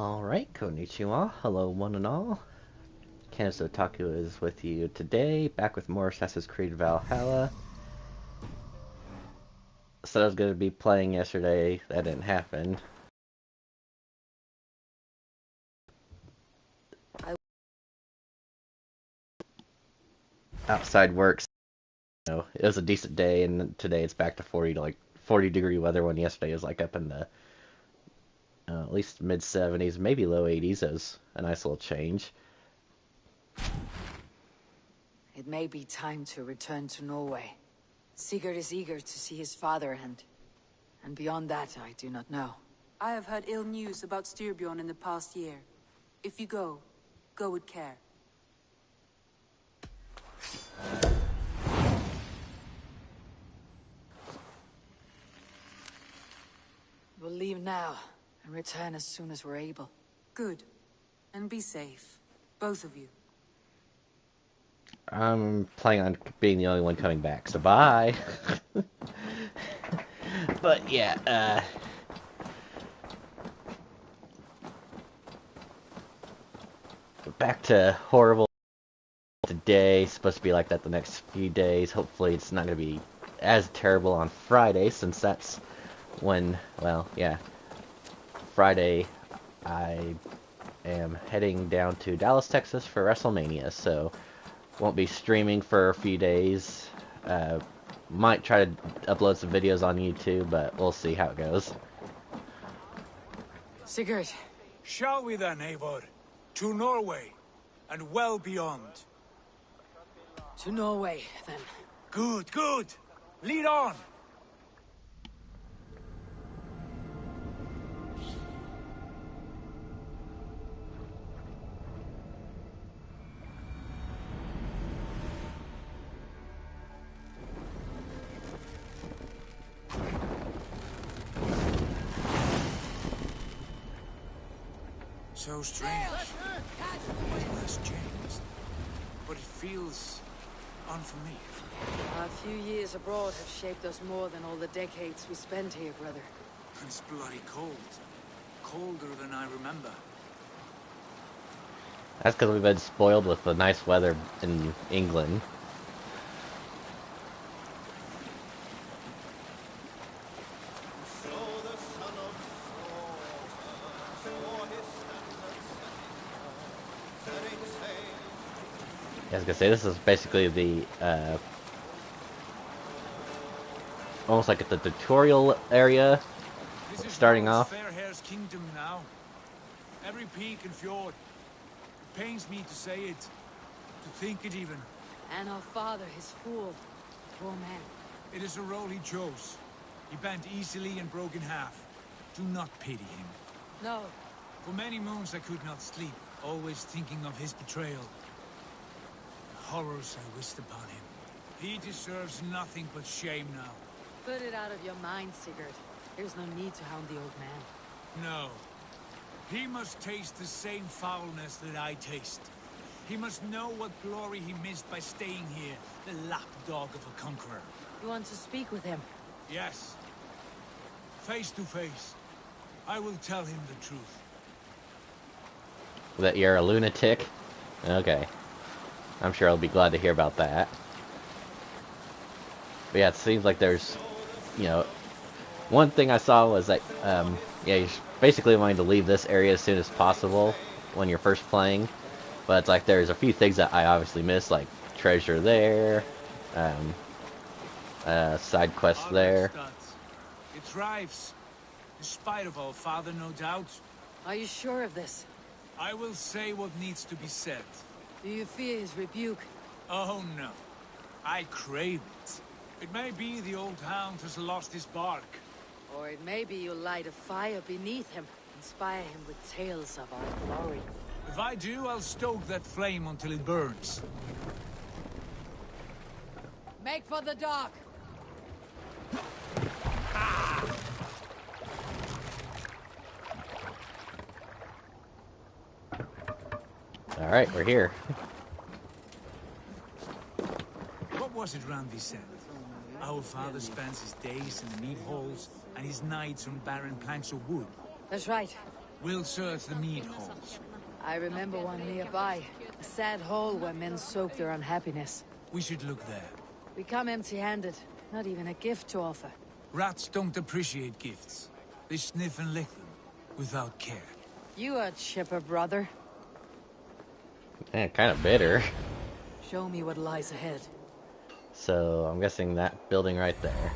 Alright, konnichiwa. Hello, one and all. Kanazo Taku is with you today, back with more Assassin's Creed Valhalla. Said I was going to be playing yesterday, that didn't happen. Outside works, it was a decent day, and today it's back to 40 degree weather when yesterday was like up in the at least mid 70s, maybe low 80s. It was a nice little change. It may be time to return to Norway. Sigurd is eager to see his father, and beyond that, I do not know. I have heard ill news about Styrbjorn in the past year. If you go with care. We'll leave now, and return as soon as we're able. Good. And be safe. Both of you. I'm planning on being the only one coming back, so bye. But yeah, back to horrible today. Supposed to be like that the next few days. Hopefully it's not going to be as terrible on Friday, since that's when, well, yeah, Friday I am heading down to Dallas, Texas for WrestleMania, so won't be streaming for a few days. Might try to upload some videos on YouTube, but we'll see how it goes. Sigurd. Shall we then, Eivor? To Norway, and well beyond. To Norway, then. Good, good. Lead on. So strange. Less James. But it feels unfamiliar. A few years abroad have shaped us more than all the decades we spent here, brother. And it's bloody cold. Colder than I remember. That's because we've been spoiled with the nice weather in England. I was gonna say, this is basically the, almost like at the tutorial area, This is starting Lord off. Fairhair's kingdom now. Every peak and fjord. It pains me to say it. To think it even. And our father, his fool. Poor man. It is a role he chose. He bent easily and broke in half. Do not pity him. No. For many moons I could not sleep, always thinking of his betrayal. The horrors I wished upon him. He deserves nothing but shame now. Put it out of your mind, Sigurd. There's no need to hound the old man. No. He must taste the same foulness that I taste. He must know what glory he missed by staying here, the lapdog of a conqueror. You want to speak with him? Yes. Face to face. I will tell him the truth. That you're a lunatic? Okay. I'm sure I'll be glad to hear about that. But yeah, it seems like there's, one thing I saw was that, yeah, you're basically wanting to leave this area as soon as possible when you're first playing. But it's like there's a few things that I obviously missed, like treasure there, side quest there. It thrives. In spite of our father, no doubt. Are you sure of this? I will say what needs to be said. Do you fear his rebuke? Oh no. I crave it. It may be the old hound has lost his bark. Or it may be you'll light a fire beneath him, inspire him with tales of our glory. If I do, I'll stoke that flame until it burns. Make for the dock! Alright, we're here. What was it Randi said? Our father spends his days in the meat halls and his nights on barren planks of wood. That's right. We'll search the mead halls. I remember one nearby. A sad hole where men soak their unhappiness. We should look there. We come empty-handed. Not even a gift to offer. Rats don't appreciate gifts. They sniff and lick them, without care. You a chipper, brother. Yeah, kind of bitter. Show me what lies ahead. So I'm guessing that building right there.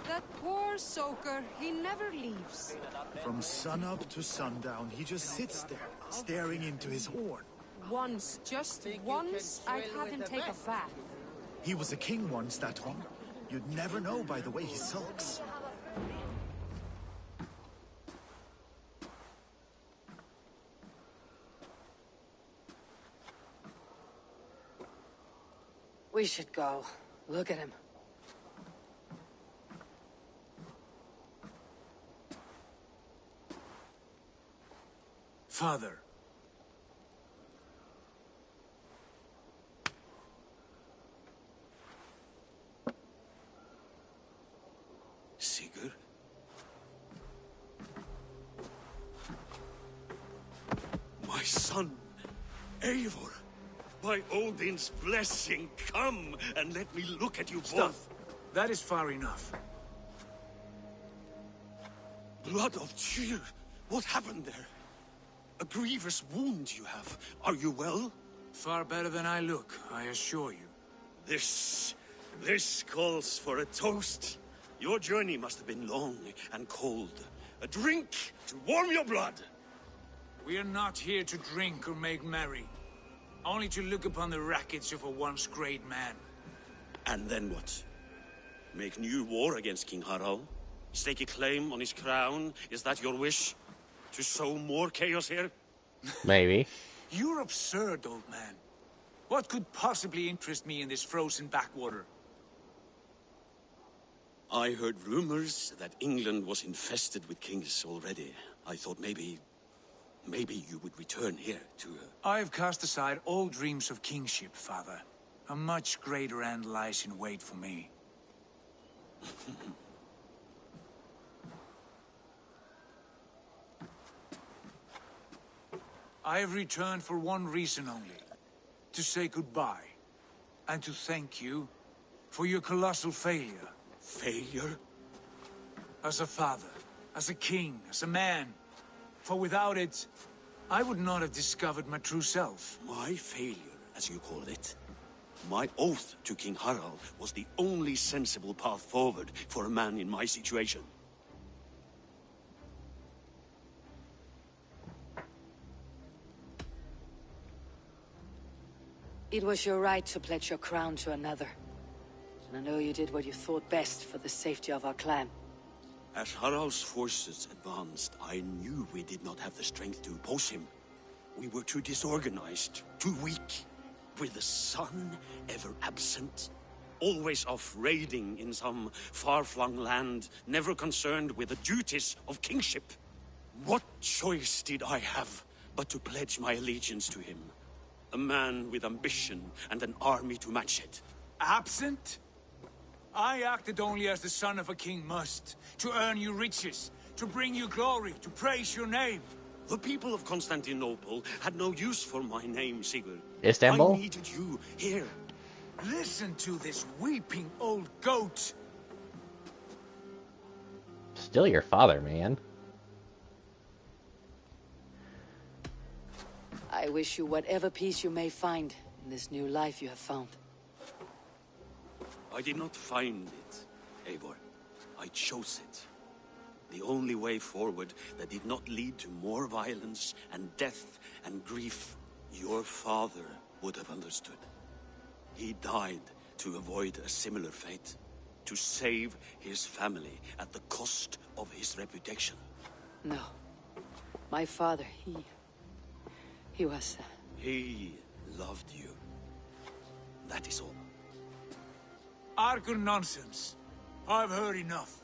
That poor soaker, he never leaves. From sunup to sundown, he just sits there, staring into his horn. Once, just once, I'd have him take a bath. He was a king once, that horn. You'd never know by the way he sulks. We should go. Look at him. Father. Sigurd? My son, Eivor. By Odin's blessing, come and let me look at you Stop. both. That is far enough. Blood of Tyr, what happened there? A grievous wound you have. Are you well? Far better than I look, I assure you. This calls for a toast. Your journey must have been long and cold. A drink to warm your blood. We are not here to drink or make merry. Only to look upon the wreckage of a once great man. And then what? Make new war against King Harald? Stake a claim on his crown? Is that your wish? To sow more chaos here? Maybe. You're absurd, old man. What could possibly interest me in this frozen backwater? I heard rumors that England was infested with kings already. I thought maybe you would return here to... I've cast aside all dreams of kingship, father. A much greater end lies in wait for me. I have returned for one reason only. To say goodbye. And to thank you for your colossal failure. Failure? As a father, as a king, as a man. For without it, I would not have discovered my true self. My failure, as you call it. My oath to King Harald was the only sensible path forward for a man in my situation. It was your right to pledge your crown to another. And I know you did what you thought best for the safety of our clan. As Harald's forces advanced, I knew we did not have the strength to oppose him. We were too disorganized, too weak. With the sun ever absent, always off raiding in some far-flung land, never concerned with the duties of kingship. What choice did I have but to pledge my allegiance to him? A man with ambition and an army to match it. Absent? I acted only as the son of a king must. To earn you riches, to bring you glory, to praise your name. The people of Constantinople had no use for my name, Sigurd. Istanbul? I needed you here. Listen to this weeping old goat. Still your father, man. I wish you whatever peace you may find in this new life you have found. I did not find it, Eivor. I chose it. The only way forward that did not lead to more violence and death and grief your father would have understood. He died to avoid a similar fate, to save his family at the cost of his reputation. No. My father, he was... He loved you. That is all. Argur nonsense. I've heard enough.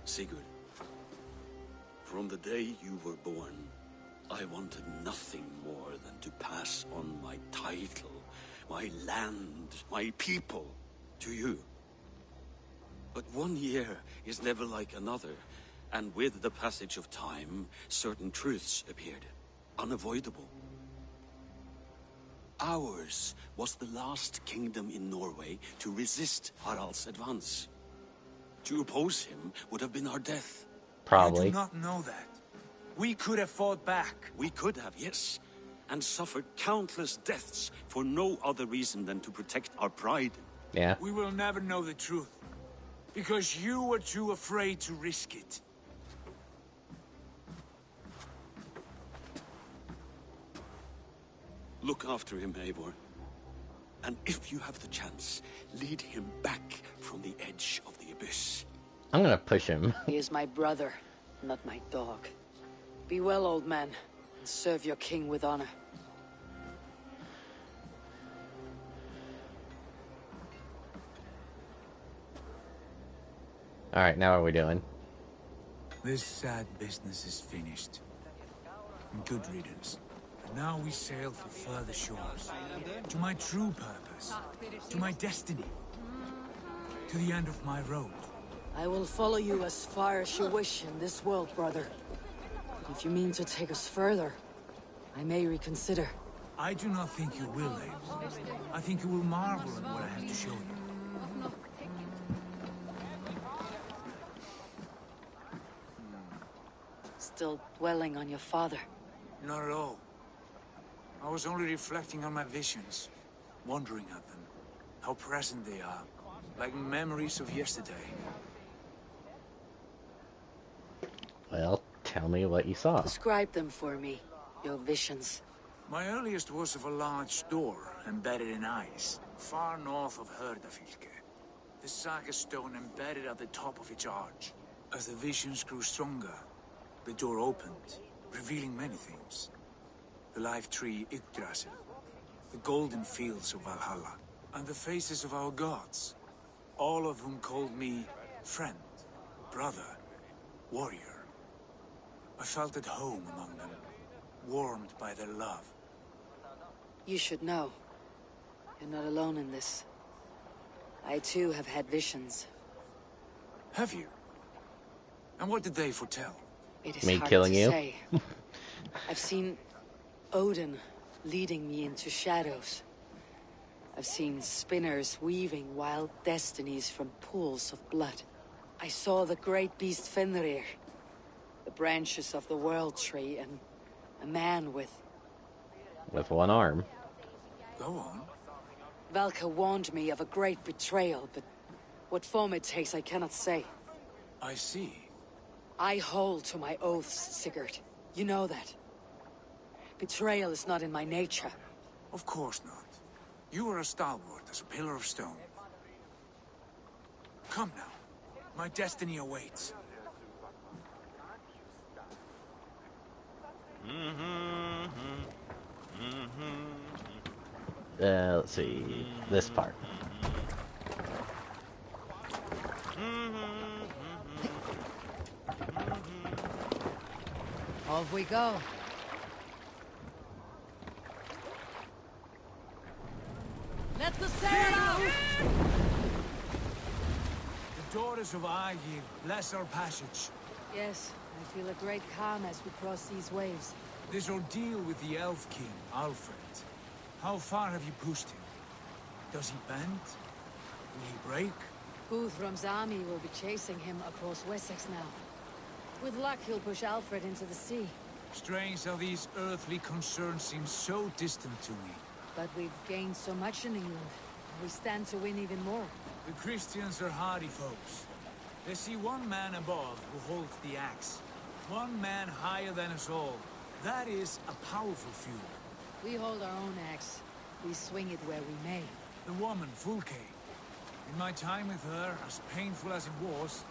Sigurd, from the day you were born, I wanted nothing more than to pass on my title, my land, my people, to you. But 1 year is never like another, and with the passage of time, certain truths appeared, unavoidable. Ours was the last kingdom in Norway to resist Harald's advance. To oppose him would have been our death. Probably. You do not know that. We could have fought back. We could have, yes, and suffered countless deaths for no other reason than to protect our pride. Yeah. We will never know the truth. Because you were too afraid to risk it. Look after him, Eivor. And if you have the chance, lead him back from the edge of the abyss. I'm gonna push him. He is my brother, not my dog. Be well, old man, and serve your king with honor. Alright, now what are we doing? This sad business is finished. Good riddance. And now we sail for further shores. To my true purpose. To my destiny. To the end of my road. I will follow you as far as you wish in this world, brother. But if you mean to take us further, I may reconsider. I do not think you will, Eivor. I think you will marvel at what I have to show you. Still dwelling on your father. Not at all. I was only reflecting on my visions, wondering at them. How present they are, like memories of yesterday. Well, tell me what you saw. Describe them for me, your visions. My earliest was of a large door embedded in ice, far north of Herdafylke. The saga stone embedded at the top of its arch. As the visions grew stronger, the door opened, revealing many things. The life tree Yggdrasil, the golden fields of Valhalla, and the faces of our gods, all of whom called me friend, brother, warrior. I felt at home among them, warmed by their love. You should know. You're not alone in this. I too have had visions. Have you? And what did they foretell? It is Me hard killing to you? say. I've seen Odin leading me into shadows. I've seen spinners weaving wild destinies from pools of blood. I saw the great beast Fenrir, the branches of the world tree, and a man with... With one arm. Go on. Valka warned me of a great betrayal, but what form it takes I cannot say. I see. I hold to my oaths, Sigurd. You know that. Betrayal is not in my nature. Of course not. You are as stalwart as a pillar of stone. Come now. My destiny awaits. Let's see. This part. Off we go. Let the sail out! The daughters of Aegir bless our passage. Yes, I feel a great calm as we cross these waves. This ordeal with the Elf King, Alfred. How far have you pushed him? Does he bend? Will he break? Guthrum's army will be chasing him across Wessex now. With luck, he'll push Alfred into the sea. Strange how these earthly concerns seem so distant to me. But we've gained so much in England. We stand to win even more. The Christians are hardy folks. They see one man above who holds the axe. One man higher than us all. That is a powerful fuel. We hold our own axe. We swing it where we may. The woman, Fulke. In my time with her, as painful as it was,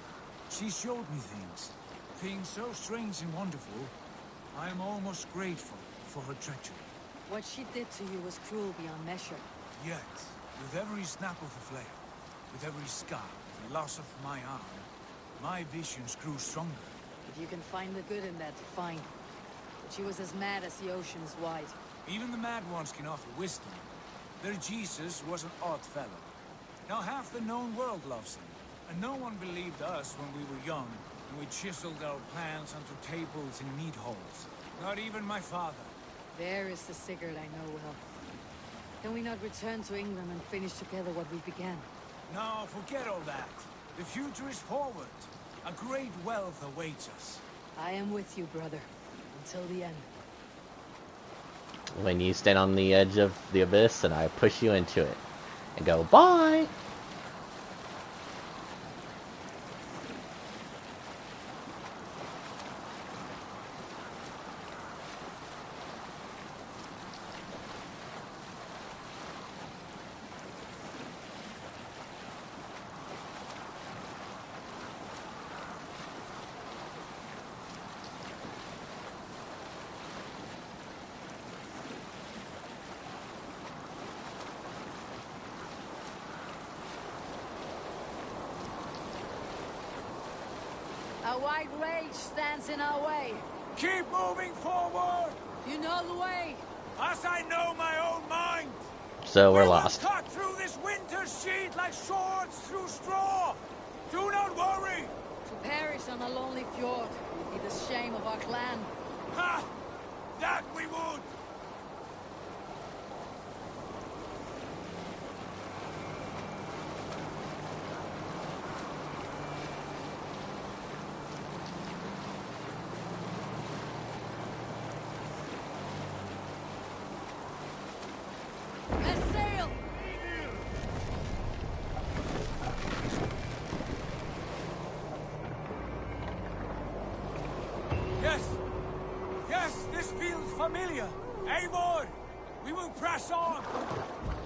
she showed me things. Things so strange and wonderful, I am almost grateful for her treachery. What she did to you was cruel beyond measure. Yet, with every snap of the flail, with every scar, the loss of my arm, my visions grew stronger. If you can find the good in that, fine. But She was as mad as the ocean is wide. Even the mad ones can offer wisdom. Their Jesus was an odd fellow. Now half the known world loves him. And no one believed us when we were young, and we chiseled our plans onto tables in meat halls. Not even my father. There is the Sigurd I know well. Can we not return to England and finish together what we began? No, forget all that. The future is forward. A great wealth awaits us. I am with you, brother. Until the end. When you stand on the edge of the abyss and I push you into it. And go, bye! A white rage stands in our way. Keep moving forward! You know the way. As I know my own mind! So we're We will lost. cut through this winter sheet like swords through straw! Do not worry! To perish on a lonely fjord would be the shame of our clan. Ha! That we would! Let's sail! Yes! Yes, this feels familiar! Eivor! We will press on!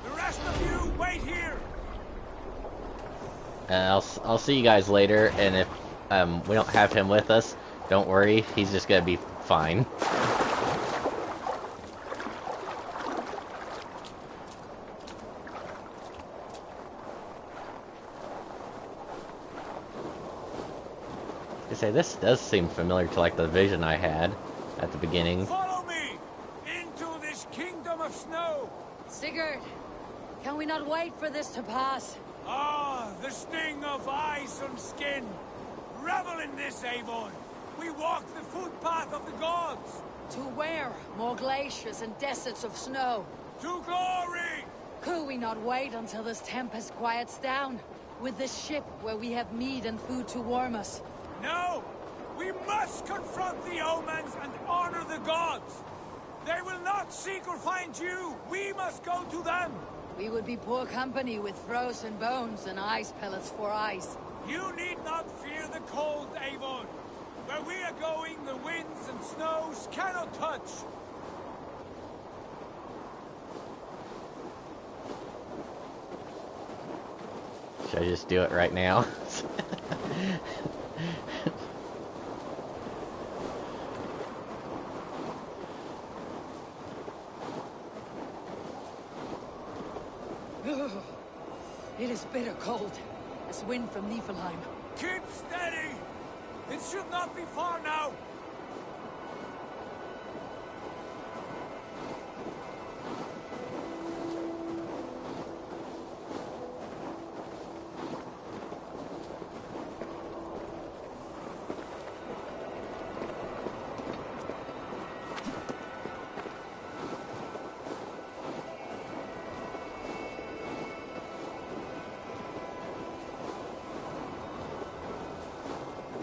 The rest of you, wait here! I'll see you guys later, and if we don't have him with us, don't worry, he's just gonna be fine. I say this does seem familiar to like the vision I had at the beginning. Follow me! Into this kingdom of snow! Sigurd, can we not wait for this to pass? Ah, the sting of ice on skin! Revel in this, Avon! We walk the footpath of the gods! To where? More glaciers and deserts of snow. To glory! Could we not wait until this tempest quiets down? With this ship where we have meat and food to warm us. No! We must confront the omens and honor the gods! They will not seek or find you! We must go to them! We would be poor company with frozen bones and ice pellets for eyes. You need not fear the cold, Avon! Where we are going, the winds and snows cannot touch! Should I just do it right now? It is bitter cold, as wind from Niflheim. Keep steady! It should not be far now!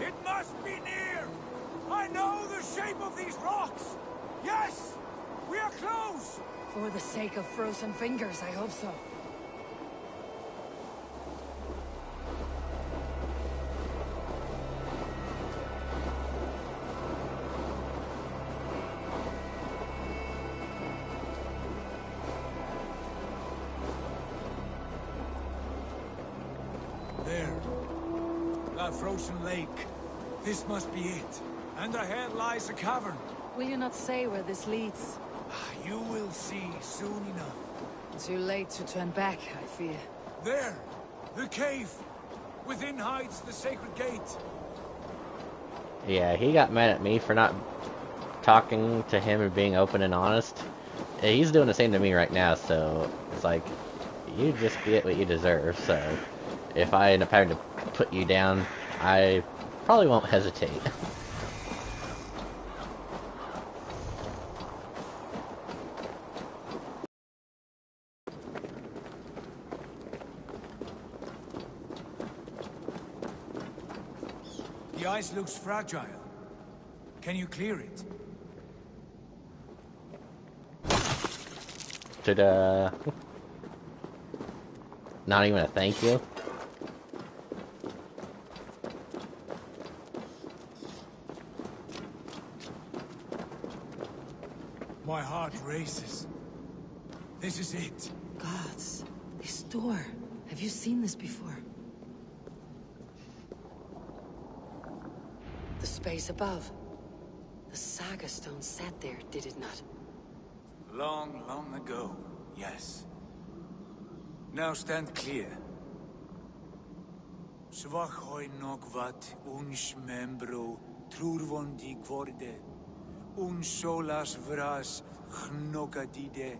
It must be near! I know the shape of these rocks! Yes! We are close! For the sake of frozen fingers, I hope so. There. That frozen lake. This must be it. And ahead lies a cavern. Will you not say where this leads? You will see soon enough. Too late to turn back, I fear. There! The cave! Within hides the sacred gate. Yeah, he got mad at me for not talking to him and being open and honest, he's doing the same to me right now. So it's like, you just get what you deserve. So if I end up having to put you down, I probably won't hesitate. The ice looks fragile. Can you clear it? Should, not even a thank you? My heart races. This is it. Gods, this door. Have you seen this before? The space above. The Saga Stone sat there, did it not? Long, long ago, yes. Now stand clear. Svachoi nogvat uns membro trurvon di gvorde, uns solas vras gnokadide,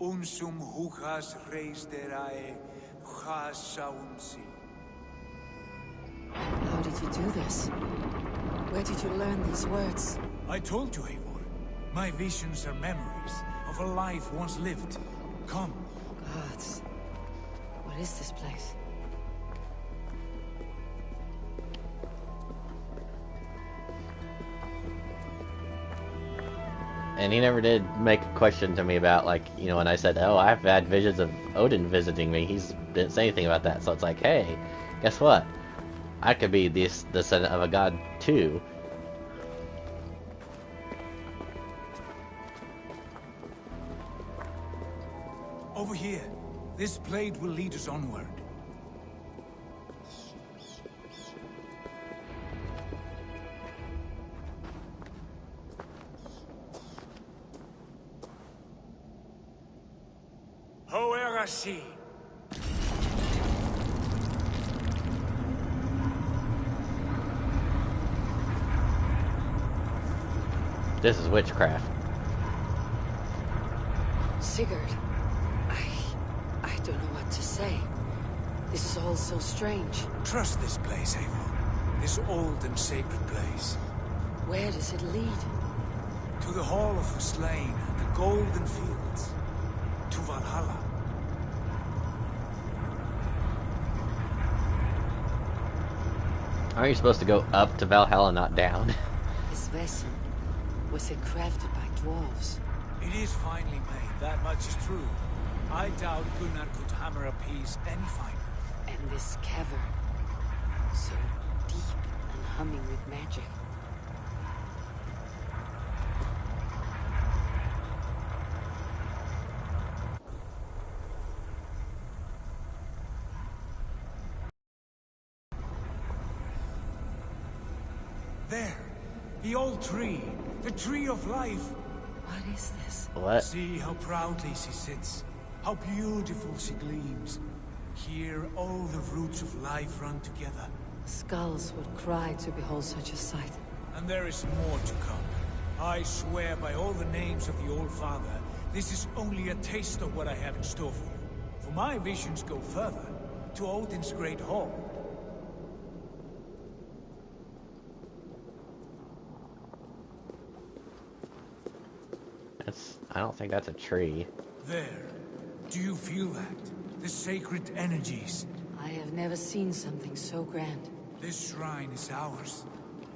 unsum huchas reisderae chasaunsi. How did you do this? Where did you learn these words? I told you, Eivor. My visions are memories of a life once lived. Come. Gods. What is this place? And he never did make a question to me about, like, you know, when I said, oh, I've had visions of Odin visiting me, he didn't say anything about that. So it's like, hey, guess what? I could be the descendant of a god, too. Over here. This blade will lead us onward. Hoerasi. This is witchcraft. Sigurd. I don't know what to say. This is all so strange. Trust this place, Eivor. This old and sacred place. Where does it lead? To the Hall of the Slain and the Golden Fields. To Valhalla. Aren't you supposed to go up to Valhalla, not down? This vessel, was it crafted by dwarves? It is finely made, that much is true. I doubt Gunnar could hammer a piece any finer. And this cavern, so deep and humming with magic. There, the old tree, the tree of life. What is this? What? See how proudly she sits, how beautiful she gleams. Here, all the roots of life run together. Skulls would cry to behold such a sight. And there is more to come. I swear by all the names of the Old Father, this is only a taste of what I have in store for you. For my visions go further, to Odin's great hall. I don't think that's a tree. There. Do you feel that? The sacred energies. I have never seen something so grand. This shrine is ours.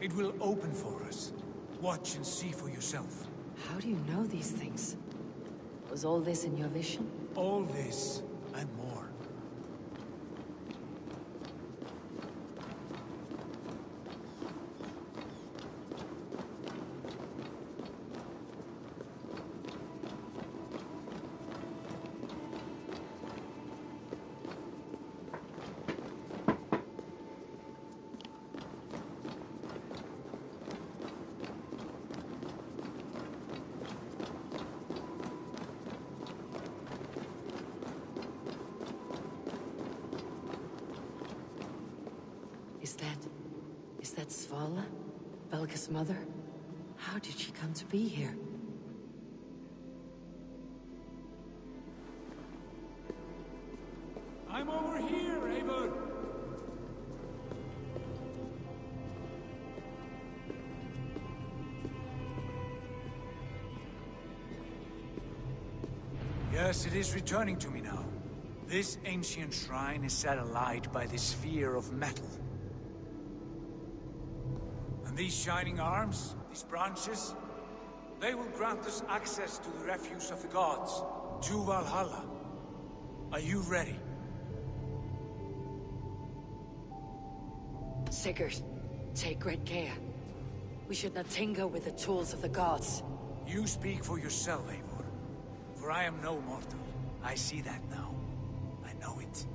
It will open for us. Watch and see for yourself. How do you know these things? Was all this in your vision? All this and more. Is that Svala? Belga's mother? How did she come to be here? I'm over here, Eivor. Yes, it is returning to me now. This ancient shrine is set alight by the sphere of metal. And these shining arms, these branches, they will grant us access to the refuse of the gods, to Valhalla. Are you ready? Sigurd, take great care. We should not tinker with the tools of the gods. You speak for yourself, Eivor. For I am no mortal. I see that now. I know it.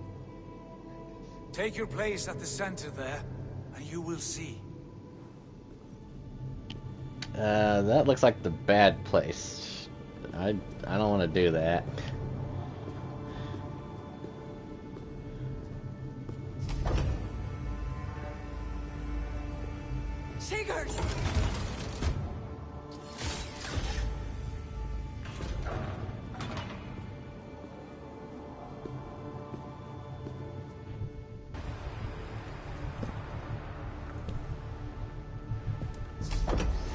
Take your place at the center there, and you will see. That looks like the bad place. I don't want to do that. Sigurd!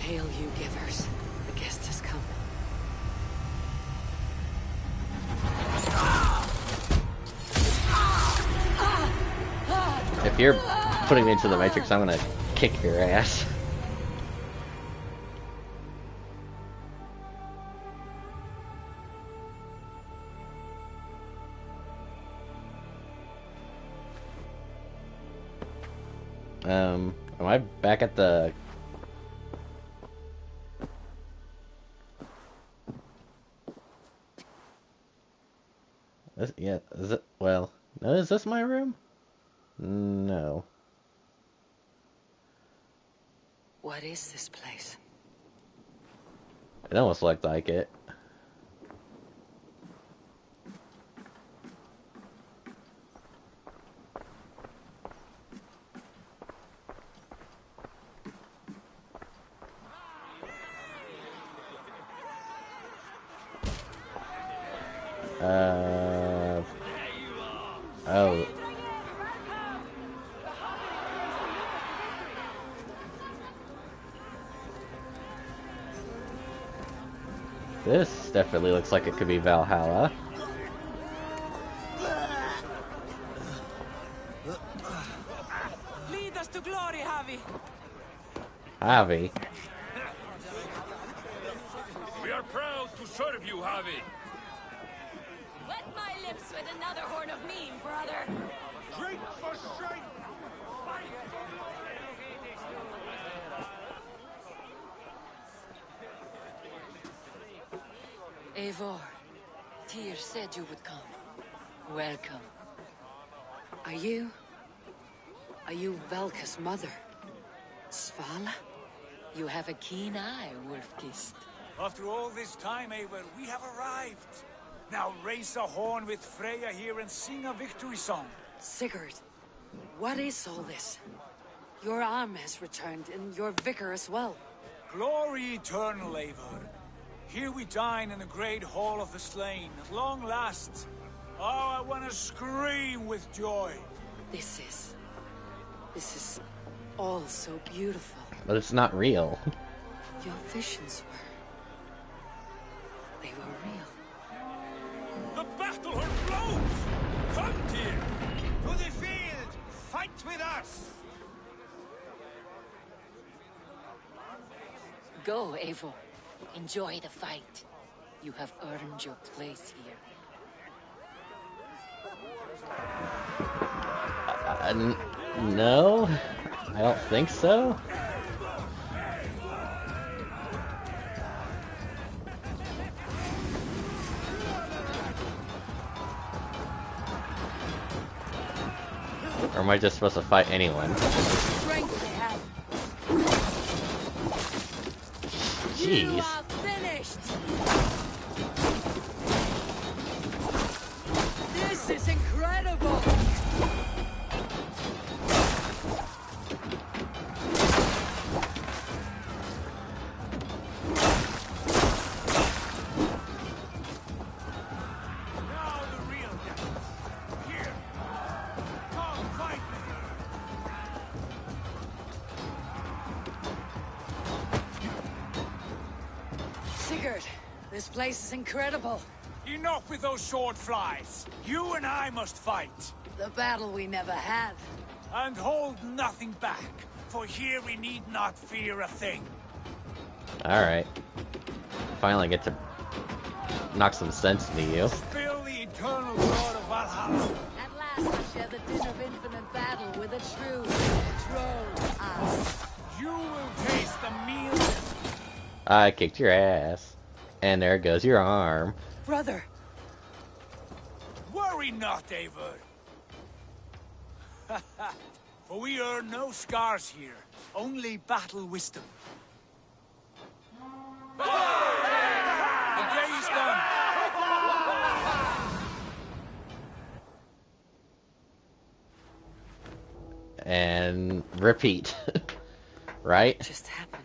Hail, you givers. The guest has come. If you're putting me into the Matrix, I'm gonna kick your ass. Am I back at the... yeah, is it... well, no, is this my room? No. What is this place? It almost looked like it. Oh. This definitely looks like it could be Valhalla. Lead us to glory, Javi. Javi. We are proud to serve you, Javi. Wet my lips with another horn of mead, brother. Drink for strength. Eivor, Tyr said you would come. Welcome. Are you Valka's mother? Svala? You have a keen eye, Wolfkist. After all this time, Eivor, we have arrived. Now raise a horn with Freya here and sing a victory song. Sigurd, what is all this? Your arm has returned, and your vicar as well. Glory eternal, Eivor. Here we dine in the great hall of the slain, at long last. Oh, I want to scream with joy. This is all so beautiful. But it's not real. Your visions they were real. The battle horn blows! Come, Tyr! To the field! Fight with us! Go, Eivor. Enjoy the fight. You have earned your place here. No, I don't think so. Or am I just supposed to fight anyone? Strength they have. You Jeez. are finished. This is incredible. This place is incredible. Enough with those sword flies. You and I must fight. The battle we never had. And hold nothing back, for here we need not fear a thing. Alright. Finally get to knock some sense into you. Spill the eternal blood of Valhalla. At last I share the din of infinite battle with a true troll ass. You will taste the meal. I kicked your ass. And there goes your arm. Brother! Worry not, Eivor. For we earn no scars here, only battle wisdom. The day is done. And repeat. Right? Just happened.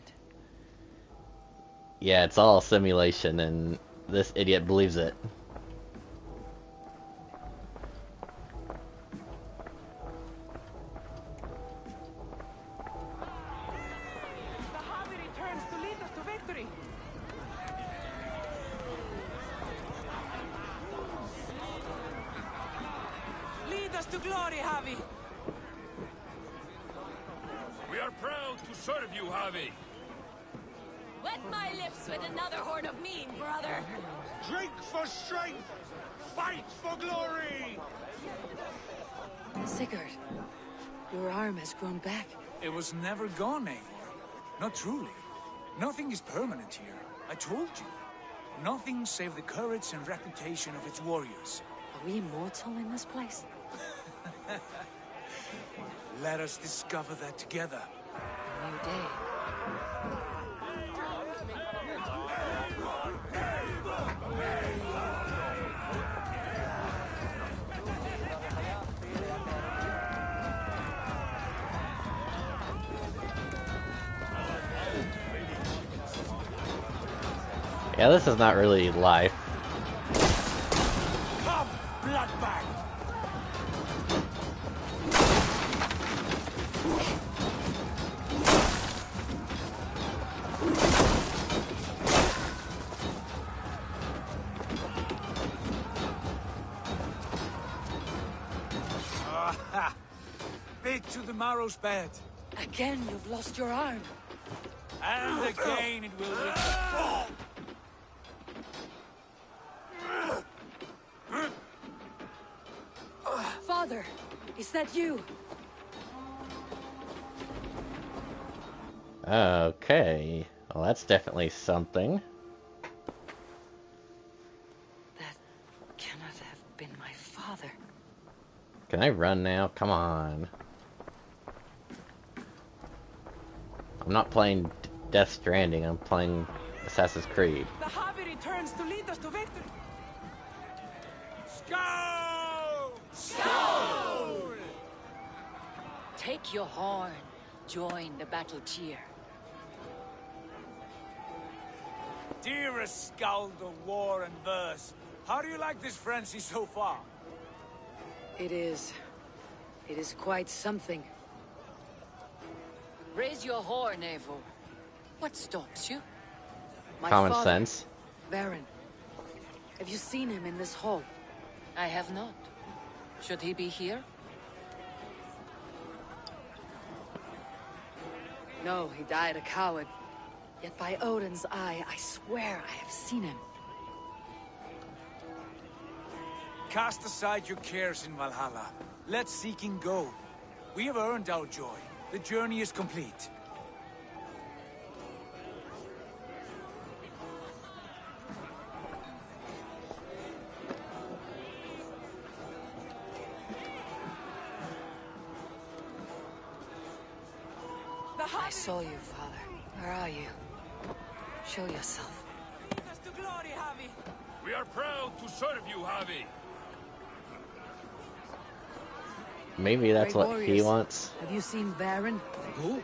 Yeah, it's all simulation, and this idiot believes it. Lead us to glory, Javi. We are proud to serve you, Javi. Wet my lips with another horn of mean, brother. Drink for strength! Fight for glory! Sigurd, your arm has grown back. It was never gone, Eivor. Not truly. Nothing is permanent here. I told you. Nothing save the courage and reputation of its warriors. Are we immortal in this place? Let us discover that together. A new day. Yeah, this is not really life. Come, bloodbag! Ah, bit to the marrow's bed. Again, you've lost your arm. And again it will return. Father, is that you? Okay. Well, that's definitely something. That cannot have been my father. Can I run now? Come on. I'm not playing Death Stranding, I'm playing Assassin's Creed. The Javi returns to lead us to victory. Go! Skull! Take your horn. Join the battle cheer. Dearest skald of war and verse, how do you like this frenzy so far? It is quite something. Raise your horn, Eivor. What stops you? My Common father, sense. Baron. Have you seen him in this hall? I have not. Should he be here? No, he died a coward. Yet by Odin's eye, I swear I have seen him. Cast aside your cares in Valhalla. Let seeking go. We have earned our joy. The journey is complete. I saw you, Father. Where are you? Show yourself. Lead us to glory, Javi. We are proud to serve you, Javi. Maybe that's Great what he warriors. wants. Have you seen Baron? Who?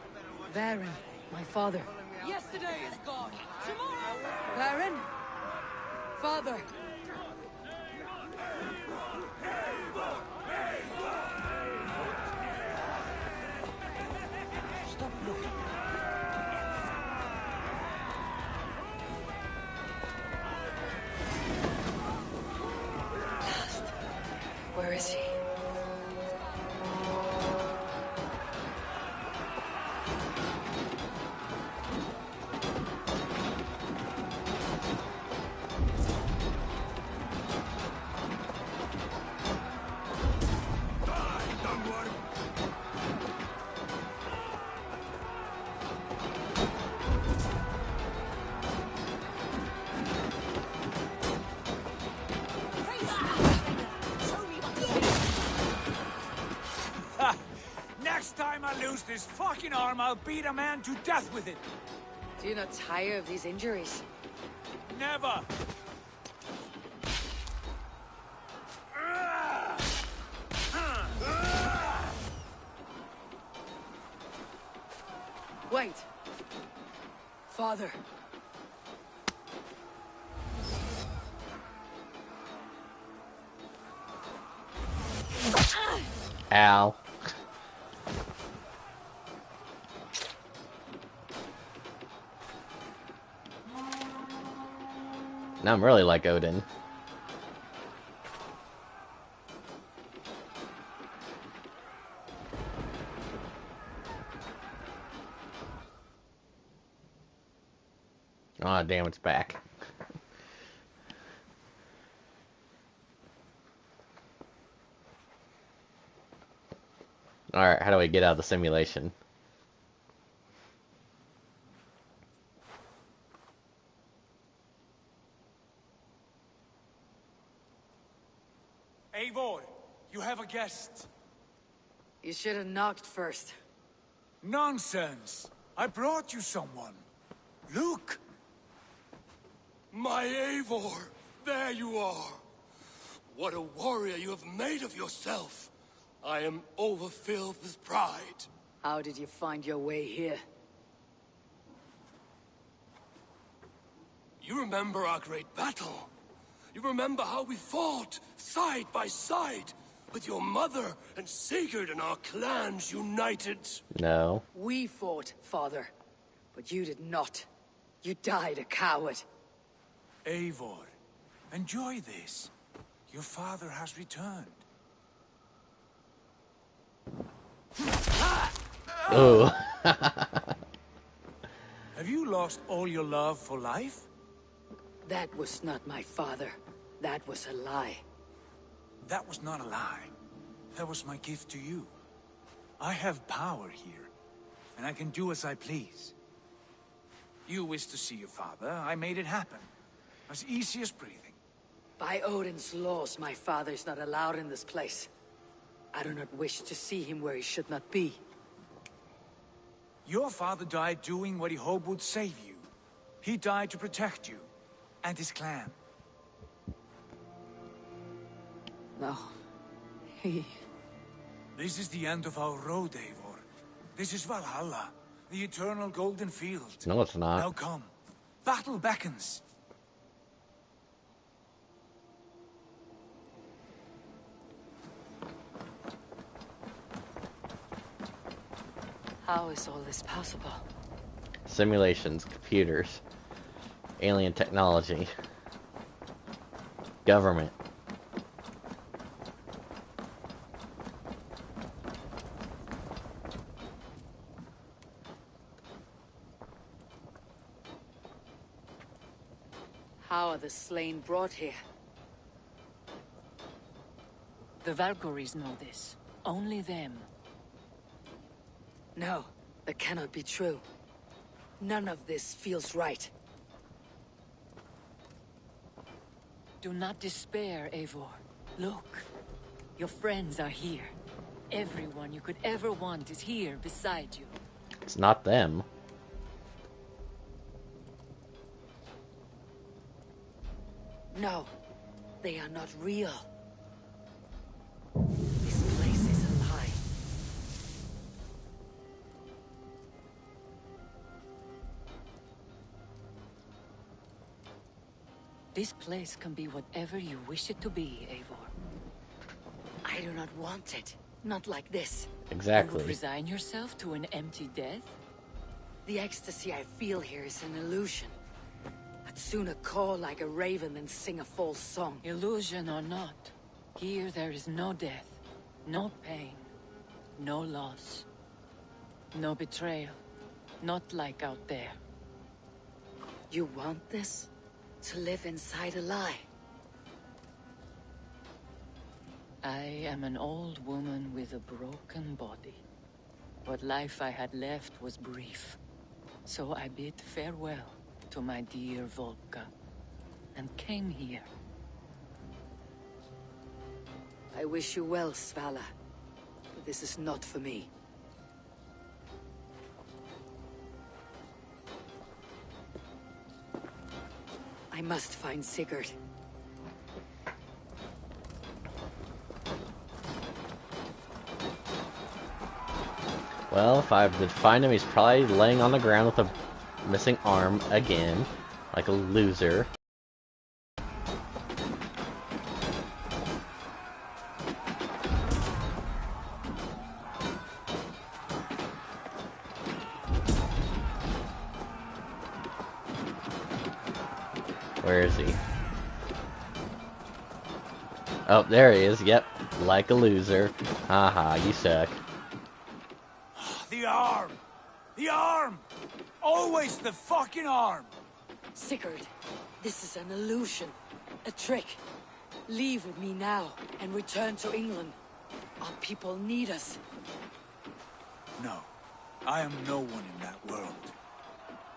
Baron, my father. Yesterday is gone. Tomorrow. Baron? Father. Stop looking. Next time I lose this fucking arm, I'll beat a man to death with it. Do you not tire of these injuries? Never! Wait! Father! Ow. Now I'm really like Odin. Aw, damn, it's back. Alright, how do we get out of the simulation? Eivor, you have a guest. You should have knocked first. Nonsense! I brought you someone. Look! My Eivor, there you are. What a warrior you have made of yourself. I am overfilled with pride. How did you find your way here? You remember our great battle? You remember how we fought, side by side, with your mother and Sigurd and our clans united? No. We fought, father. But you did not. You died a coward. Eivor, enjoy this. Your father has returned. Oh. Have you lost all your love for life? That was not my father. That was a lie. That was not a lie. That was my gift to you. I have power here, and I can do as I please. You wished to see your father, I made it happen. As easy as breathing. By Odin's laws, my father is not allowed in this place. I do not wish to see him where he should not be. Your father died doing what he hoped would save you. He died to protect you, and his clan. No. He... This is the end of our road, Eivor. This is Valhalla, the eternal golden field. No, it's not. Now come. Battle beckons. How is all this possible? Simulations, computers, alien technology, government. How are the slain brought here? The Valkyries know this. Only them. No, that cannot be true. None of this feels right. Do not despair, Eivor. Look. Your friends are here. Everyone you could ever want is here beside you. It's not them. No, they are not real. This place is a lie. This place can be whatever you wish it to be, Eivor. I do not want it. Not like this. You Exactly. would resign yourself to an empty death? The ecstasy I feel here is an illusion. I'd sooner call like a raven than sing a false song. Illusion or not, here there is no death, no pain, no loss, no betrayal, not like out there. You want this? To live inside a lie? I am an old woman with a broken body. What life I had left was brief. So I bid farewell to my dear Volka, and came here. I wish you well, Svala. But this is not for me. I must find Sigurd. Well, if I would find him, he's probably laying on the ground with a missing arm again, like a loser. Where is he? Oh, there he is. Yep, like a loser. Haha, you suck. The arm! The arm! Always the fucking arm! Sigurd, this is an illusion. A trick. Leave with me now and return to England. Our people need us. No. I am no one in that world.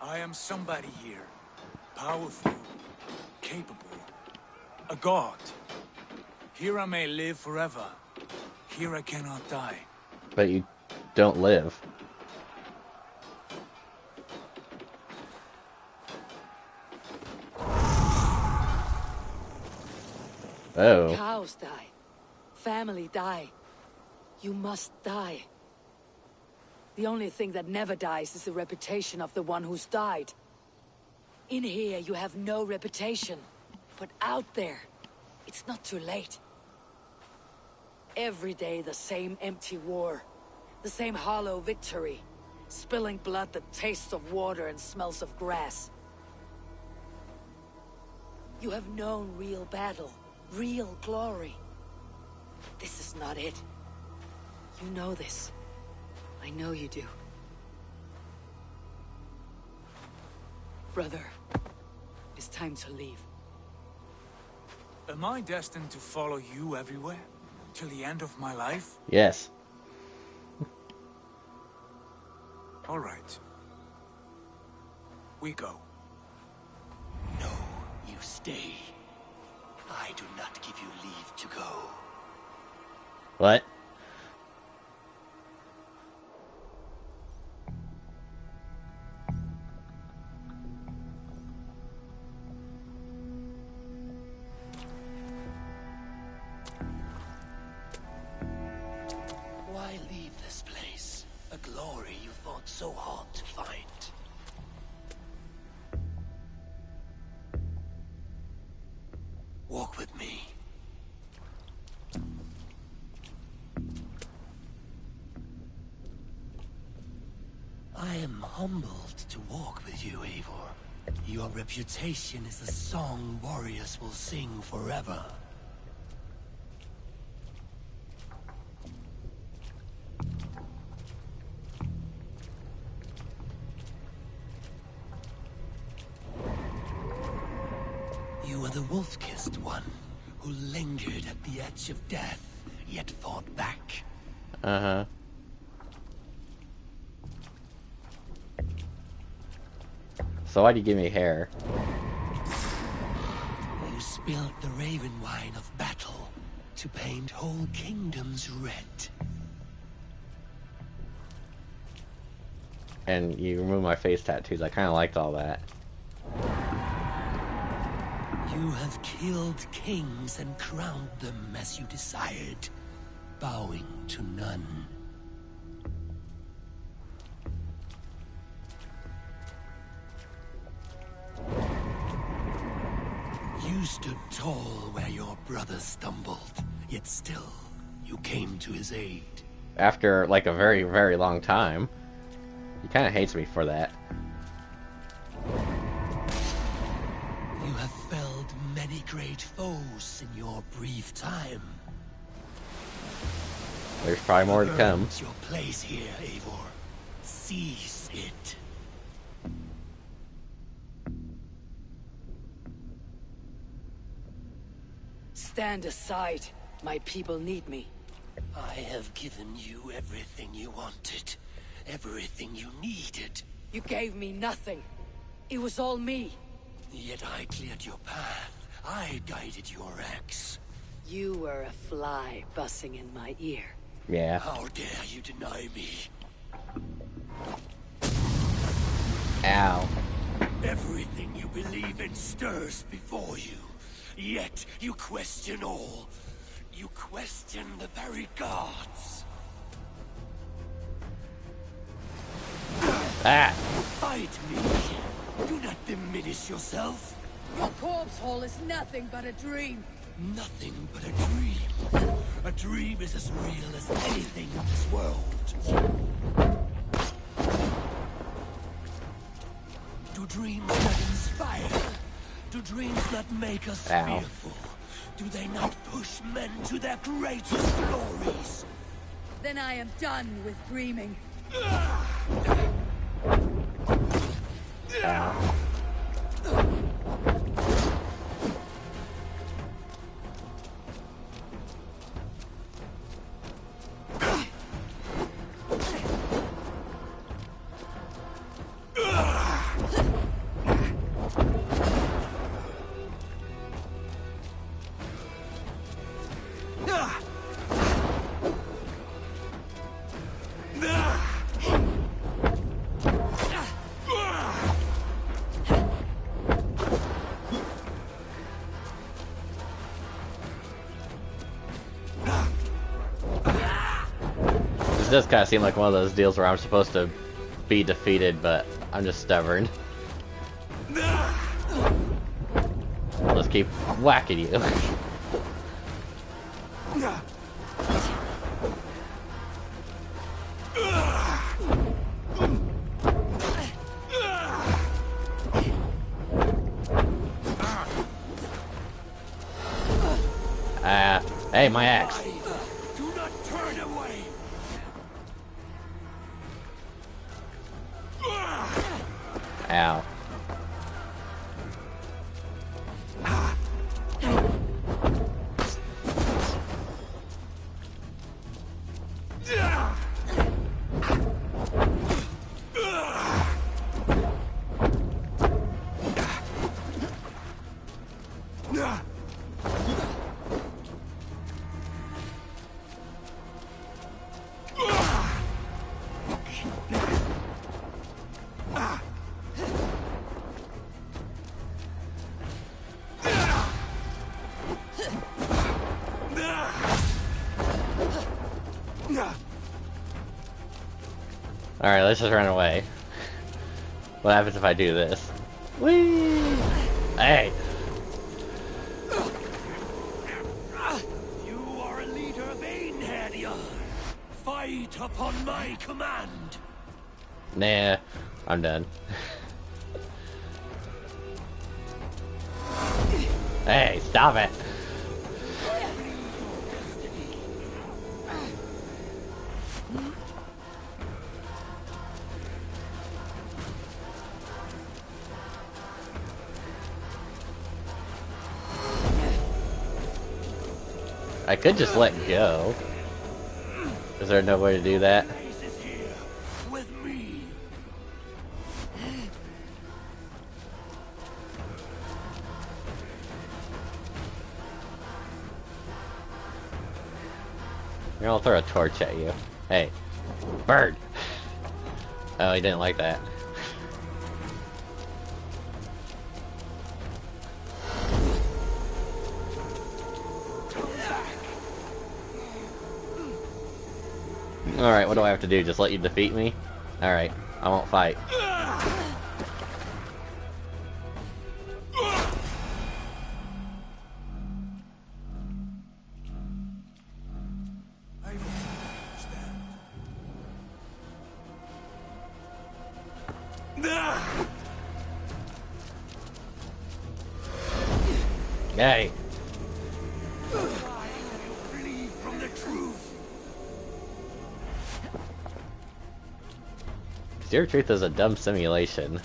I am somebody here. Powerful. Capable. A god. Here I may live forever. Here I cannot die. But you don't live. Oh. Cows die. Family die. You must die. The only thing that never dies is the reputation of the one who's died. In here, you have no reputation. But out there, it's not too late. Every day, the same empty war. The same hollow victory. Spilling blood that tastes of water and smells of grass. You have known real battle. Real glory. This is not it. You know this. I know you do. Brother, it's time to leave. Am I destined to follow you everywhere? Till the end of my life? Yes. All right. We go. No, you stay. I do not give you leave to go. What? Why leave this place? A glory you fought so hard to find. Walk with me. I am humbled to walk with you, Eivor. Your reputation is a song warriors will sing forever. You are the wolf-kissed one, who lingered at the edge of death, yet fought back. Uh-huh. So why'd you give me hair? You spilled the raven wine of battle to paint whole kingdoms red. And you removed my face tattoos. I kind of liked all that. You have killed kings and crowned them as you desired, bowing to none. You stood tall where your brother stumbled, yet still, you came to his aid. After, like, a very, very long time. He kind of hates me for that. You have felled many great foes in your brief time. There's probably more to come. Earned your place here, Eivor. Seize it. Stand aside. My people need me. I have given you everything you wanted. Everything you needed. You gave me nothing. It was all me. Yet I cleared your path. I guided your axe. You were a fly buzzing in my ear. Yeah. How dare you deny me? Ow. Everything you believed even stirs before you. Yet you question all. You question the very gods. Ah! Fight me. Do not diminish yourself. Your corpse hole is nothing but a dream. Nothing but a dream. A dream is as real as anything in this world. Do dreams not inspire? Do dreams not make us fearful? Do they not push men to their greatest glories? Then I am done with dreaming. Ow. This does kind of seem like one of those deals where I'm supposed to be defeated, but I'm just stubborn. I'll just keep whacking you. Hey, my axe. Do not turn away. Ow. Alright, let's just run away. What happens if I do this? Whee! Hey! You are a leader of Einherjar. Fight upon my command. Nah, I'm done. Hey, stop it! I could just let go. Is there no way to do that? With me. I'll throw a torch at you. Hey, bird! Oh, he didn't like that. Alright, what do I have to do? Just let you defeat me? Alright, I won't fight. Hey! Flee from the truth. Zero Truth is a dumb simulation.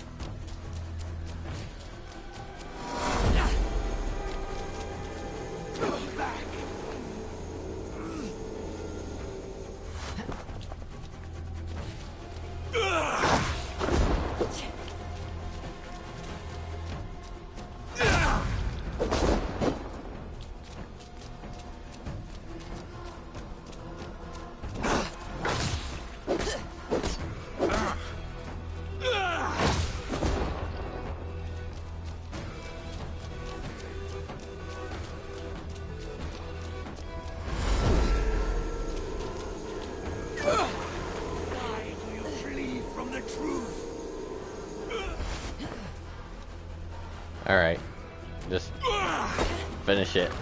truth. Alright. Just finish it.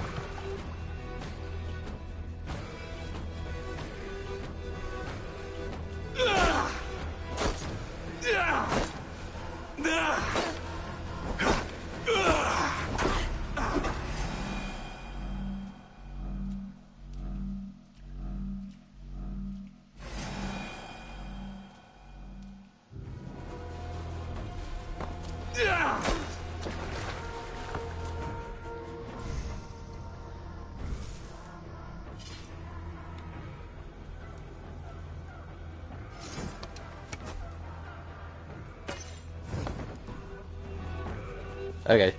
Okay.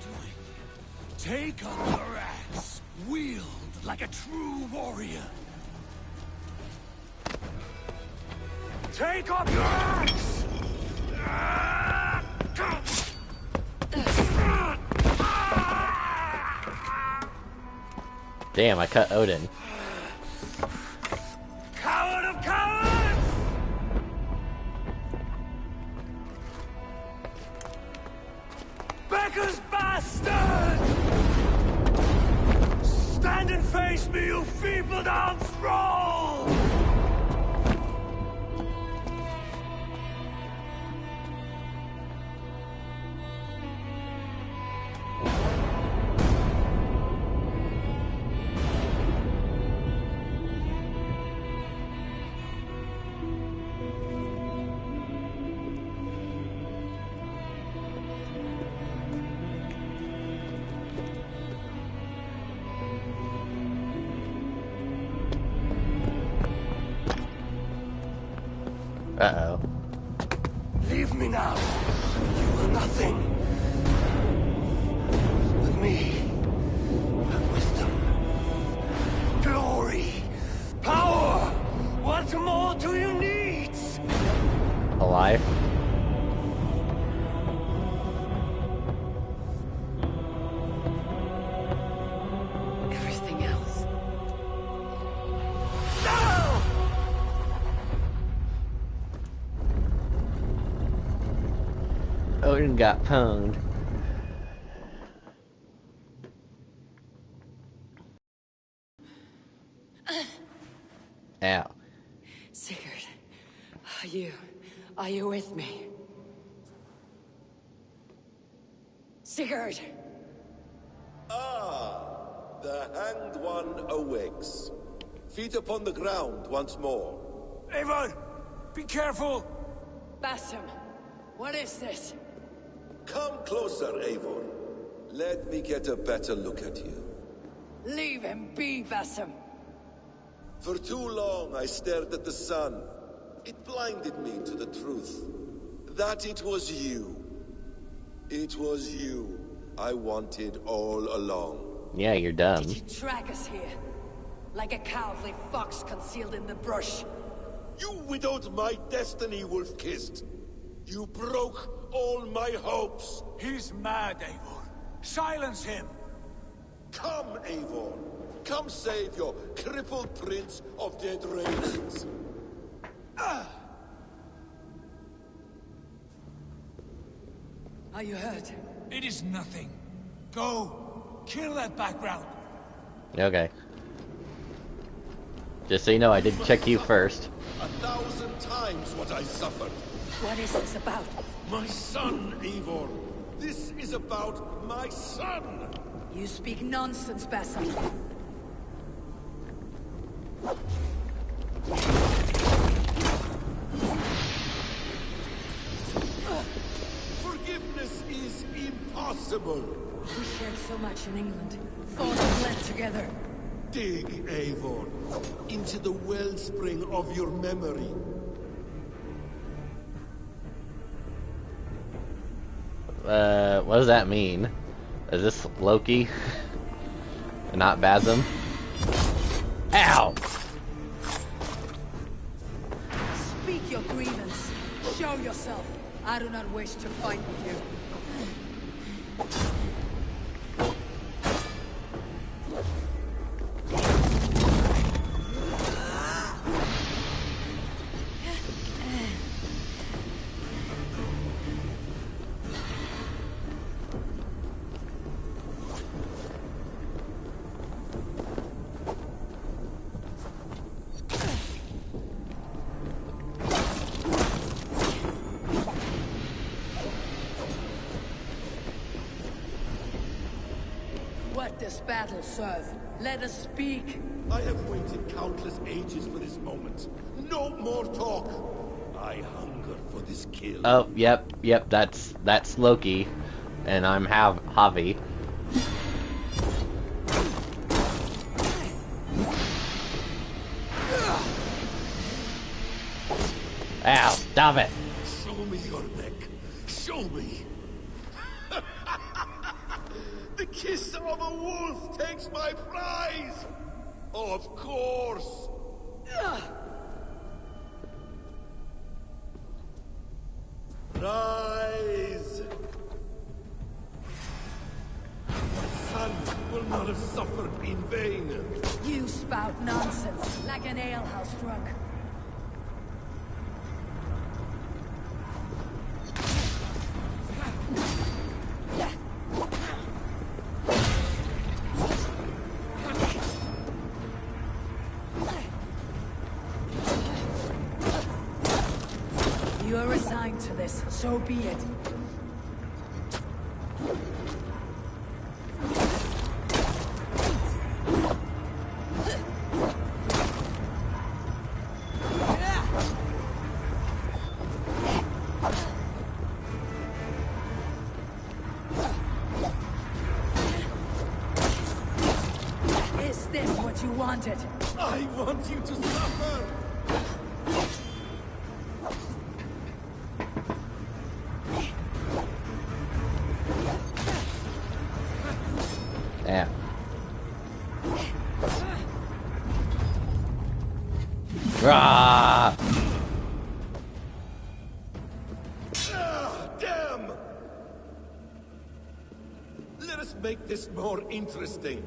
Take up your axe, wield like a true warrior. Take up your axe! Damn, I cut Odin. Coward of cowards! Becker's bastard! Stand and face me, you feeble-down thrall! Uh-oh. Leave me now. You are nothing. With me, have wisdom, glory, power. What more do you need? Alive? Everything else. No! Odin got pwned. Ow. Sigurd, are you with me? Sigurd! Ah, the Hanged One awakes. Feet upon the ground once more. Eivor, be careful! Basim, what is this? Come closer, Eivor. Let me get a better look at you. Leave him be, Basim. For too long I stared at the sun. It blinded me to the truth. That it was you. It was you I wanted all along. Yeah, you're dumb. Did you track us here? Like a cowardly fox concealed in the brush? You widowed my destiny, Wolf-Kissed. You broke all my hopes. He's mad, Eivor. Silence him! Come, Eivor. Come save your crippled prince of dead ravens. Are you hurt? It is nothing. Go. Kill that background. Okay. Just so you know, I did check you first. 1,000 times what I suffered. What is this about? My son, Eivor. This is about my son. You speak nonsense, Basim. Forgiveness is impossible. We shared so much in England. Fought and bled together. Dig, Eivor, into the wellspring of your memory. What does that mean? Is this Loki? And not Basim? Ow! Speak your grievance. Show yourself. I do not wish to fight with you. let this battle serve. Let us speak. I have waited countless ages for this moment. No more talk. I hunger for this kill. Oh, yep, that's Loki, and I'm Javi. Ow, stop it! Show me your neck. Show me. The kiss of a wolf takes my prize. Of course. Rise. My son will not have suffered in vain. You spout nonsense, like an alehouse drunk. You're assigned to this, so be it. Is this what you wanted? I want you to suffer. Yeah. Rah! Damn! Let us make this more interesting.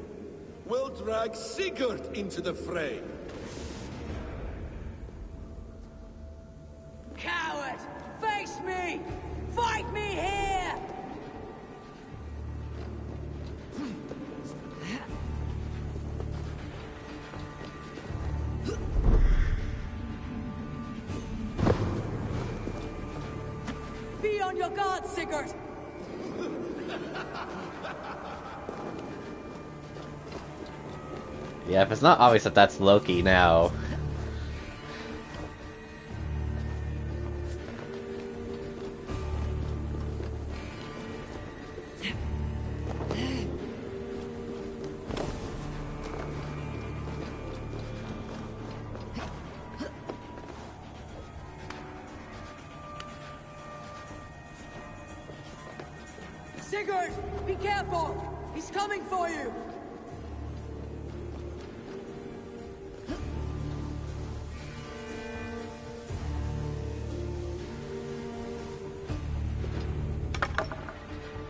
We'll drag Sigurd into the fray. Coward! Face me! Fight me here! Be on your guard, Sigurd! Yeah, if it's not obvious that that's Loki now. Sigurd! Be careful! He's coming for you!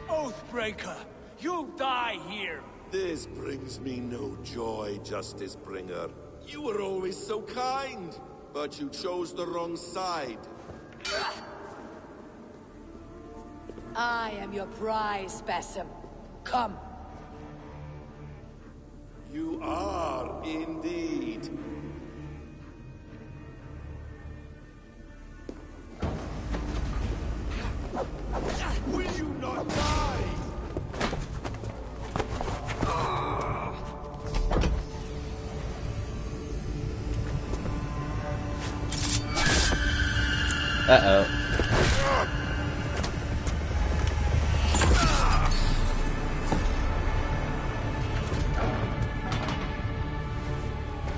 Oathbreaker! You'll die here! This brings me no joy, Justice Bringer. You were always so kind, but you chose the wrong side. I am your prize, Basim. Come. You are indeed. Will you not die? Uh-oh.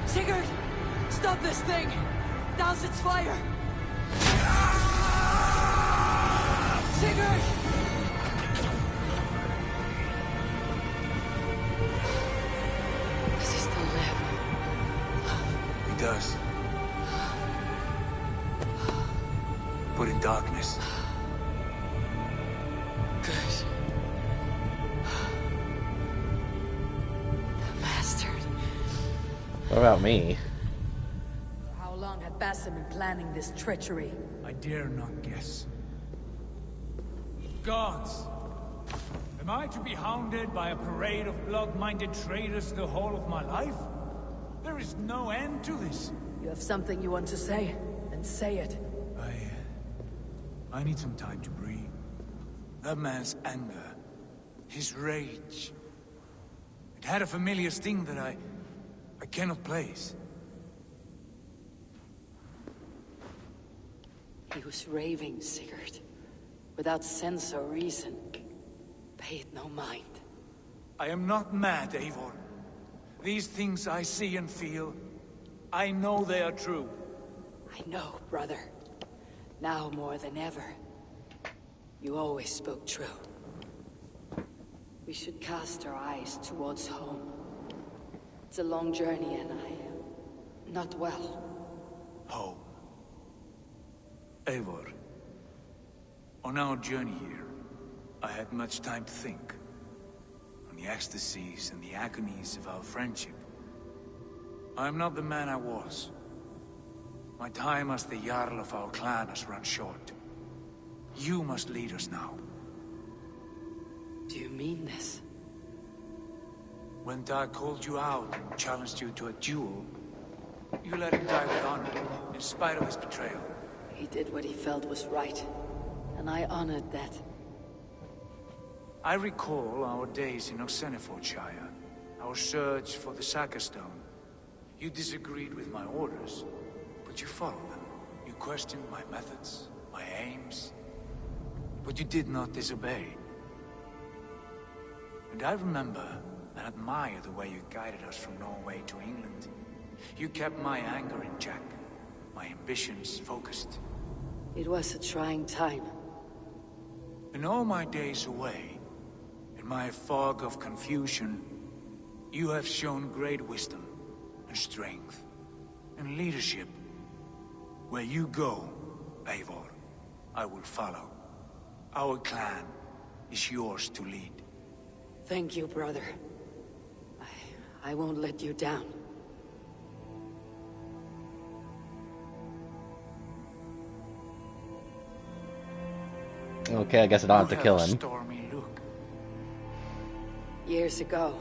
Sigurd! Stop this thing! Douse its fire! Sigurd! Does he still live? He does. But in darkness. Good. The bastard. What about me? How long had Basim been planning this treachery? I dare not guess. Gods! Am I to be hounded by a parade of blood-minded traitors the whole of my life? There is no end to this. You have something you want to say? Then say it. I need some time to breathe. That man's anger, his rage. It had a familiar sting that I cannot place. He was raving, Sigurd. Without sense or reason. Pay it no mind. I am not mad, Eivor. These things I see and feel, I know they are true. I know, brother. Now more than ever. You always spoke true. We should cast our eyes towards home. It's a long journey and I am not well. Home. Eivor. On our journey here, I had much time to think. On the ecstasies and the agonies of our friendship. I am not the man I was. My time as the Jarl of our clan has run short. You must lead us now. Do you mean this? When Dag called you out and challenged you to a duel, you let him die with honor, in spite of his betrayal. He did what he felt was right, and I honored that. I recall our days in Oxenfordshire, our search for the Saga Stone. You disagreed with my orders, but you followed them. You questioned my methods, my aims, but you did not disobey. And I remember and admire the way you guided us from Norway to England. You kept my anger in check, my ambitions focused. It was a trying time. In all my days away, in my fog of confusion, you have shown great wisdom and strength and leadership. Where you go, Eivor, I will follow. Our clan is yours to lead. Thank you, brother. I won't let you down. Okay, I guess I don't have to kill him. Stormy look. Years ago,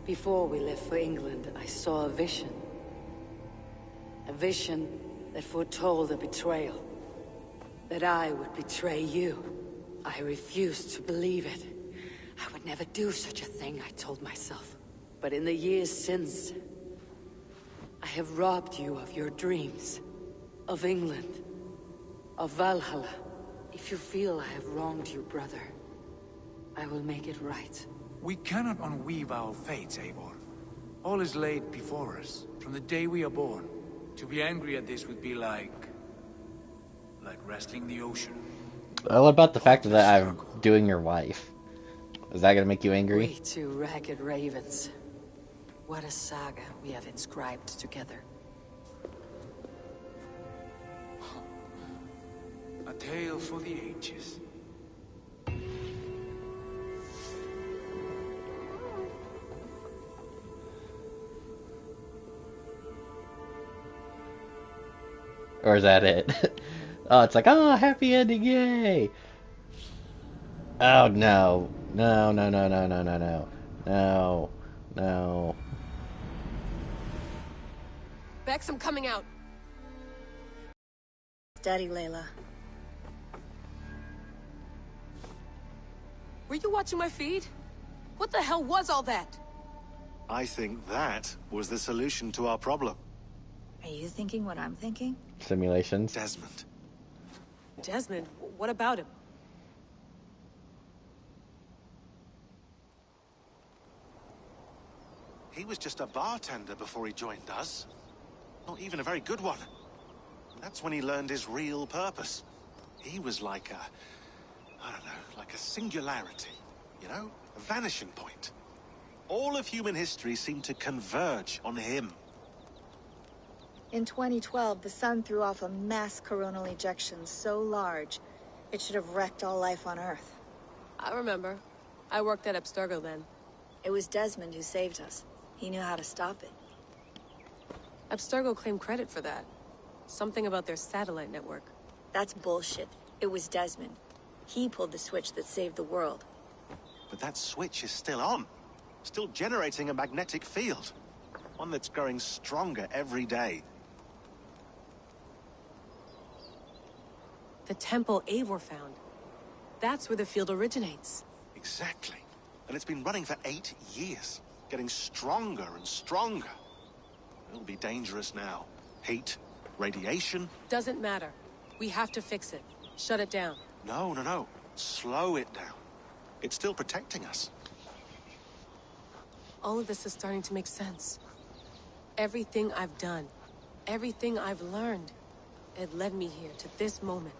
before we left for England, I saw a vision. A vision that foretold a betrayal. That I would betray you. I refused to believe it. I would never do such a thing, I told myself. But in the years since, I have robbed you of your dreams. Of England. Of Valhalla. If you feel I have wronged you, brother, I will make it right. We cannot unweave our fates, Eivor. All is laid before us, from the day we are born. To be angry at this would be like wrestling the ocean. What about the fact that I'm doing your wife? Is that gonna make you angry? We two ragged ravens. What a saga we have inscribed together. A tale for the ages. Or is that it? Oh, it's like, oh, happy ending, yay! Oh, no. No, no, no, no, no, no, no. No. No. Bex, I'm coming out. Steady, Layla. Were you watching my feed? What the hell was all that? I think that was the solution to our problem. Are you thinking what I'm thinking? Simulations. Desmond. Desmond? What about him? He was just a bartender before he joined us. Not even a very good one. That's when he learned his real purpose. He was like I don't know, like a singularity, you know? A vanishing point. All of human history seemed to converge on him. In 2012, the sun threw off a mass coronal ejection so large, it should have wrecked all life on Earth. I remember. I worked at Abstergo then. It was Desmond who saved us. He knew how to stop it. Abstergo claimed credit for that. Something about their satellite network. That's bullshit. It was Desmond. He pulled the switch that saved the world. But that switch is still on. Still generating a magnetic field. One that's growing stronger every day. The temple Eivor found. That's where the field originates. Exactly. And it's been running for 8 years, getting stronger and stronger. It'll be dangerous now. Heat, radiation. Doesn't matter. We have to fix it. Shut it down. No, no, no. Slow it down. It's still protecting us. All of this is starting to make sense. Everything I've done, everything I've learned, it led me here to this moment.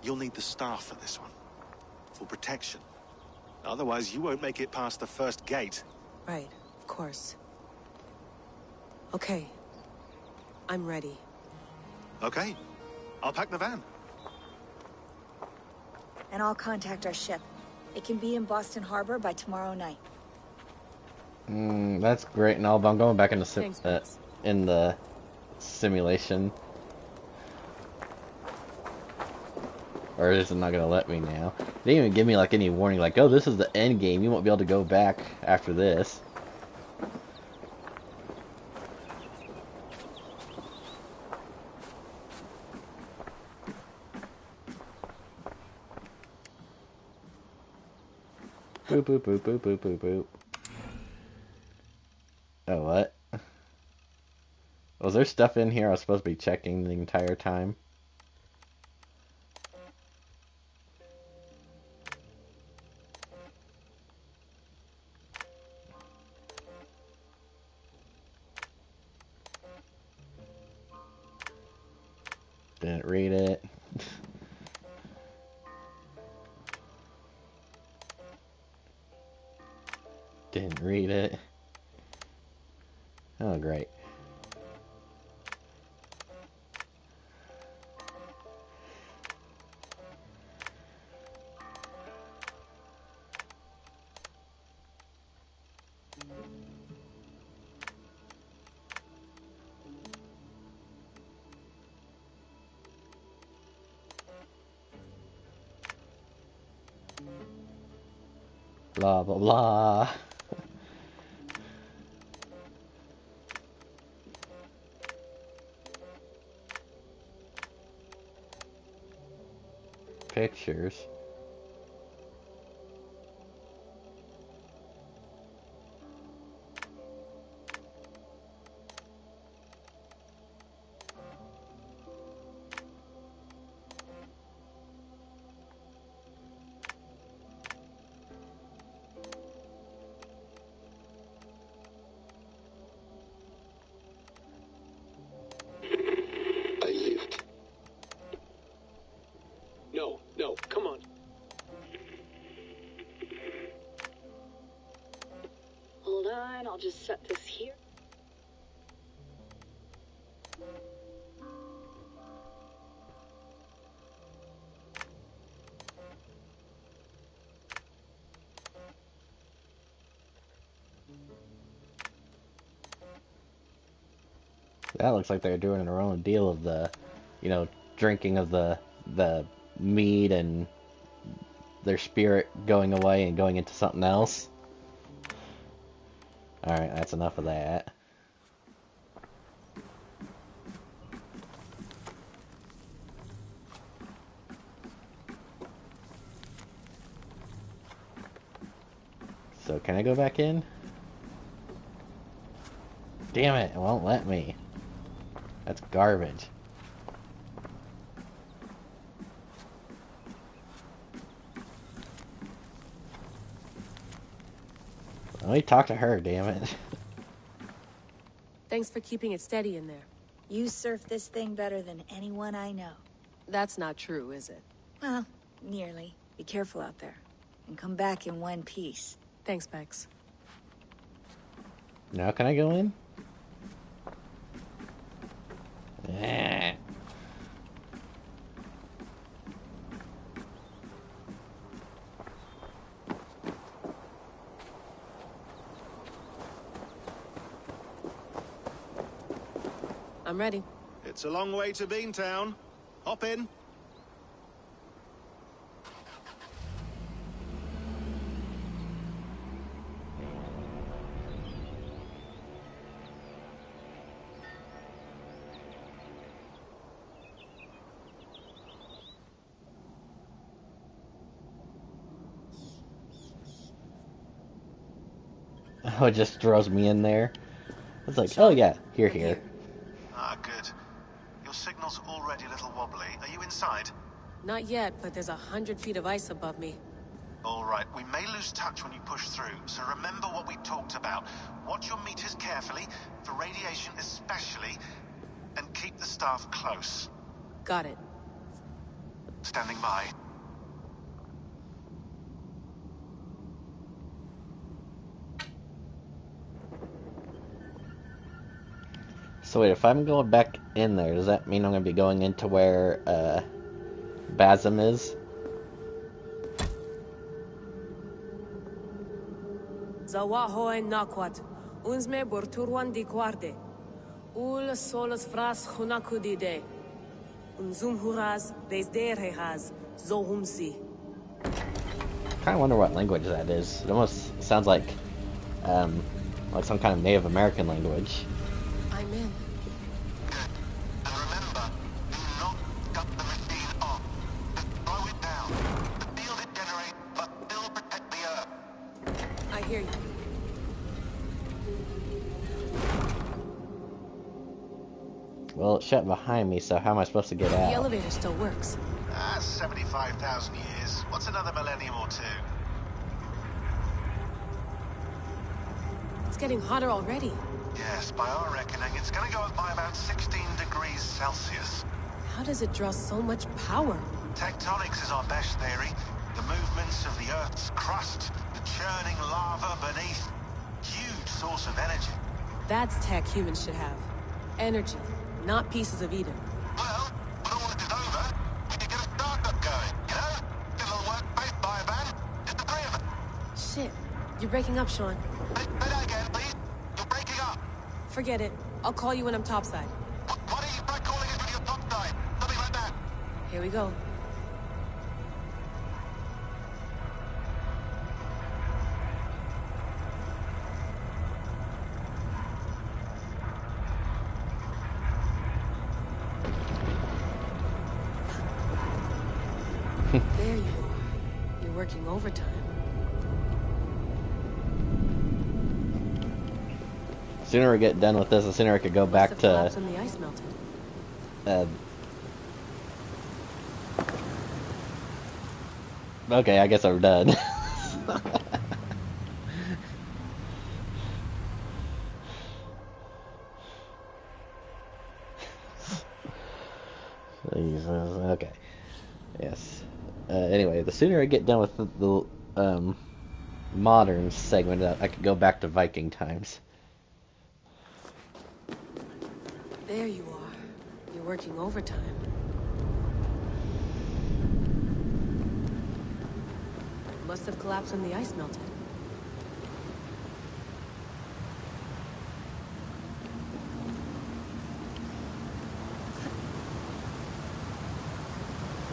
You'll need the staff for this one. For protection. Otherwise, you won't make it past the first gate. Right, of course. Okay. I'm ready. Okay. I'll pack the van. And I'll contact our ship. It can be in Boston Harbor by tomorrow night. That's great and all, but I'm going back in the Thanks, in the simulation. Or is it not gonna let me now? They didn't even give me like any warning, like, oh, this is the end game. You won't be able to go back after this. Boop boop boop boop boop boop boop. Oh, what? Was there stuff in here I was supposed to be checking the entire time? Didn't read it. Didn't read it. Oh, great. Blah, blah, blah. Pictures. I lived. No, no, come on. Hold on, I'll just set this here. That looks like they're doing their own deal of the, you know, drinking of the mead and their spirit going away and going into something else. Alright, that's enough of that. So, can I go back in? Damn it, it won't let me. That's garbage. Let me talk to her, damn it. Thanks for keeping it steady in there. You surf this thing better than anyone I know. That's not true, is it? Well, nearly. Be careful out there. And come back in one piece. Thanks, Bex. Now can I go in? I'm ready. It's a long way to Beantown. Hop in. it just throws me in there. It's like, oh yeah, you're here. Ah, good. Your signal's already a little wobbly. Are you inside? Not yet, but there's 100 feet of ice above me. All right, we may lose touch when you push through, so remember what we talked about. Watch your meters carefully, for radiation especially, and keep the staff close. Got it. Standing by. So wait, if I'm going back in there, does that mean I'm going to be going into where, Basim is? Zawahoe nakwat. Unsme borturwan di guarde. Ul solas fras hunakudide. Unzum huraz, bezderehaz, zohumsi. Kind of wonder what language that is. It almost sounds like some kind of Native American language. I'm in. I hear you. Well, it's shut behind me, so how am I supposed to get out? The elevator still works. 75,000 years. What's another millennium or two? It's getting hotter already. Yes, by our reckoning, it's gonna go up by about 16 degrees Celsius. How does it draw so much power? Tectonics is our best theory. The movements of the Earth's crust, the churning lava beneath. Huge source of energy. That's tech humans should have. Energy, not pieces of Eden. Well, when all this is over, we can get a startup going, you know? Get a little work-based biovan, just the three of us. Shit, you're breaking up, Sean. Say that again, please. You're breaking up. Forget it. I'll call you when I'm topside. Why don't you try calling us when you're topside? Something like that. Here we go. There you are. You're working overtime. The sooner we get done with this, the sooner I could go back to... When the ice melted. Okay, I guess I'm done. Jesus, okay. Yes. Anyway, the sooner I get done with the modern segment, I could go back to Viking times. There you are. You're working overtime. Must have collapsed when the ice melted.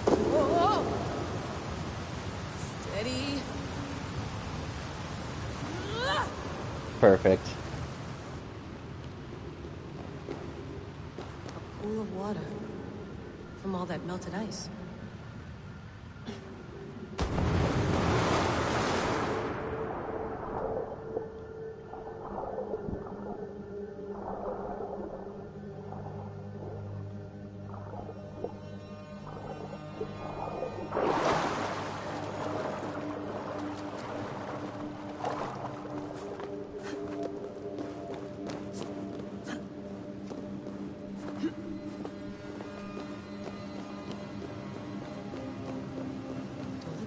Whoa! Steady. Perfect. A pool of water from all that melted ice.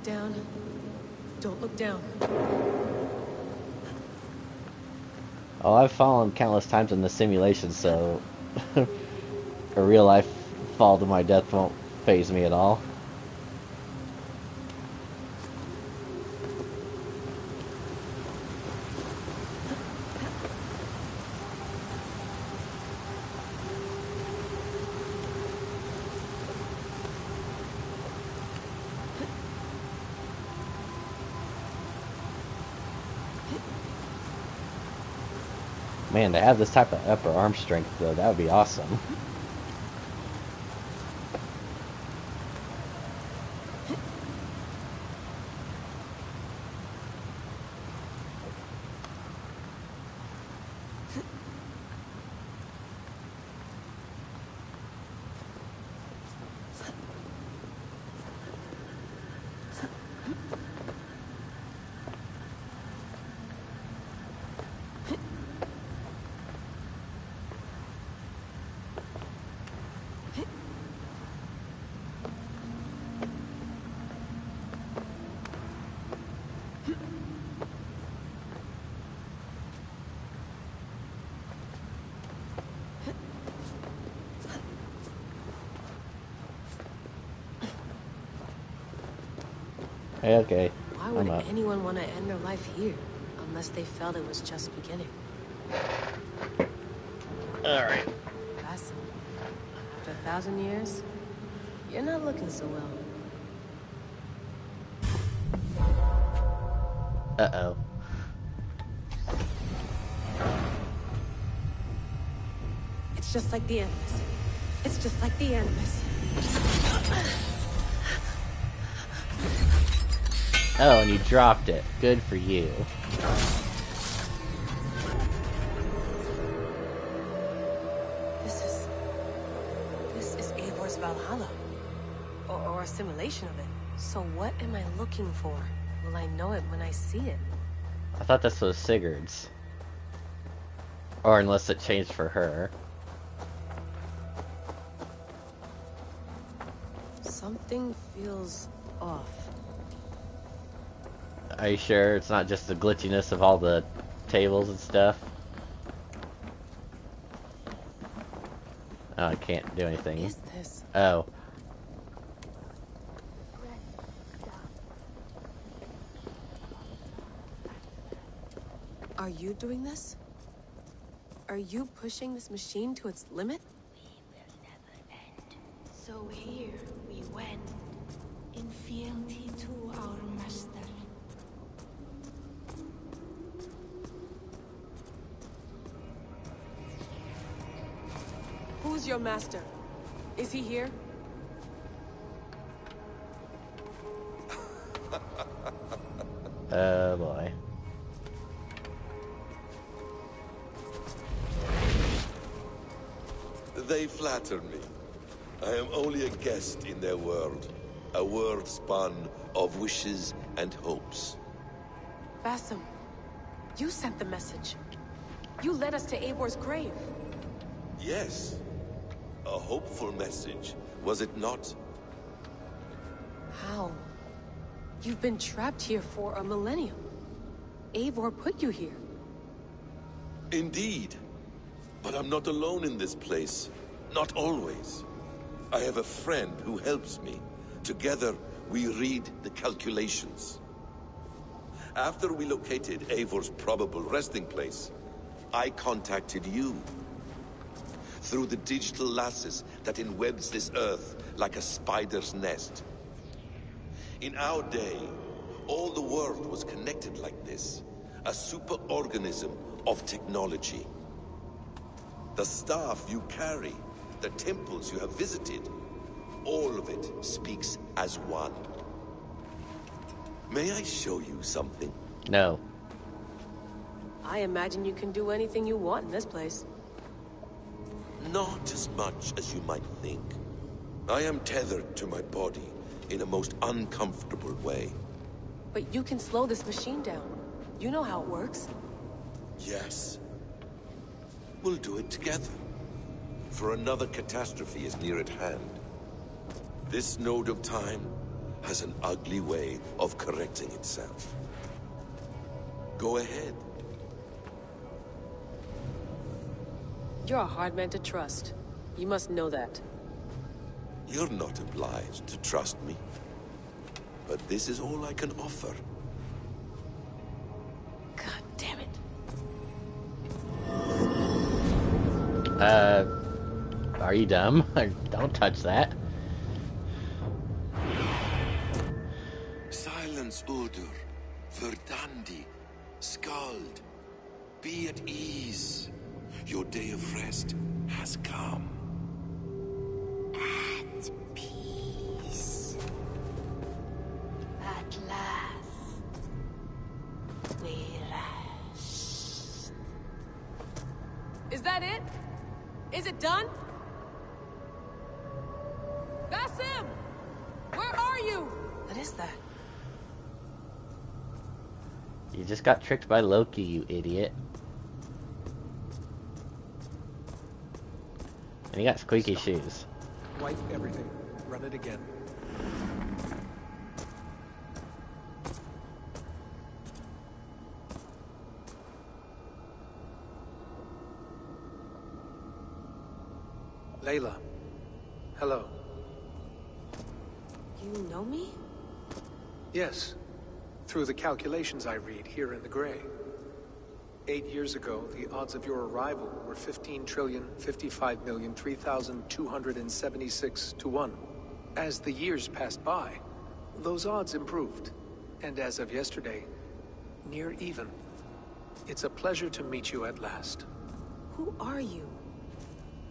Down. Don't look down. Oh, I've fallen countless times in the simulation, so a real life fall to my death won't faze me at all. Man, to have this type of upper arm strength, though, that would be awesome. Okay, Why would I'm up. anyone want to end their life here? Unless they felt it was just beginning. Alright. Basim, after 1,000 years, you're not looking so well. Uh-oh. It's just like the Animus. It's just like the Animus. Oh, and you dropped it. Good for you. This is Eivor's Valhalla. Or a simulation of it. So what am I looking for? Will I know it when I see it? I thought this was Sigurd's. Or unless it changed for her. Something feels off. Are you sure it's not just the glitchiness of all the tables and stuff? Oh, I can't do anything. What is this? Oh. Are you doing this? Are you pushing this machine to its limit? So here we went, in fealty to our master. Who's your master? Is he here? Oh boy. They flatter me. I am only a guest in their world. A world spun of wishes and hopes. Basim, you sent the message. You led us to Eivor's grave. Yes. A hopeful message, was it not? How? You've been trapped here for a millennium. Eivor put you here. Indeed. But I'm not alone in this place. Not always. I have a friend who helps me. Together, we read the calculations. After we located Eivor's probable resting place, I contacted you. Through the digital lasses that enwebs this earth like a spider's nest. In our day, all the world was connected like this. A superorganism of technology. The staff you carry, the temples you have visited, all of it speaks as one. May I show you something? No. I imagine you can do anything you want in this place. Not as much as you might think. I am tethered to my body in a most uncomfortable way. But you can slow this machine down. You know how it works. Yes. We'll do it together. For another catastrophe is near at hand. This node of time has an ugly way of correcting itself. Go ahead. You're a hard man to trust. You must know that. You're not obliged to trust me. But this is all I can offer. God damn it. Are you dumb? Don't touch that. Silence, Udur. Verdandi. Skald. Be at ease. Your day of rest has come. At peace. At last. We rest. Is that it? Is it done? Basim! Where are you? What is that? You just got tricked by Loki, you idiot. And you got squeaky shoes. Wipe everything. Run it again. Layla. Hello. You know me? Yes. Through the calculations I read here in the gray. 8 years ago, the odds of your arrival were 15,055,003,276 to 1. As the years passed by, those odds improved. And as of yesterday, near even. It's a pleasure to meet you at last. Who are you?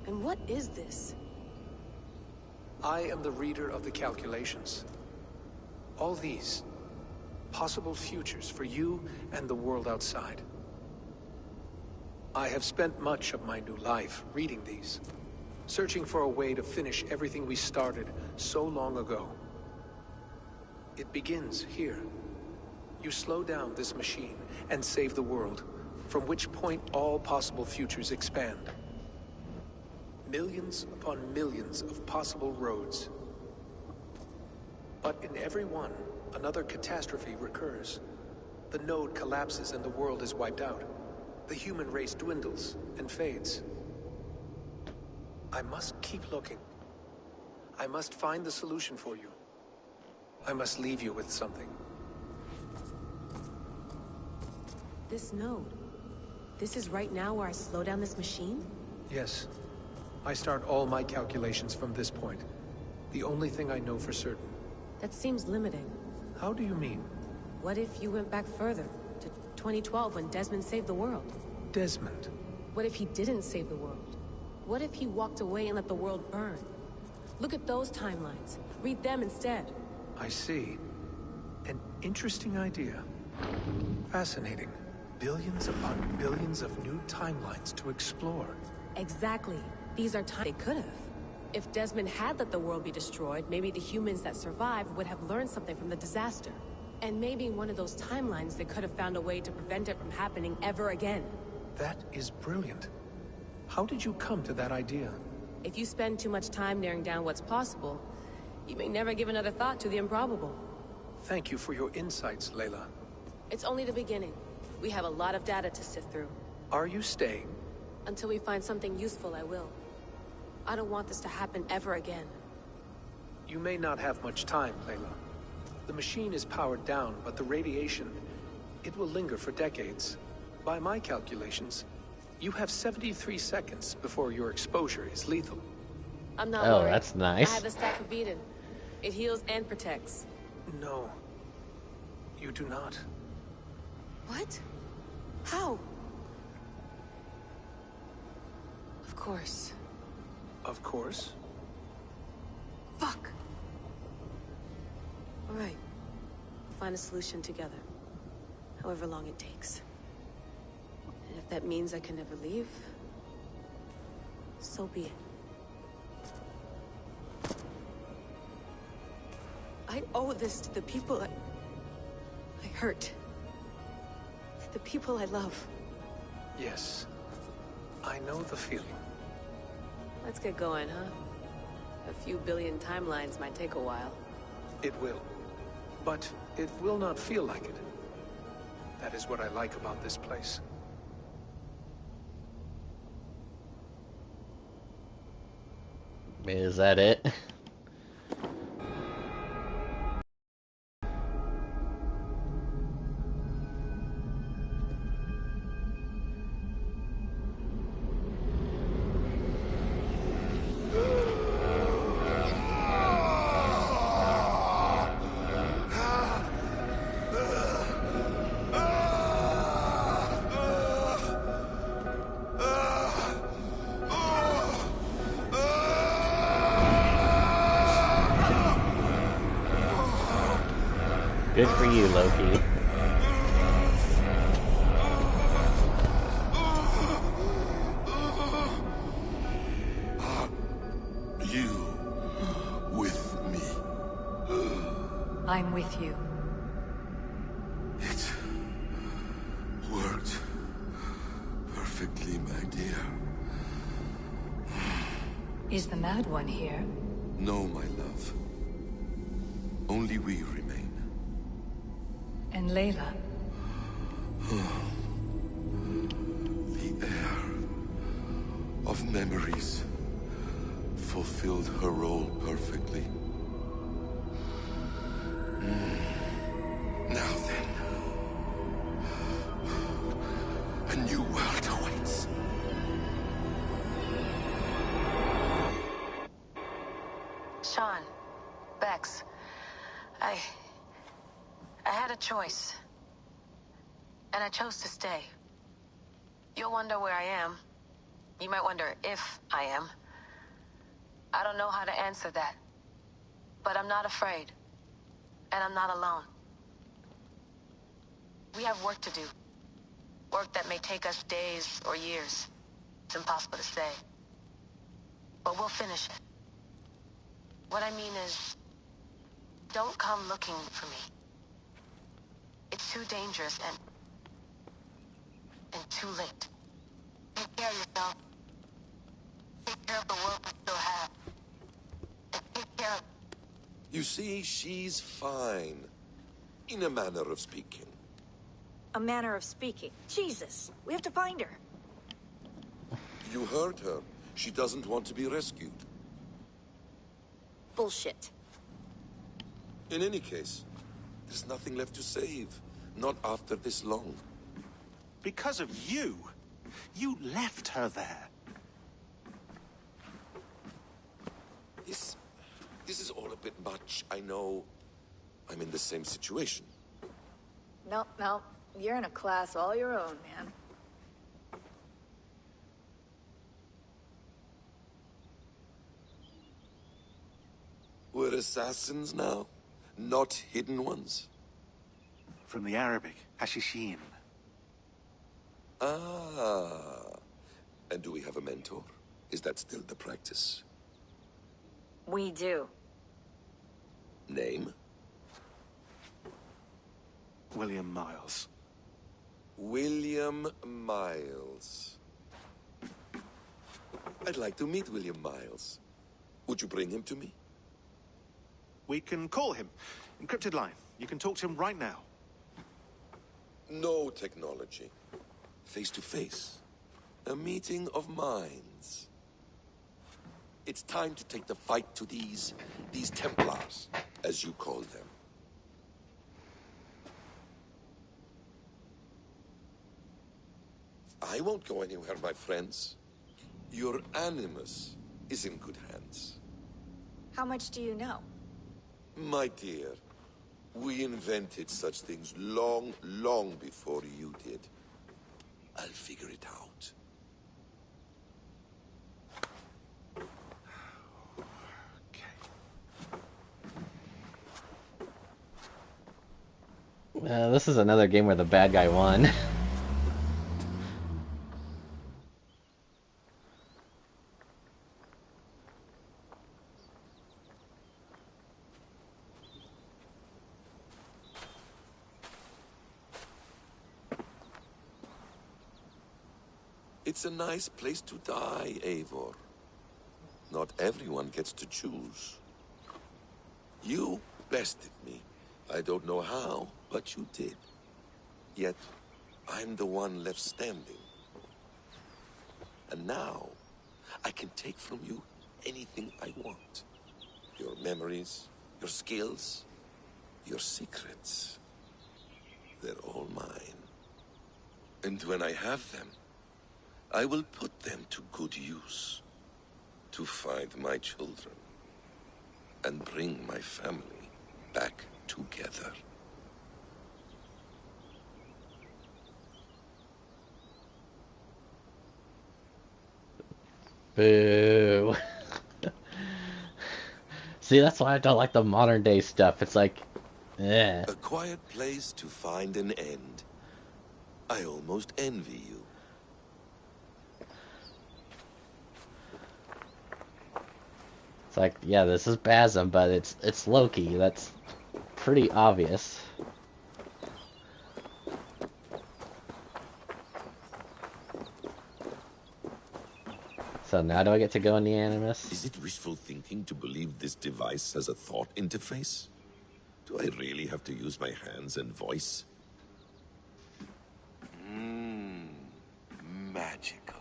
And what is this? I am the reader of the calculations. All these, possible futures for you and the world outside. I have spent much of my new life reading these, searching for a way to finish everything we started so long ago. It begins here. You slow down this machine and save the world, from which point all possible futures expand. Millions upon millions of possible roads. But in every one, another catastrophe recurs. The node collapses and the world is wiped out. The human race dwindles and fades. I must keep looking. I must find the solution for you. I must leave you with something. This node. This is right now where I slow down this machine? Yes. I start all my calculations from this point. The only thing I know for certain. That seems limiting. How do you mean? What if you went back further? To 2012 when Desmond saved the world? Desmond? What if he didn't save the world? What if he walked away and let the world burn? Look at those timelines. Read them instead. I see. An interesting idea. Fascinating. Billions upon billions of new timelines to explore. Exactly. These are times they could have. If Desmond had let the world be destroyed, maybe the humans that survived would have learned something from the disaster. And maybe in one of those timelines they could have found a way to prevent it from happening ever again. That is brilliant. How did you come to that idea? If you spend too much time narrowing down what's possible, you may never give another thought to the improbable. Thank you for your insights, Layla. It's only the beginning. We have a lot of data to sift through. Are you staying? Until we find something useful, I will. I don't want this to happen ever again. You may not have much time, Layla. The machine is powered down, but the radiation, it will linger for decades. By my calculations, you have 73 seconds before your exposure is lethal. I'm not Oh, worried. that's nice. I have the staff of Eden. It heals and protects. No. You do not. What? How? Of course. Of course. Fuck! Alright. We'll find a solution together. However long it takes. And if that means I can never leave, so be it. I owe this to the people I hurt. The people I love. Yes. I know the feeling. Let's get going, huh? A few billion timelines might take a while. It will. But it will not feel like it. That is what I like about this place. Is that it? Good for you, Loki. You with me. I'm with you. It worked perfectly, my dear. Is the Mad One here? No, my love. Only we remain. And Layla? The air of memories fulfilled her role perfectly. Sean. Bex. I had a choice. And I chose to stay. You'll wonder where I am. You might wonder if I am. I don't know how to answer that. But I'm not afraid. And I'm not alone. We have work to do. Work that may take us days or years. It's impossible to say. But we'll finish it. What I mean is, don't come looking for me. It's too dangerous and too late. Take care of yourself. Take care of the world we still have. And take care of... You see, she's fine. In a manner of speaking. A manner of speaking. Jesus, we have to find her. You heard her. She doesn't want to be rescued. Bullshit. In any case, there's nothing left to save. Not after this long. Because of you. You left her there. This is all a bit much. I know. I'm in the same situation. Nope. You're in a class all your own, man. We're assassins now? Not hidden ones? From the Arabic, Hashishin. Ah. And do we have a mentor? Is that still the practice? We do. Name? William Miles. William Miles. I'd like to meet William Miles. Would you bring him to me? We can call him. Encrypted line. You can talk to him right now. No technology. Face to face. A meeting of minds. It's time to take the fight to these Templars, as you call them. I won't go anywhere, my friends. Your animus is in good hands. How much do you know? My dear, we invented such things long before you did. I'll figure it out. This is another game where the bad guy won. It's a nice place to die, Eivor. Not everyone gets to choose. You bested me. I don't know how, but you did. Yet, I'm the one left standing. And now, I can take from you anything I want. Your memories, your skills, your secrets. They're all mine. And when I have them, I will put them to good use. To find my children. And bring my family back together. Boo. See, that's why I don't like the modern day stuff. It's like, eh. A quiet place to find an end. I almost envy you. It's like, yeah, this is Basm, but it's Loki. That's pretty obvious. So now do I get to go in the Animus? Is it wishful thinking to believe this device has a thought interface? Do I really have to use my hands and voice? Magical.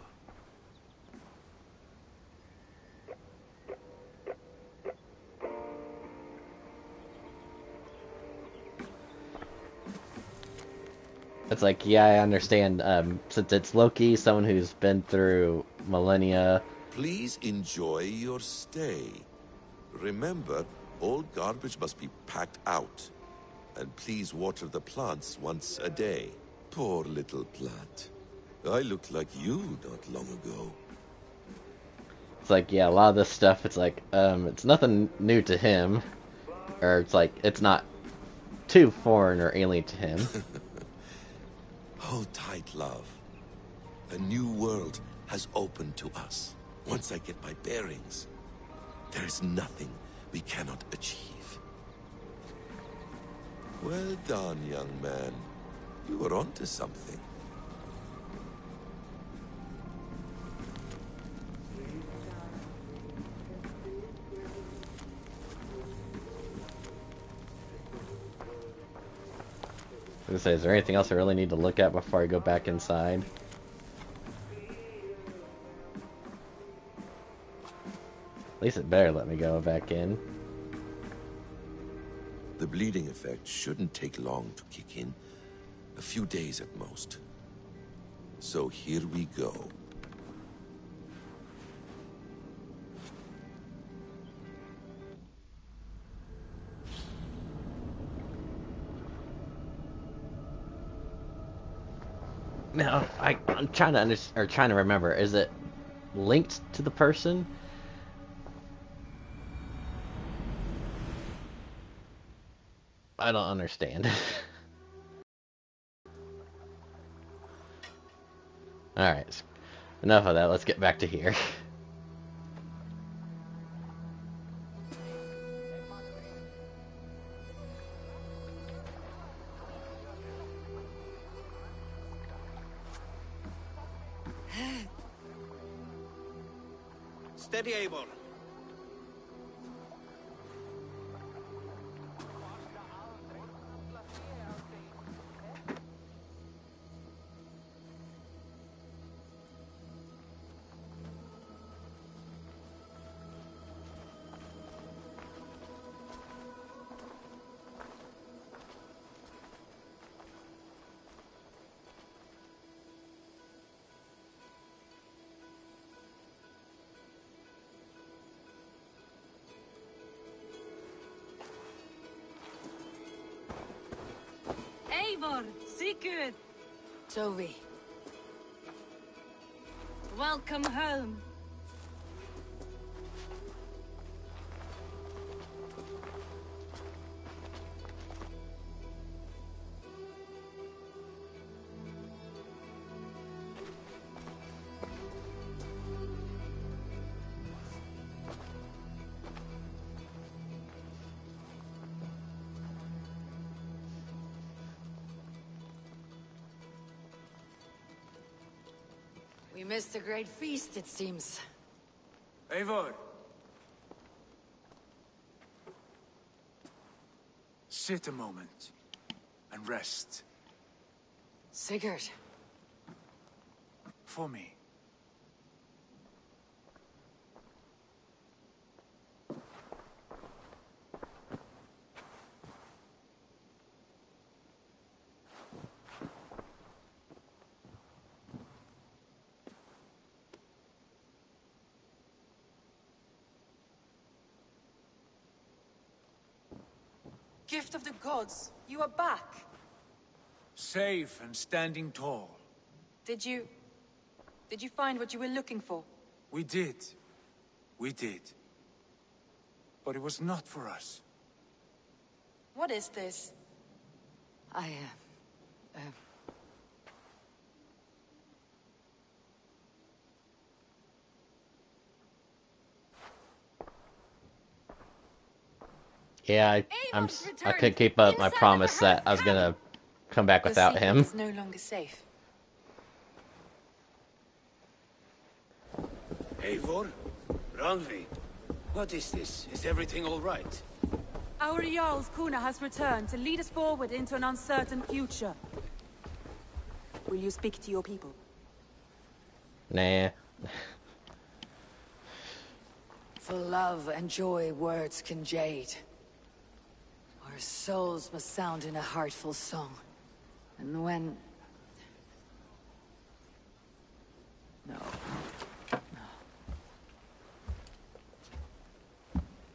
It's like, yeah, I understand. Since it's Loki, someone who's been through millennia. Please enjoy your stay. Remember, all garbage must be packed out. And please water the plants once a day. Poor little plant. I looked like you not long ago. It's like, yeah, a lot of this stuff, it's like, it's nothing new to him. Or it's like, it's not too foreign or alien to him. Hold tight, love. A new world has opened to us. Once I get my bearings, there is nothing we cannot achieve. Well done, young man. You were onto something. I was gonna say, is there anything else I really need to look at before I go back inside? At least it better let me go back in. The bleeding effect shouldn't take long to kick in. A few days at most. So here we go. Now, I'm trying to trying to remember. Is it linked to the person? I don't understand. Alright, enough of that. Let's get back to here. Steady, Eivor. Eivor, Sigurd. Tovi. Welcome home. We missed a great feast, it seems. Eivor! Sit a moment and rest. Sigurd. For me. Gift of the gods, you are back. Safe and standing tall. Did you find what you were looking for? We did. We did. But it was not for us. What is this? Yeah, I couldn't keep up my promise that I was gonna come back without him. Is no longer safe. Eivor? Randvi? What is this? Is everything all right? Our Jarl's Kuna has returned to lead us forward into an uncertain future. Will you speak to your people? Nah. For love and joy, words can jade. Our souls must sound in a heartful song. And when... No.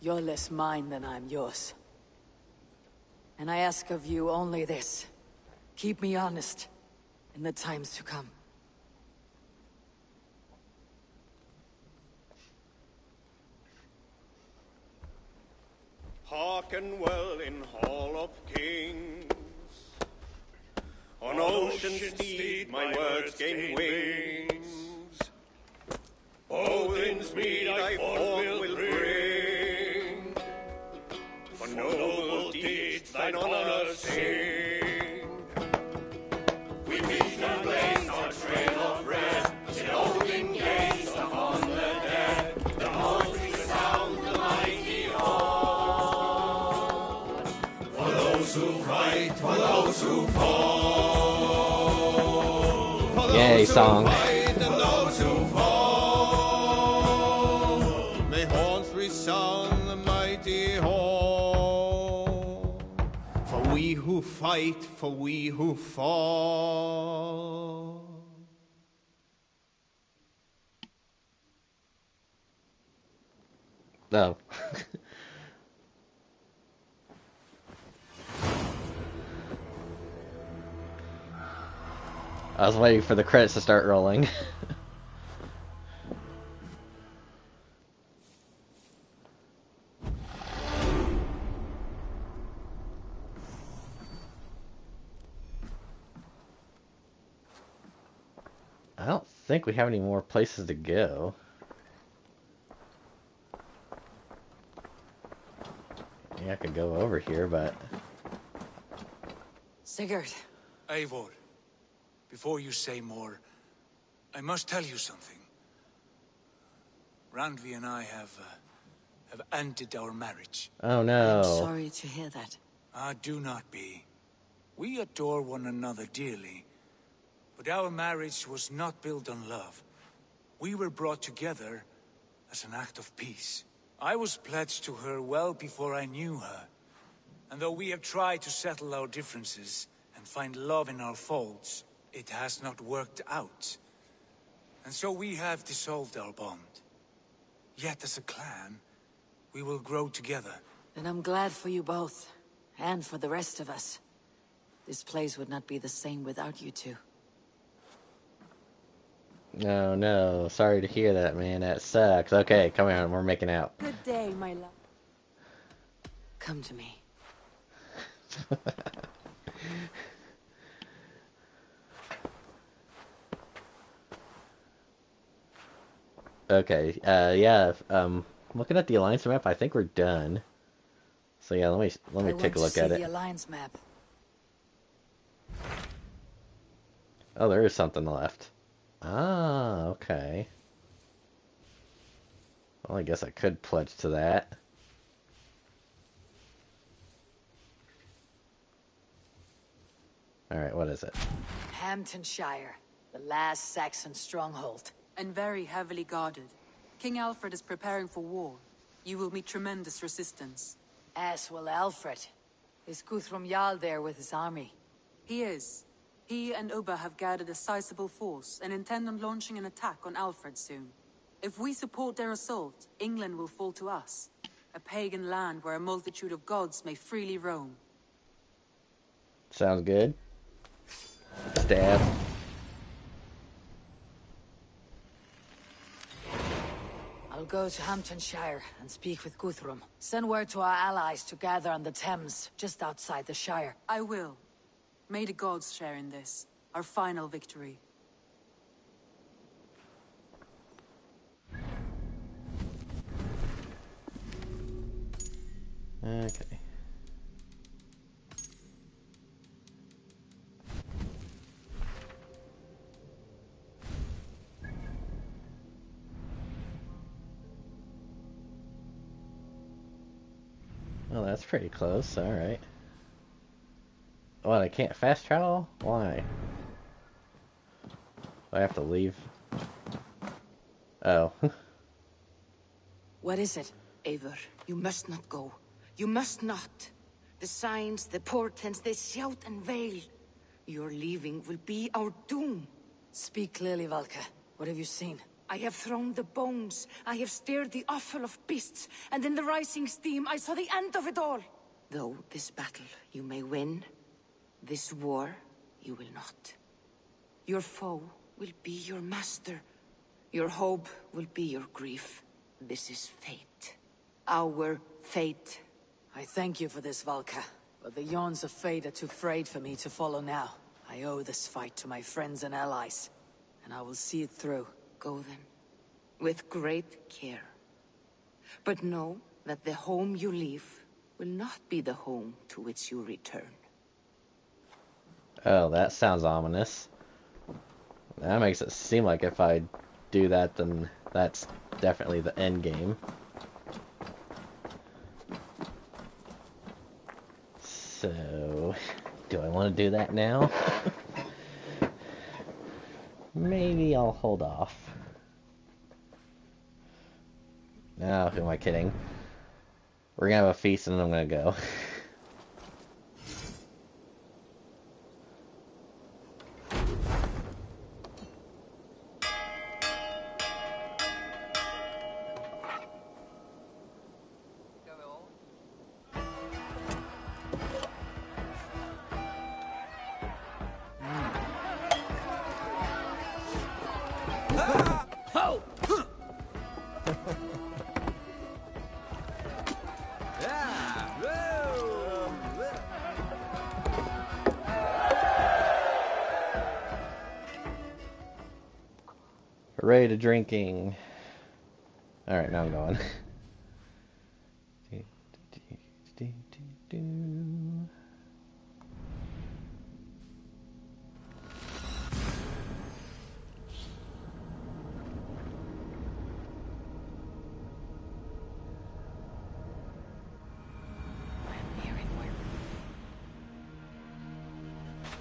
You're less mine than I'm yours. And I ask of you only this. Keep me honest in the times to come. Hearken well in Hall of Kings. On ocean's steed my words gain wings. Odin's mead I forth will bring. For noble deeds thine honor sing. We meet and blaze our trail of red, till Odin gaze upon the dead. The most resound the mighty horn. For those who fight, for those who fall. For those Yay, who song. fight and those who fall. May horns resound the mighty horn. For we who fight, for we who fall. No. I was waiting for the credits to start rolling. I don't think we have any more places to go. Yeah, I could go over here, but... Sigurd. Eivor, before you say more, I must tell you something. Randvi and I have ended our marriage. Oh no. I'm sorry to hear that. Ah, do not be. We adore one another dearly, but our marriage was not built on love. We were brought together as an act of peace. I was pledged to her well before I knew her. And though we have tried to settle our differences and find love in our faults, it has not worked out. And so we have dissolved our bond. Yet as a clan, we will grow together. Then I'm glad for you both, and for the rest of us. This place would not be the same without you two. No, no. Sorry to hear that, man. That sucks. Okay, come on. We're making out. Good day, my love. Come to me. Okay, yeah, looking at the Alliance map, I think we're done. So yeah, let me take a look at it. The Alliance map. Oh, there is something left. Ah, okay. Well, I guess I could pledge to that. Alright, what is it? Hamptonshire, the last Saxon stronghold. And very heavily guarded. King Alfred is preparing for war. You will meet tremendous resistance. As will Alfred. Is Guthrum Jarl there with his army? He is. He and Ubba have gathered a sizable force and intend on launching an attack on Alfred soon. If we support their assault, England will fall to us. A pagan land where a multitude of gods may freely roam. Sounds good. Stab. I'll go to Hamptonshire and speak with Guthrum. Send word to our allies to gather on the Thames, just outside the Shire. I will. May the gods share in this, our final victory. Okay. Well, that's pretty close. Alright. What, I can't fast travel? Why? I have to leave? Oh. What is it? Eivor, you must not go. You must not. The signs, the portents, they shout and wail. Your leaving will be our doom. Speak clearly, Valka. What have you seen? I have thrown the bones, I have stirred the offal of beasts, and in the rising steam I saw the end of it all. Though this battle you may win, this war you will not. Your foe will be your master. Your hope will be your grief. This is fate. Our fate. I thank you for this, Valka. But the yawns of fate are too frayed for me to follow now. I owe this fight to my friends and allies, and I will see it through. Go then, with great care. But know that the home you leave will not be the home to which you return. Oh, that sounds ominous. That makes it seem like if I do that, then that's definitely the end game. So, do I want to do that now? Maybe I'll hold off. No, who am I kidding? We're gonna have a feast and then I'm gonna go. Hooray to drinking. Alright, now I'm going.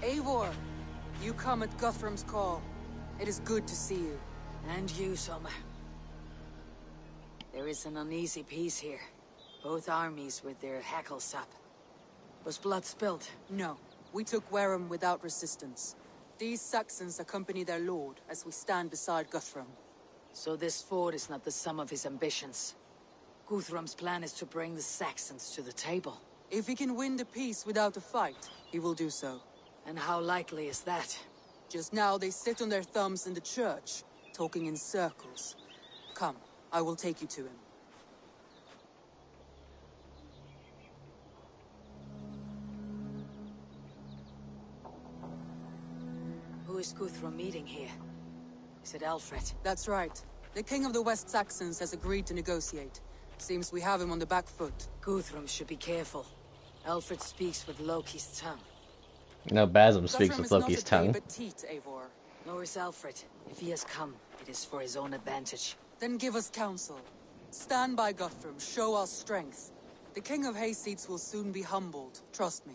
Eivor, you come at Guthrum's call. It is good to see you. And you, Soma. There is an uneasy peace here. Both armies with their hackles up. Was blood spilled? No. We took Wareham without resistance. These Saxons accompany their lord as we stand beside Guthrum. So this fort is not the sum of his ambitions. Guthrum's plan is to bring the Saxons to the table. If he can win the peace without a fight, he will do so. And how likely is that? Just now they sit on their thumbs in the church, talking in circles. Come, I will take you to him. Who is Guthrum meeting here? Is it Alfred? That's right. The king of the West Saxons has agreed to negotiate. Seems we have him on the back foot. Guthrum should be careful. Alfred speaks with Loki's tongue. No, Basim speaks with Loki's tongue. Eivor. Nor is Alfred. If he has come, it is for his own advantage. Then give us counsel. Stand by Guthrum, show our strength. The King of Hayseeds will soon be humbled, trust me.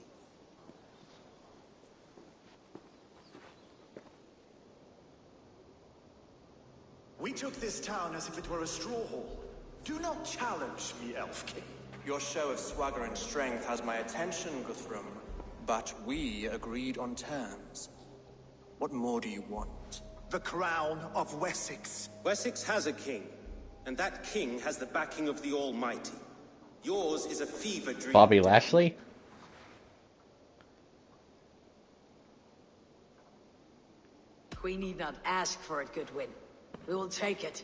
We took this town as if it were a straw hall. Do not challenge me, Elf King. Your show of swagger and strength has my attention, Guthrum. But we agreed on terms. What more do you want? The crown of Wessex. Wessex has a king, and that king has the backing of the Almighty. Yours is a fever dream. Bobby Lashley? We need not ask for it, Goodwin. We will take it,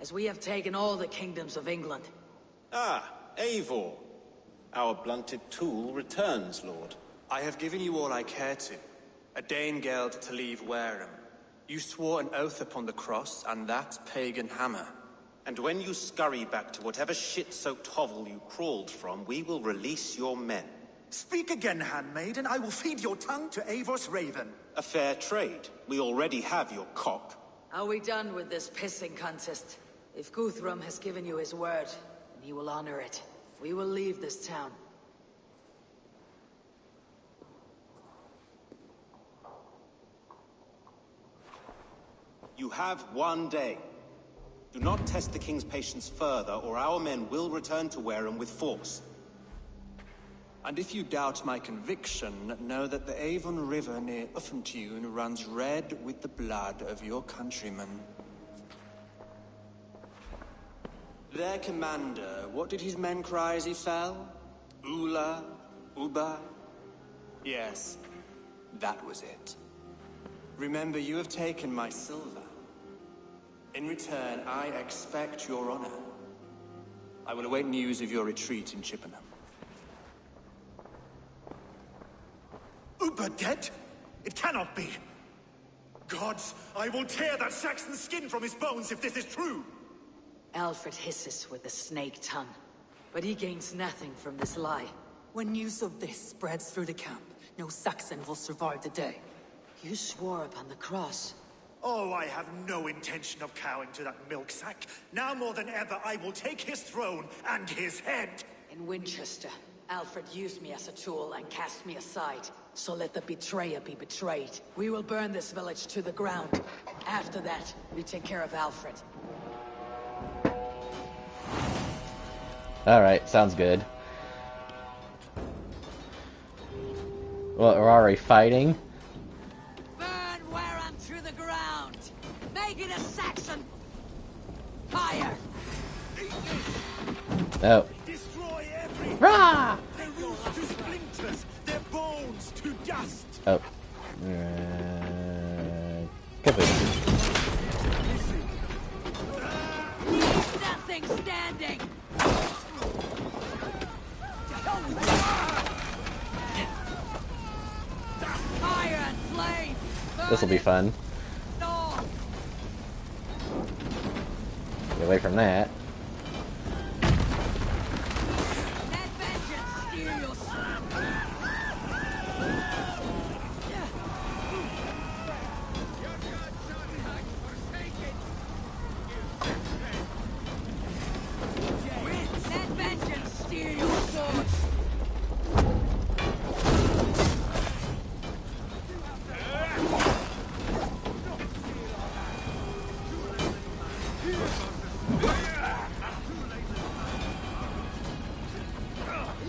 as we have taken all the kingdoms of England. Ah, Eivor. Our blunted tool returns, Lord. I have given you all I care to. A Danegeld to leave Wareham. You swore an oath upon the cross, and that pagan hammer. And when you scurry back to whatever shit-soaked hovel you crawled from, we will release your men. Speak again, handmaid, and I will feed your tongue to Eivor's raven. A fair trade. We already have your cock. Are we done with this pissing contest? If Guthrum has given you his word, then he will honor it. We will leave this town. You have 1 day. Do not test the king's patience further, or our men will return to Wareham with force. And if you doubt my conviction, know that the Avon River near Uffentune runs red with the blood of your countrymen. Their commander, what did his men cry as he fell? Ula? Uba? Yes, that was it. Remember, you have taken my silver. In return, I expect your honor. I will await news of your retreat in Chippenham. Uber dead? It cannot be. Gods, I will tear that Saxon's skin from his bones if this is true. Alfred hisses with a snake tongue, but he gains nothing from this lie. When news of this spreads through the camp, no Saxon will survive the day. You swore upon the cross. Oh, I have no intention of cowing to that milk sack. Now more than ever, I will take his throne and his head. In Winchester, Alfred used me as a tool and cast me aside. So let the betrayer be betrayed. We will burn this village to the ground. After that, we take care of Alfred. Alright, sounds good. Well, we're already fighting. Burn Wareham to the ground! Make it a Saxon! Fire! Oh. Destroy everything! Rah! Their roofs to splinters! Their bones to dust! Oh. Kaboom. Nothing standing! Fire and flame! This will be fun. Get away from that. Let vengeance steer your Let vengeance steer your swords!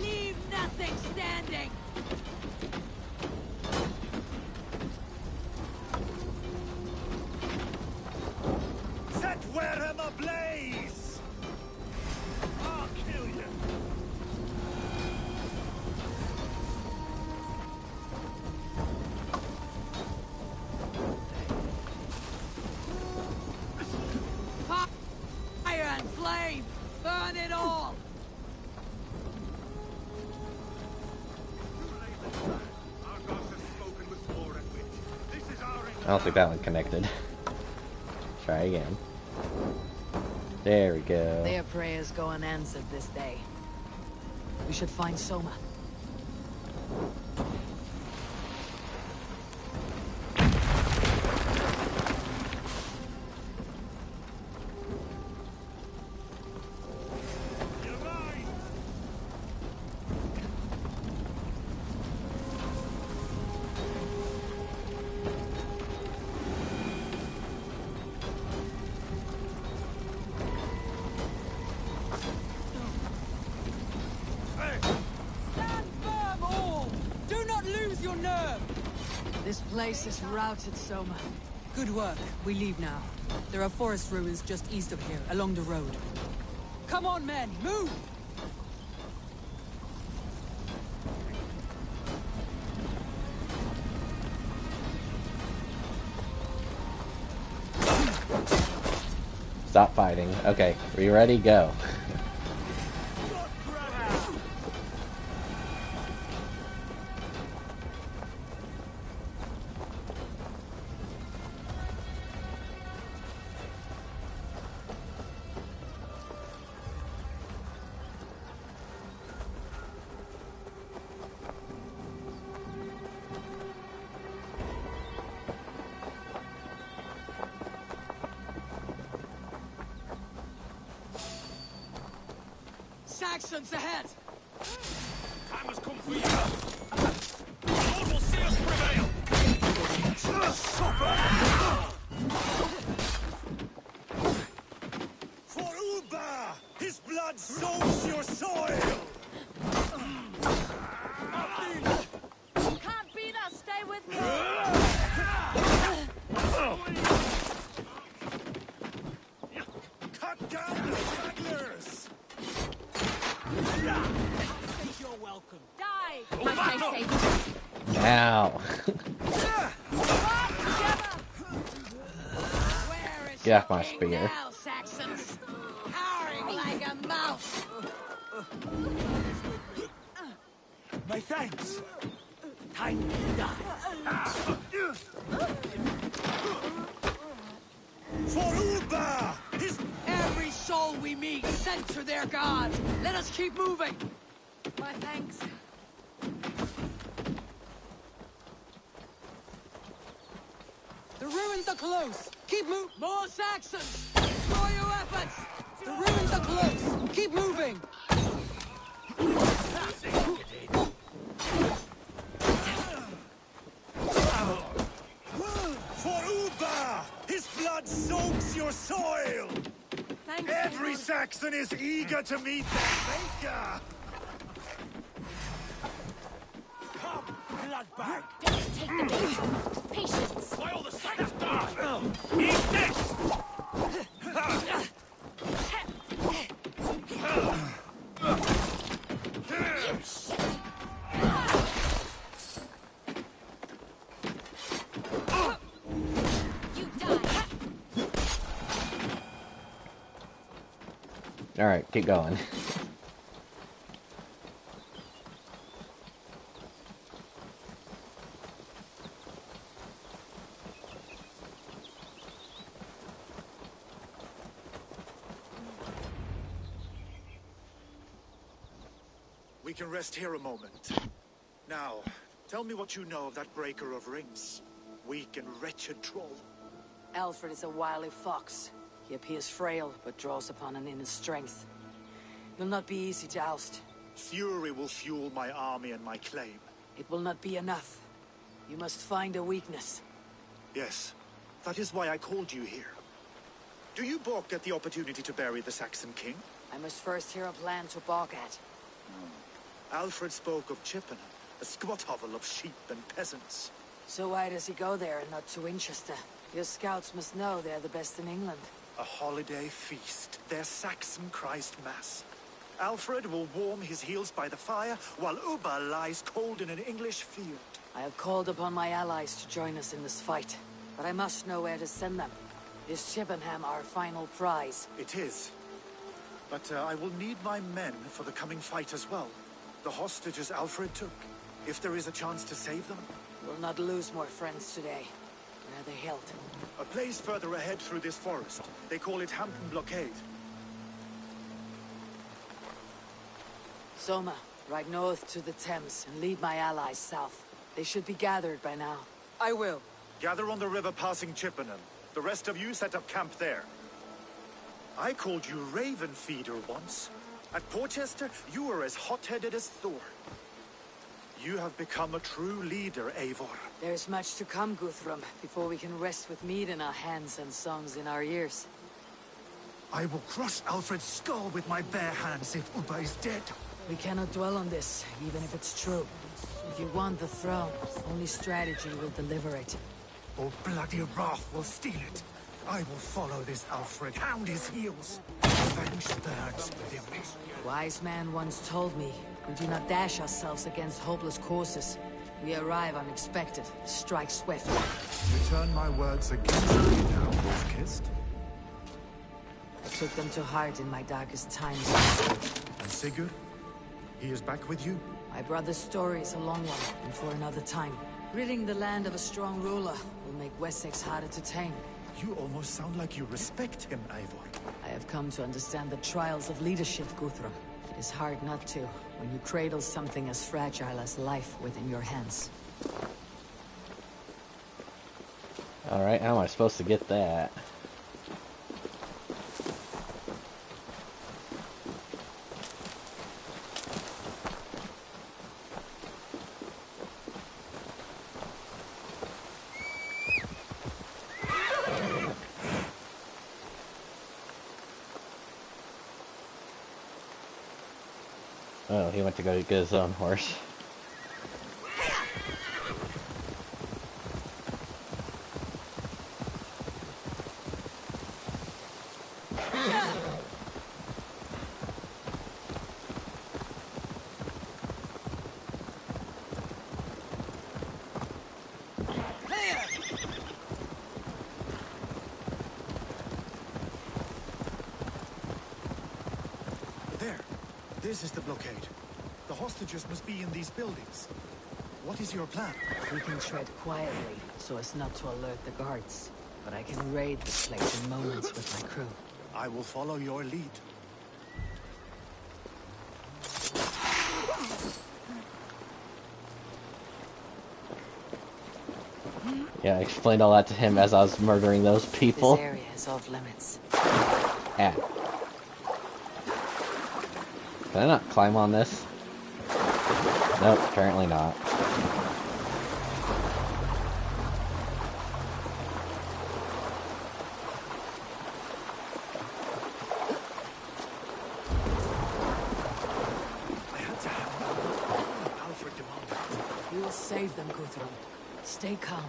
Leave nothing standing! Set Wareham ablaze! I'll kill you! Fire and flame! Burn it all! I don't think that one connected. Try again. There we go. Their prayers go unanswered this day. We should find Soma. Stand firm, all! Do not lose your nerve! This place is routed, Soma. Good work. We leave now. There are forest ruins just east of here, along the road. Come on, men! Move! Stop fighting. Okay, are you ready? Go. Saxons ahead! Time has come for you. Lord will see us prevail. For Uba! His blood soaks your soil! You can't beat us. Stay with me. Cut down the stragglers! Die! Ow. Get off my spear. Now, Saxons! Cowering like a mouse! My thanks. Time to die. For Uba! Every soul we meet sent to their gods! Let us keep moving! My thanks. The ruins are close! Keep moving! More Saxons! Destroy your efforts! The ruins are close! Keep moving! For Uba! His blood soaks your soil! Thanks, Every Saxon is eager to meet their maker! Come, bloodbag! Don't take the bait! Patience! Why all the Saxons die? Eat this! Alright, keep going. We can rest here a moment. Now, tell me what you know of that breaker of rings. Weak and wretched troll. Alfred is a wily fox. He appears frail, but draws upon an inner strength. He'll not be easy to oust. Fury will fuel my army and my claim. It will not be enough. You must find a weakness. Yes, that is why I called you here. Do you balk at the opportunity to bury the Saxon king? I must first hear a plan to balk at. Alfred spoke of Chippenham, a squat hovel of sheep and peasants. So why does he go there and not to Winchester? Your scouts must know they're the best in England. A holiday feast, their Saxon Christ Mass. Alfred will warm his heels by the fire, while Uba lies cold in an English field. I have called upon my allies to join us in this fight, but I must know where to send them. Is Chippenham our final prize? It is. But I will need my men for the coming fight as well. The hostages Alfred took. If there is a chance to save them. We'll not lose more friends today. Where are they held? A place further ahead through this forest. They call it Hampton Blockade. Soma, ride north to the Thames and lead my allies south. They should be gathered by now. I will. Gather on the river passing Chippenham. The rest of you set up camp there. I called you Raven Feeder once. At Porchester, you were as hot-headed as Thor. You have become a true leader, Eivor. There's much to come, Guthrum, before we can rest with mead in our hands and songs in our ears. I will crush Alfred's skull with my bare hands if Uba is dead. We cannot dwell on this, even if it's true. If you want the throne, only strategy will deliver it. Or bloody wrath will steal it. I will follow this Alfred, hound his heels. Avenge birds with him. A wise man once told me, we do not dash ourselves against hopeless courses. We arrive unexpected, strike swift. You turn my words against me now, Wolf-Kissed. I took them to heart in my darkest times. And Sigurd? He is back with you? My brother's story is a long one, and for another time. Ridding the land of a strong ruler will make Wessex harder to tame. You almost sound like you respect him, Eivor. I have come to understand the trials of leadership, Guthrum. It is hard not to, when you cradle something as fragile as life within your hands. Alright, how am I supposed to get that? Oh, he went to go get his own horse. This is the blockade. The hostages must be in these buildings. What is your plan? We can tread quietly, so as not to alert the guards. But I can raid this place in moments with my crew. I will follow your lead. Yeah, I explained all that to him as I was murdering those people. This area is off limits. Ah. Can I not climb on this? Nope, apparently not. We will save them, Guthrum. Stay calm.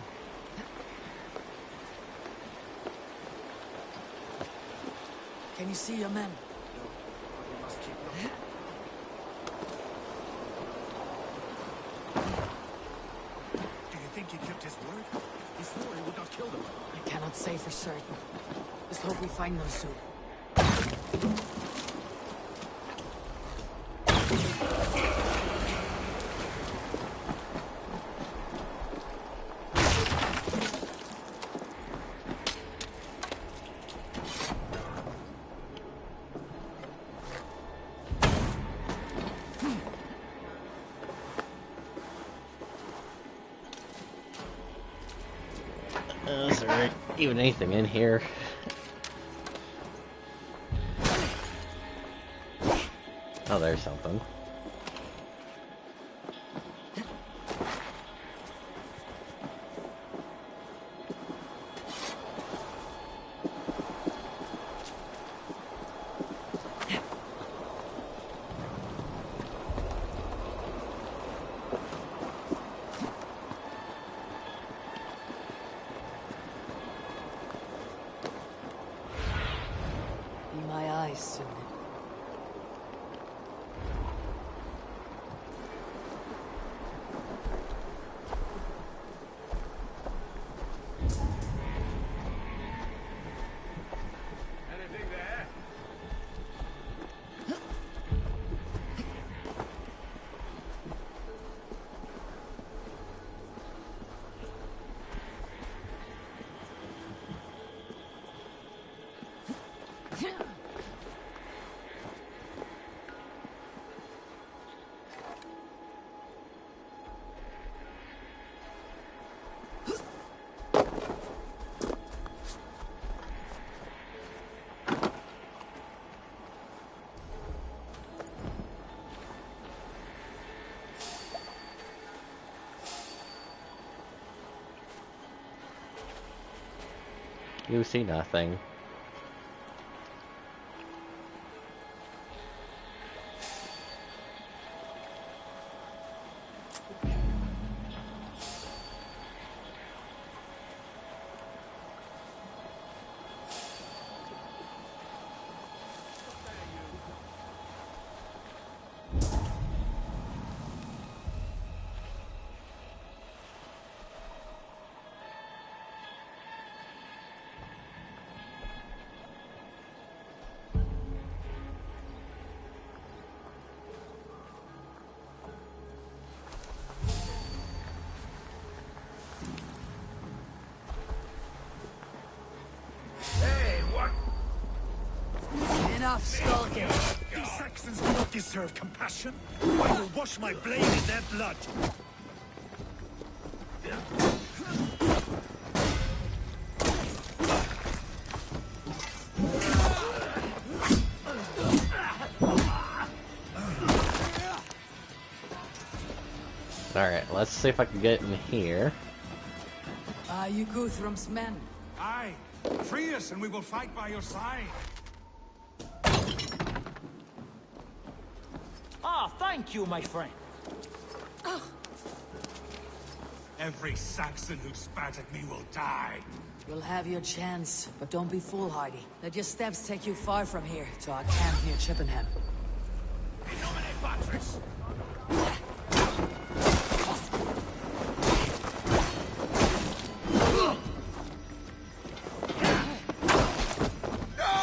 Can you see your men? No, but we must keep looking. Do you think he kept his word? He swore he would not kill them. I cannot say for certain. Just hope we find them soon. Is there even anything in here? Oh, there's something. Be my eyes soon. Anything there? You see nothing. Hey, what? Enough skulking. These Saxons do not deserve compassion. I will wash my blade in their blood. Alright, let's see if I can get in here. Are you Guthrum's men? Aye. Free us and we will fight by your side. Ah, thank you, my friend. Every Saxon who spat at me will die. You'll have your chance, but don't be foolhardy. Let your steps take you far from here, to our camp near Chippenham. In nomine Patris.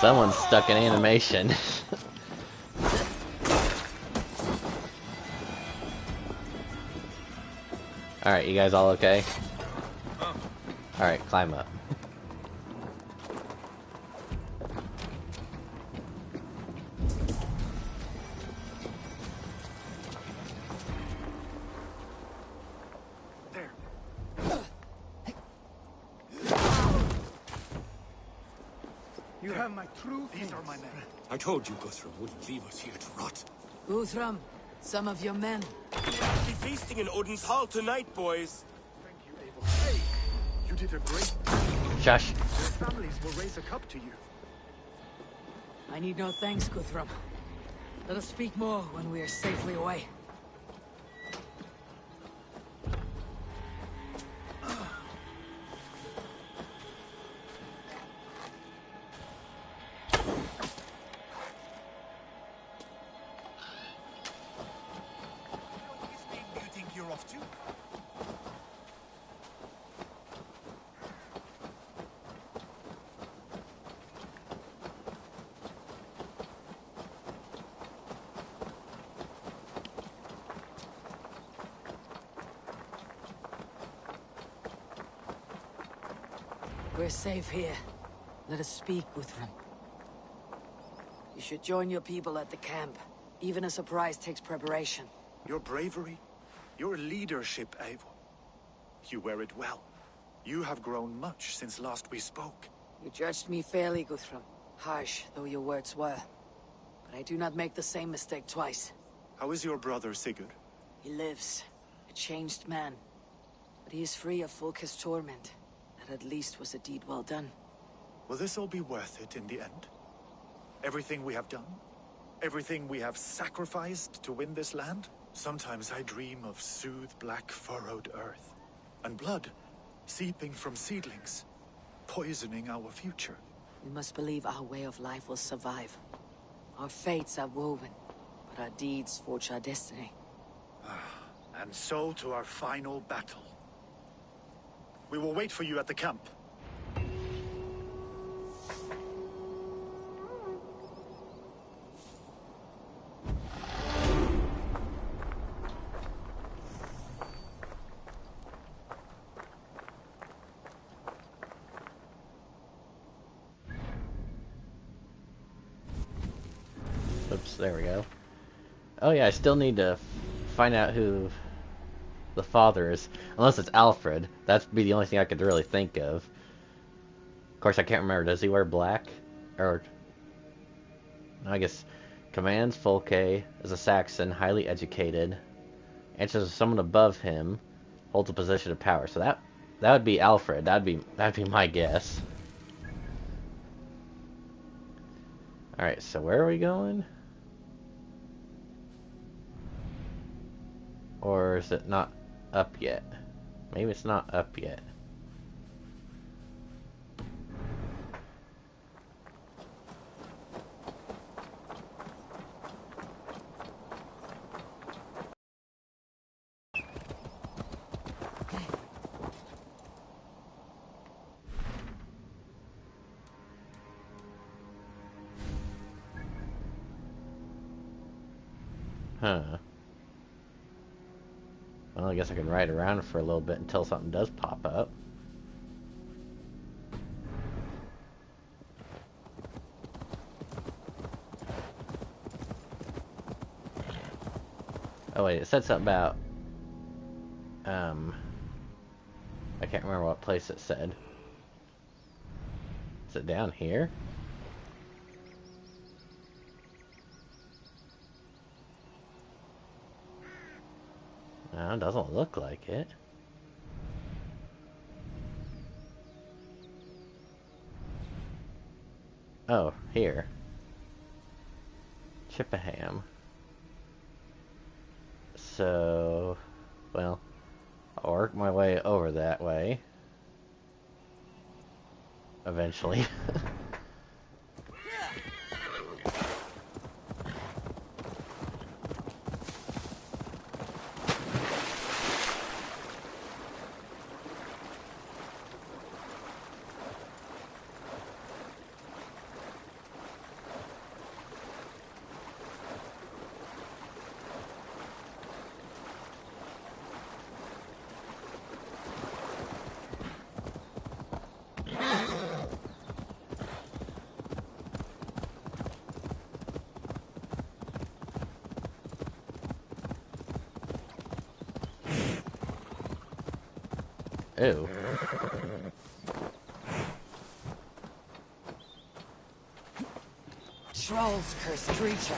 Someone's stuck in animation. Alright, you guys all okay? Alright, climb up. You have my true. These are my men. I told you Guthrum wouldn't leave us here to rot. Guthrum, some of your men. We'll be feasting in Odin's hall tonight, boys. Thank you, Abel. Hey, you did a great. Shush. Their families will raise a cup to you. I need no thanks, Guthrum. Let us speak more when we are safely away. You think you're off too? We're safe here. Let us speak, Guthrum. You should join your people at the camp. Even a surprise takes preparation. Your bravery, your leadership, Eivor. You wear it well. You have grown much since last we spoke. You judged me fairly, Guthrum. Harsh though your words were. But I do not make the same mistake twice. How is your brother, Sigurd? He lives, a changed man. But he is free of Fulke's torment. That at least was a deed well done. Will this all be worth it in the end? Everything we have done? Everything we have sacrificed to win this land? Sometimes I dream of soothed black furrowed earth. And blood seeping from seedlings, poisoning our future. We must believe our way of life will survive. Our fates are woven, but our deeds forge our destiny. And so to our final battle. We will wait for you at the camp. Oops, there we go. Oh yeah, I still need to find out who the father is. Unless it's Alfred. That'd be the only thing I could really think of. Of course, I can't remember. Does he wear black? Or... I guess... Commands Folke, is a Saxon, highly educated. Answers to someone above him. Holds a position of power. So that would be Alfred. That'd be my guess. Alright, so where are we going? Or is it not up yet? Maybe it's not up yet. Huh. Well, I guess I can ride around for a little bit until something does pop up. Oh wait, it said something about... I can't remember what place it said. Is it down here? No, it doesn't look like it. Oh, here. Chippenham. So, well, I'll work my way over that way. Eventually. Ew. Trolls, cursed creature.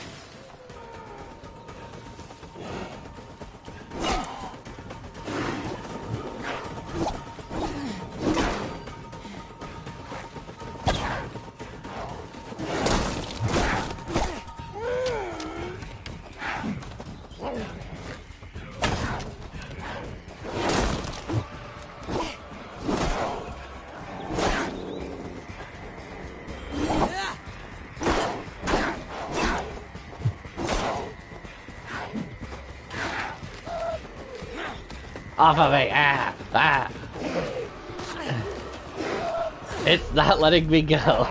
Off of me! Ah! Ah! It's not letting me go.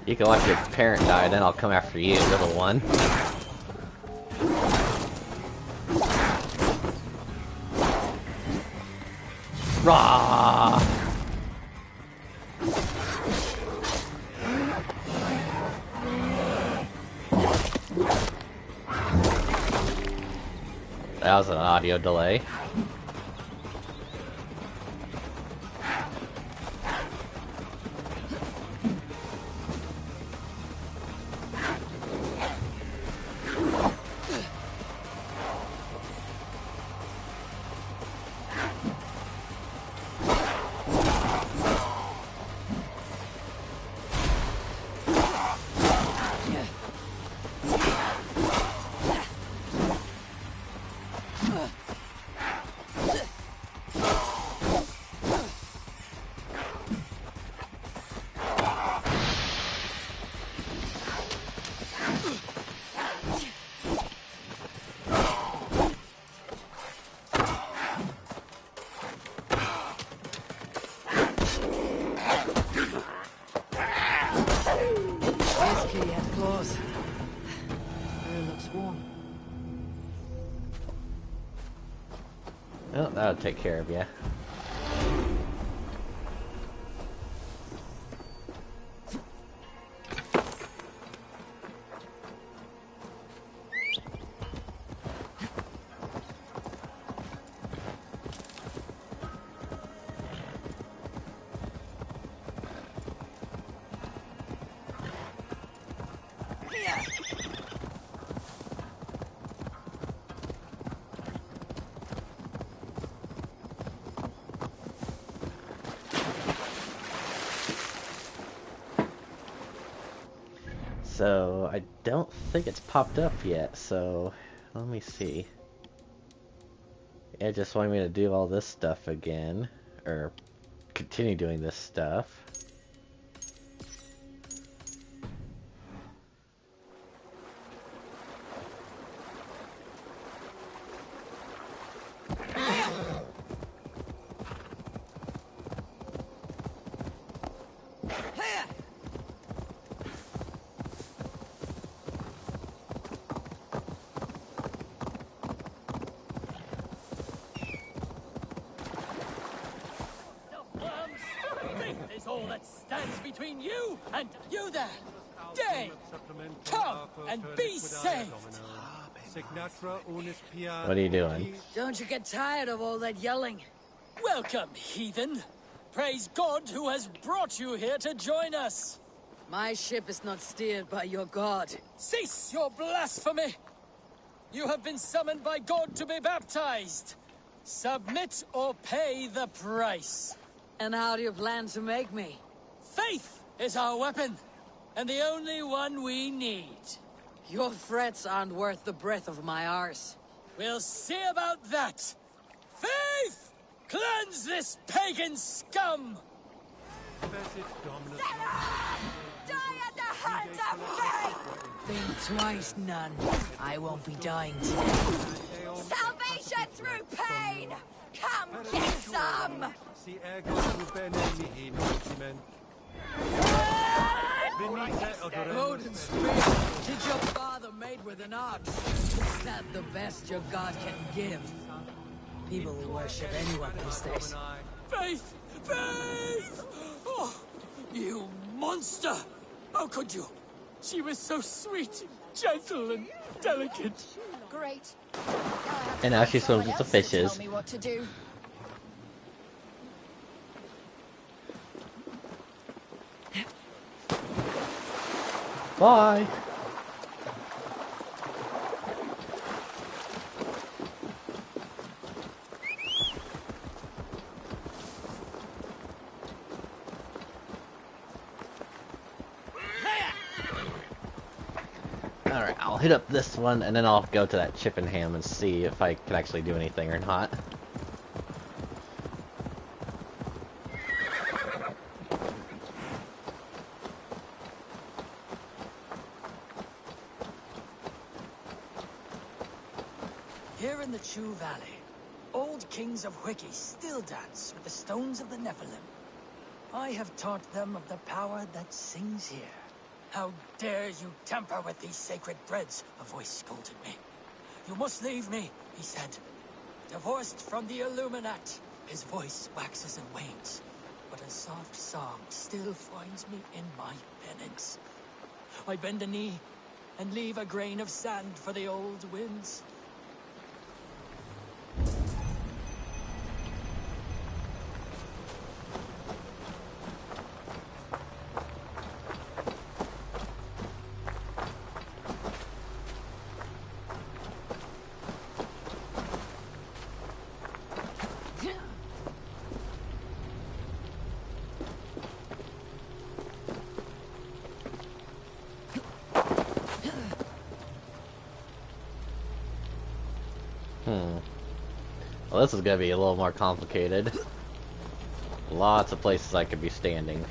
You can watch your parent die, then I'll come after you, little one. Rah! That was an audio delay. Well, that'll take care of you. So, I don't think it's popped up yet, so let me see. It just wanted me to do all this stuff again, or continue doing this stuff. Is all that stands between you and you there. Day, come and be saved. What are you doing? Don't you get tired of all that yelling? Welcome, heathen. Praise God who has brought you here to join us. My ship is not steered by your god. Cease your blasphemy. You have been summoned by God to be baptized. Submit or pay the price. And how do you plan to make me? Faith is our weapon, and the only one we need. Your threats aren't worth the breath of my arse. We'll see about that. Faith! Cleanse this pagan scum! Die at the hands of faith! Think twice, nun. I won't be dying today. Salvation through pain! Come get some! Odin's spear. Did your father mate with an ox? Is that the best your god can give? People will worship anyone these days. Faith! Faith! Oh, you monster! How could you? She was so sweet, gentle, and delicate. Great. And now she swims with the fishes. Tell me what to do. Bye. Alright, I'll hit up this one and then I'll go to that Chippenham and see if I can actually do anything or not. Here in the Chew Valley, old kings of Wiki still dance with the stones of the Nephilim. I have taught them of the power that sings here. How dare you tamper with these sacred threads? A voice scolded me. You must leave me, he said. Divorced from the Illuminat. His voice waxes and wanes, but a soft song still finds me in my penance. I bend a knee and leave a grain of sand for the old winds. Well, this is gonna be a little more complicated. Lots of places I could be standing.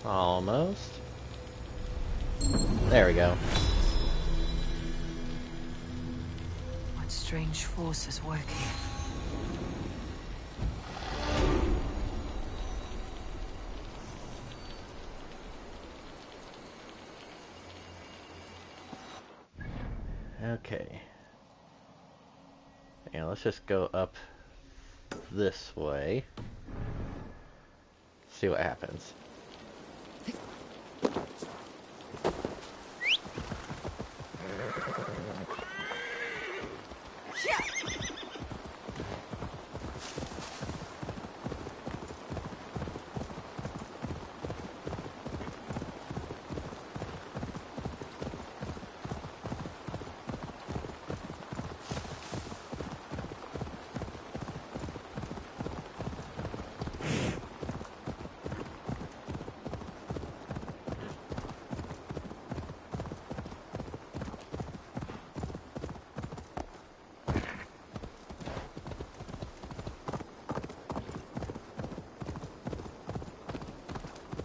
Almost. There we go. What strange force is working? Okay. Yeah, let's just go up this way. See what happens.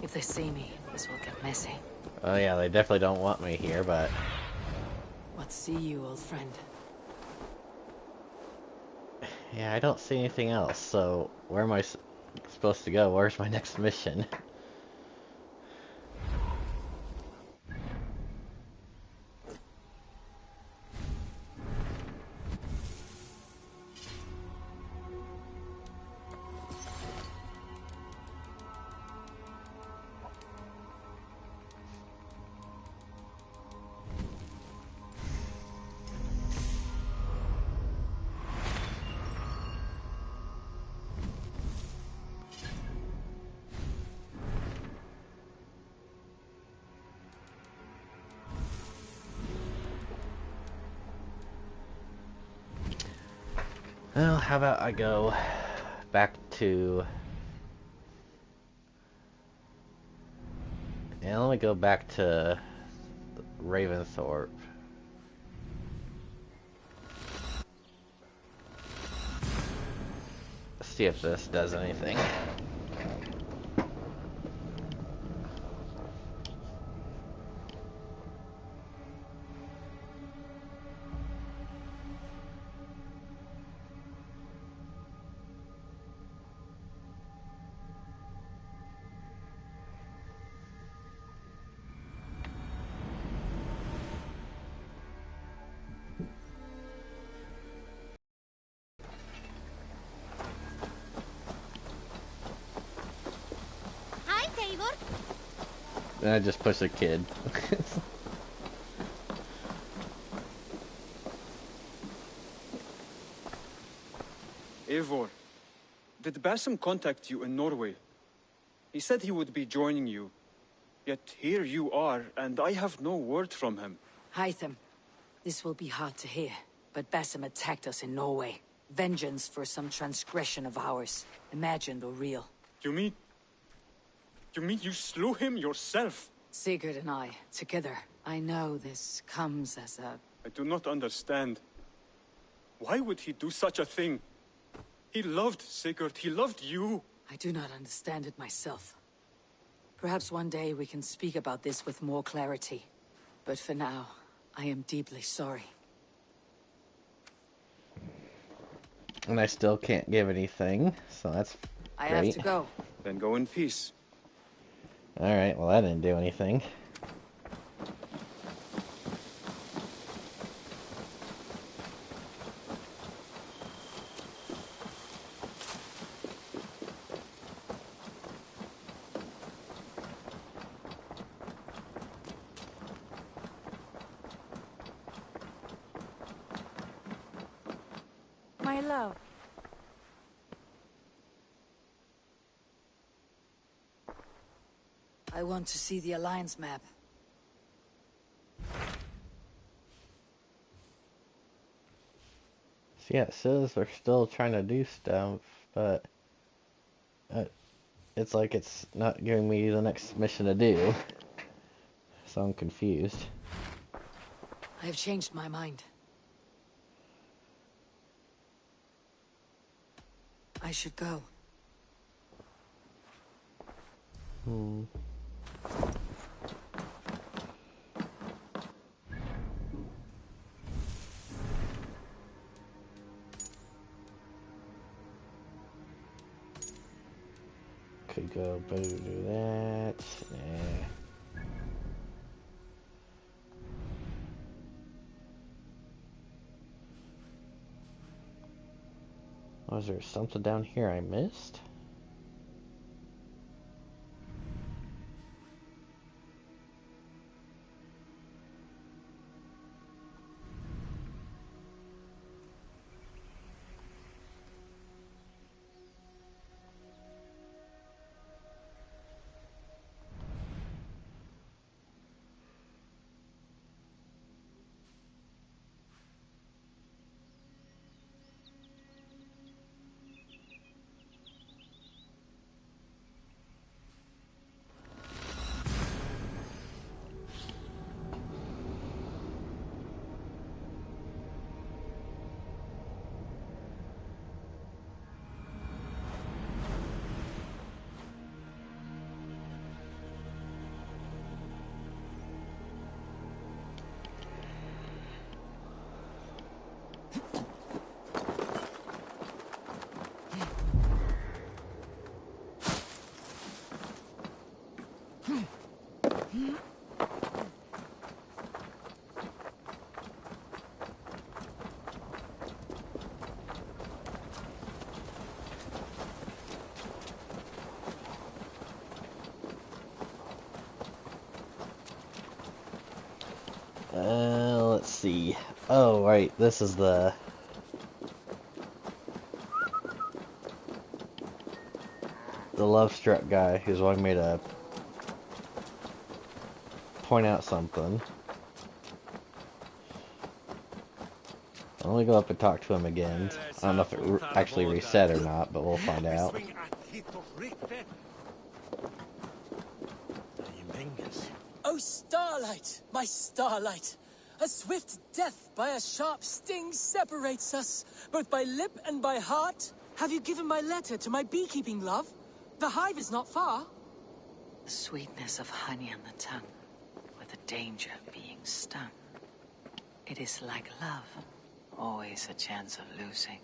If they see me, this will get messy. Oh yeah, they definitely don't want me here, but... What see you, old friend? Yeah, I don't see anything else, so where am I supposed to go? Where's my next mission? Well, how about I go back to... Yeah, let me go back to Raventhorpe. See if this does anything. Hi, Tabor. And I just pushed a kid. Eivor, did Basim contact you in Norway? He said he would be joining you. Yet here you are, and I have no word from him. Hytham, this will be hard to hear, but Basim attacked us in Norway. Vengeance for some transgression of ours, imagined or real. You mean you slew him yourself? Sigurd and I, together. I know this comes as a... I do not understand. Why would he do such a thing? He loved Sigurd, he loved you. I do not understand it myself. Perhaps one day we can speak about this with more clarity. But for now, I am deeply sorry. And I still can't give anything, so that's I great. have to go. Then go in peace. Alright, well that didn't do anything. My love. I want to see the Alliance map. So yeah, it says they're still trying to do stuff, but it's like it's not giving me the next mission to do. So I'm confused. I have changed my mind. I should go. Could go do that. Was there something down here I missed? Let's see. Oh, right, this is the love-struck guy who's wanting me to point out something. Let me go up and talk to him again. I don't know if it actually reset or not, but we'll find out. Oh, Starlight, my Starlight! A swift death by a sharp sting separates us, both by lip and by heart. Have you given my letter to my beekeeping love? The hive is not far. The sweetness of honey on the tongue, with the danger of being stung. It is like love, always a chance of losing.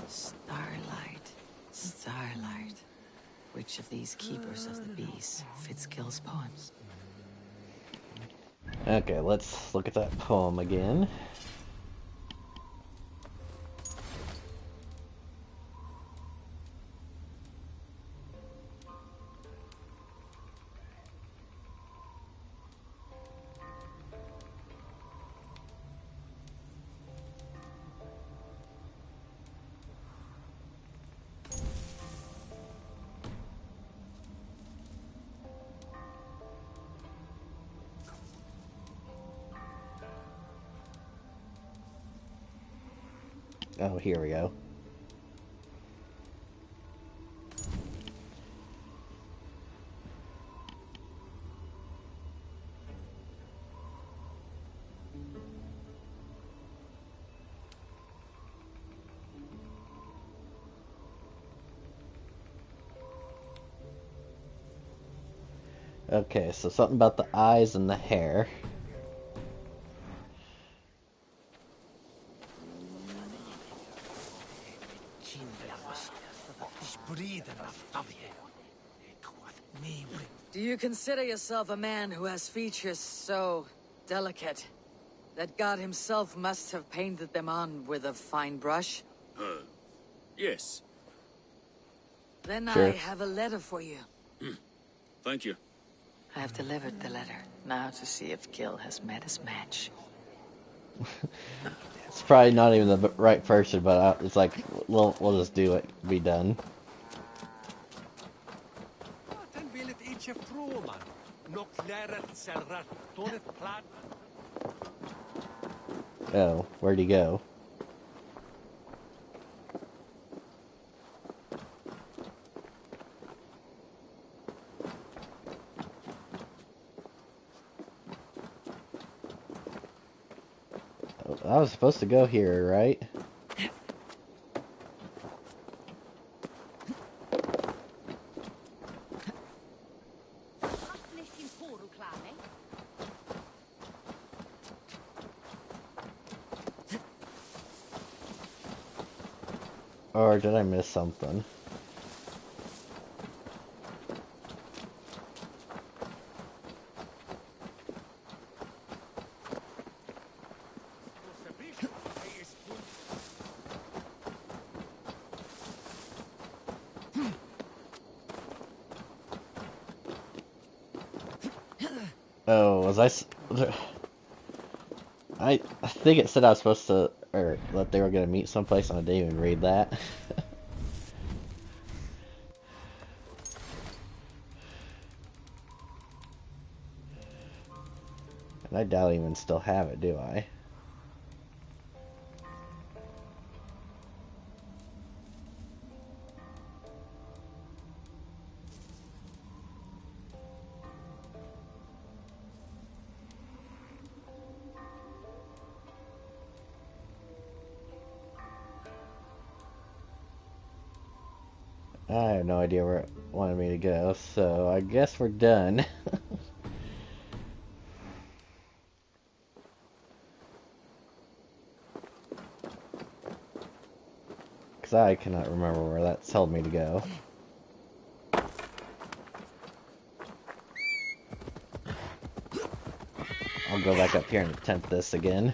Starlight, Starlight. Which of these keepers of the bees fits Gil's poems? Okay, let's look at that poem again. Oh, here we go. Okay, so something about the eyes and the hair. Do you consider yourself a man who has features so delicate that God himself must have painted them on with a fine brush? Yes. Then Sure. I have a letter for you. Thank you. I have delivered the letter, now to see if Gil has met his match. It's probably not even the right person, but it's like, we'll just do it. Be done. Oh, where'd he go? I was supposed to go here, right? Or did I miss something? Oh, was I think it said I was supposed to, or that they were gonna meet someplace, and I didn't even read that. And I doubt I even still have it, do I? I have no idea where it wanted me to go, so I guess we're done. Because I cannot remember where that's told me to go. I'll go back up here and attempt this again.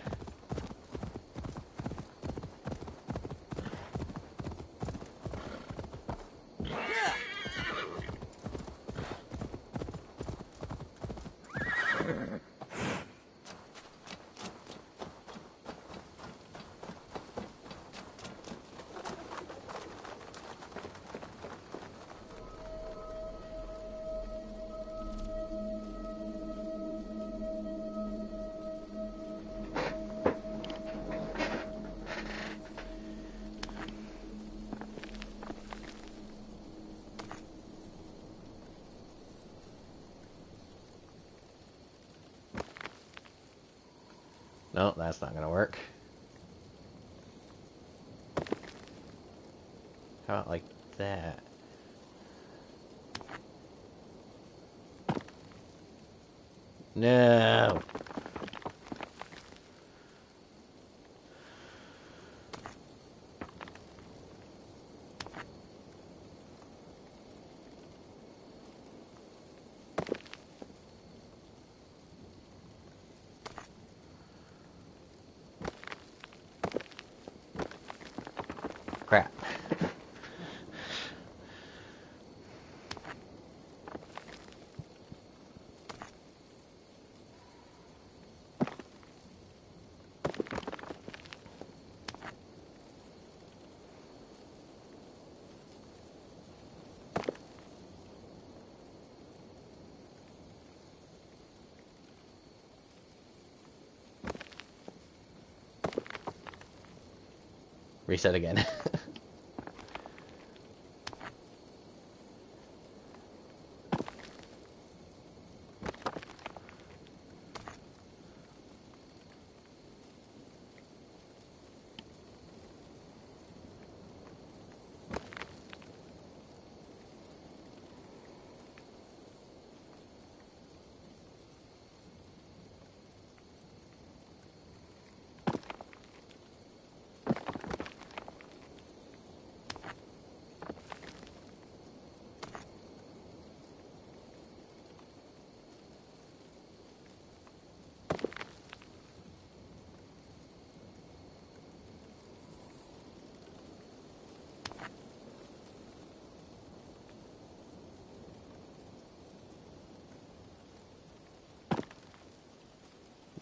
No, that's not gonna work. How about like that? No! Crap. Reset again.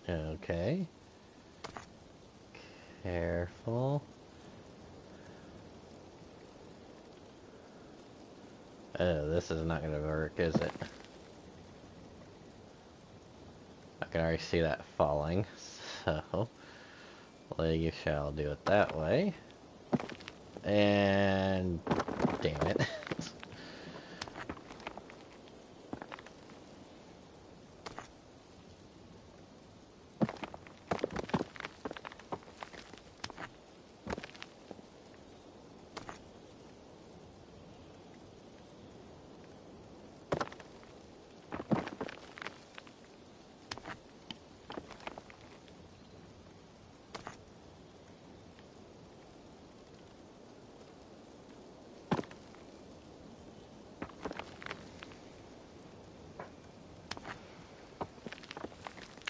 Okay. Careful. Oh, this is not gonna work, is it? I can already see that falling, so well, you shall do it that way. And damn it.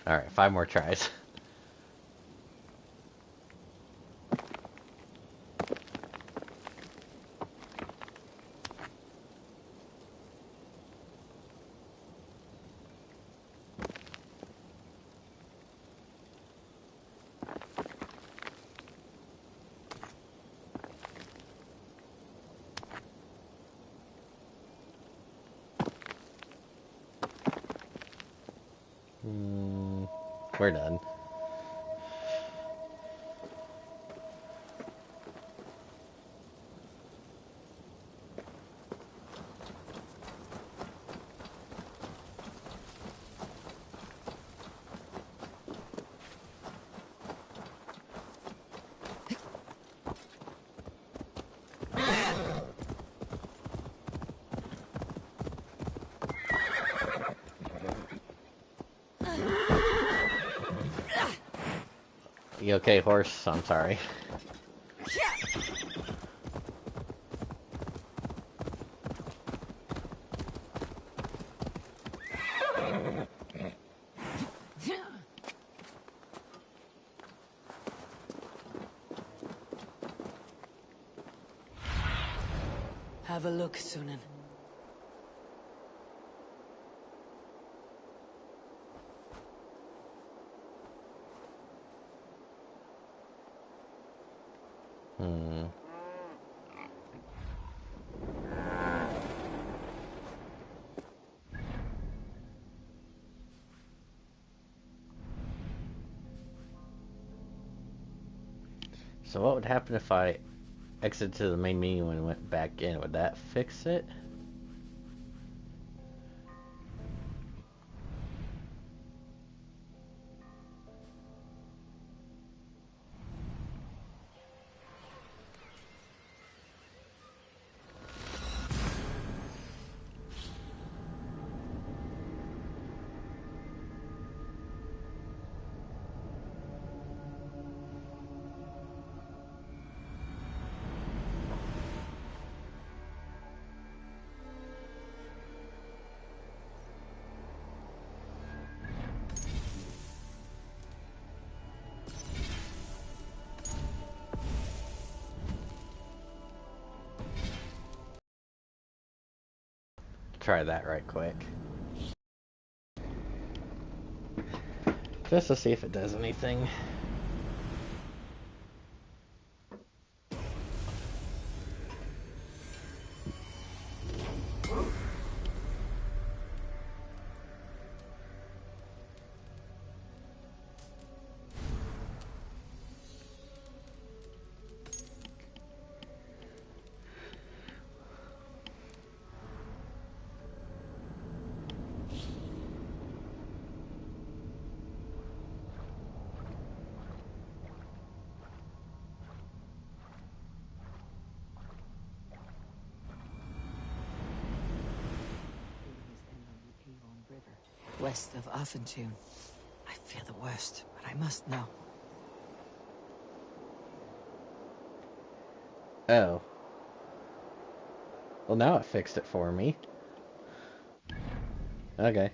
Alright, 5 more tries. We're done. You okay, horse? I'm sorry. Have a look, Sunan. So what would happen if I exited to the main menu and went back in? Would that fix it? try that right quick. Just to see if it does anything. West of Affentune. I fear the worst, but I must know. Oh. Well, now it fixed it for me. Okay.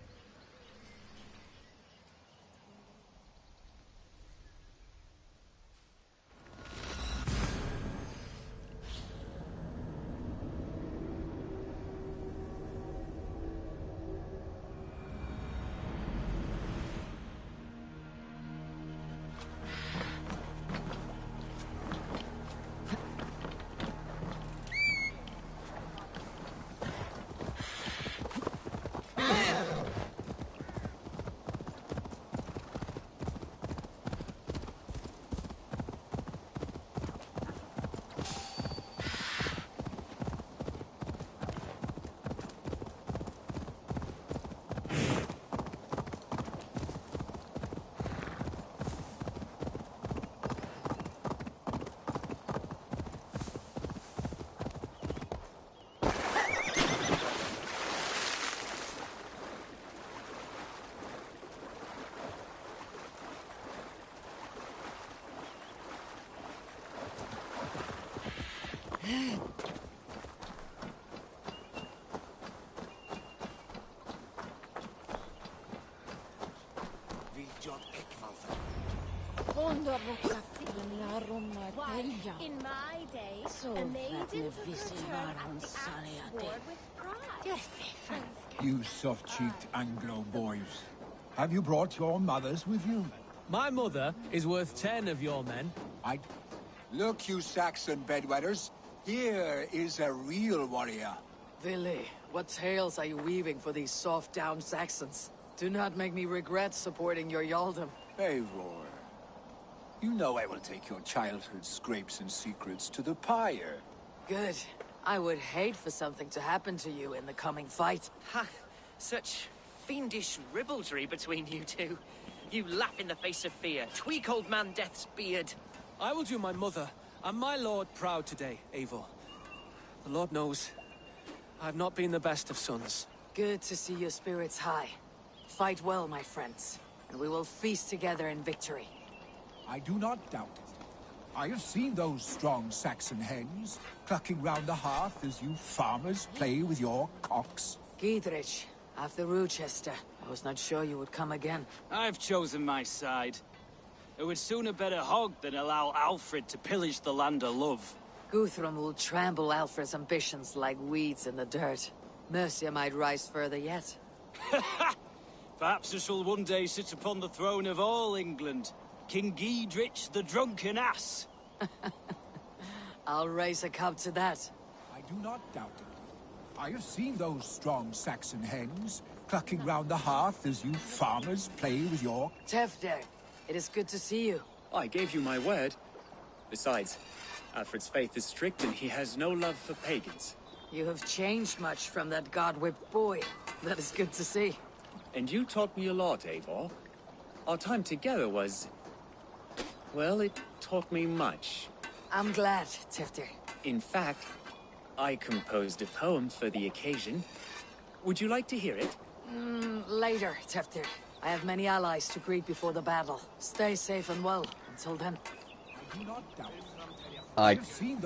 In my day, a maiden took her turn at the axe sword with pride. You soft-cheeked Anglo boys. Have you brought your mothers with you? My mother is worth 10 of your men. Look, you Saxon bedwetters. Here is a real warrior. Willi, what tales are you weaving for these soft-down Saxons? Do not make me regret supporting your Yaldom. Eivor, you know I will take your childhood scrapes and secrets to the pyre. Good. I would hate for something to happen to you in the coming fight. Ha! Such fiendish ribaldry between you two. You laugh in the face of fear. Tweak old man Death's beard. I will do my mother and my lord proud today, Eivor. The Lord knows, I have not been the best of sons. Good to see your spirits high. Fight well, my friends, and we will feast together in victory. I do not doubt it. I have seen those strong Saxon hens clucking round the hearth as you farmers play with your cocks. Giedrich, after Rochester, I was not sure you would come again. I've chosen my side. I would sooner bet a hog than allow Alfred to pillage the land of love. Guthrum will trample Alfred's ambitions like weeds in the dirt. Mercia might rise further yet. Perhaps I shall one day sit upon the throne of all England. King Giedrich the drunken ass. I'll raise a cup to that. I do not doubt it. I have seen those strong Saxon hens clucking round the hearth as you farmers play with your... Tefder, it is good to see you. I gave you my word. Besides, Alfred's faith is strict and he has no love for pagans. You have changed much from that god-whipped boy. That is good to see. And you taught me a lot, Eivor. Our time together was... well, it taught me much. I'm glad, Tefder. In fact, I composed a poem for the occasion. Would you like to hear it? Later, Tefder. I have many allies to greet before the battle. Stay safe and well. Until then. I do not doubt.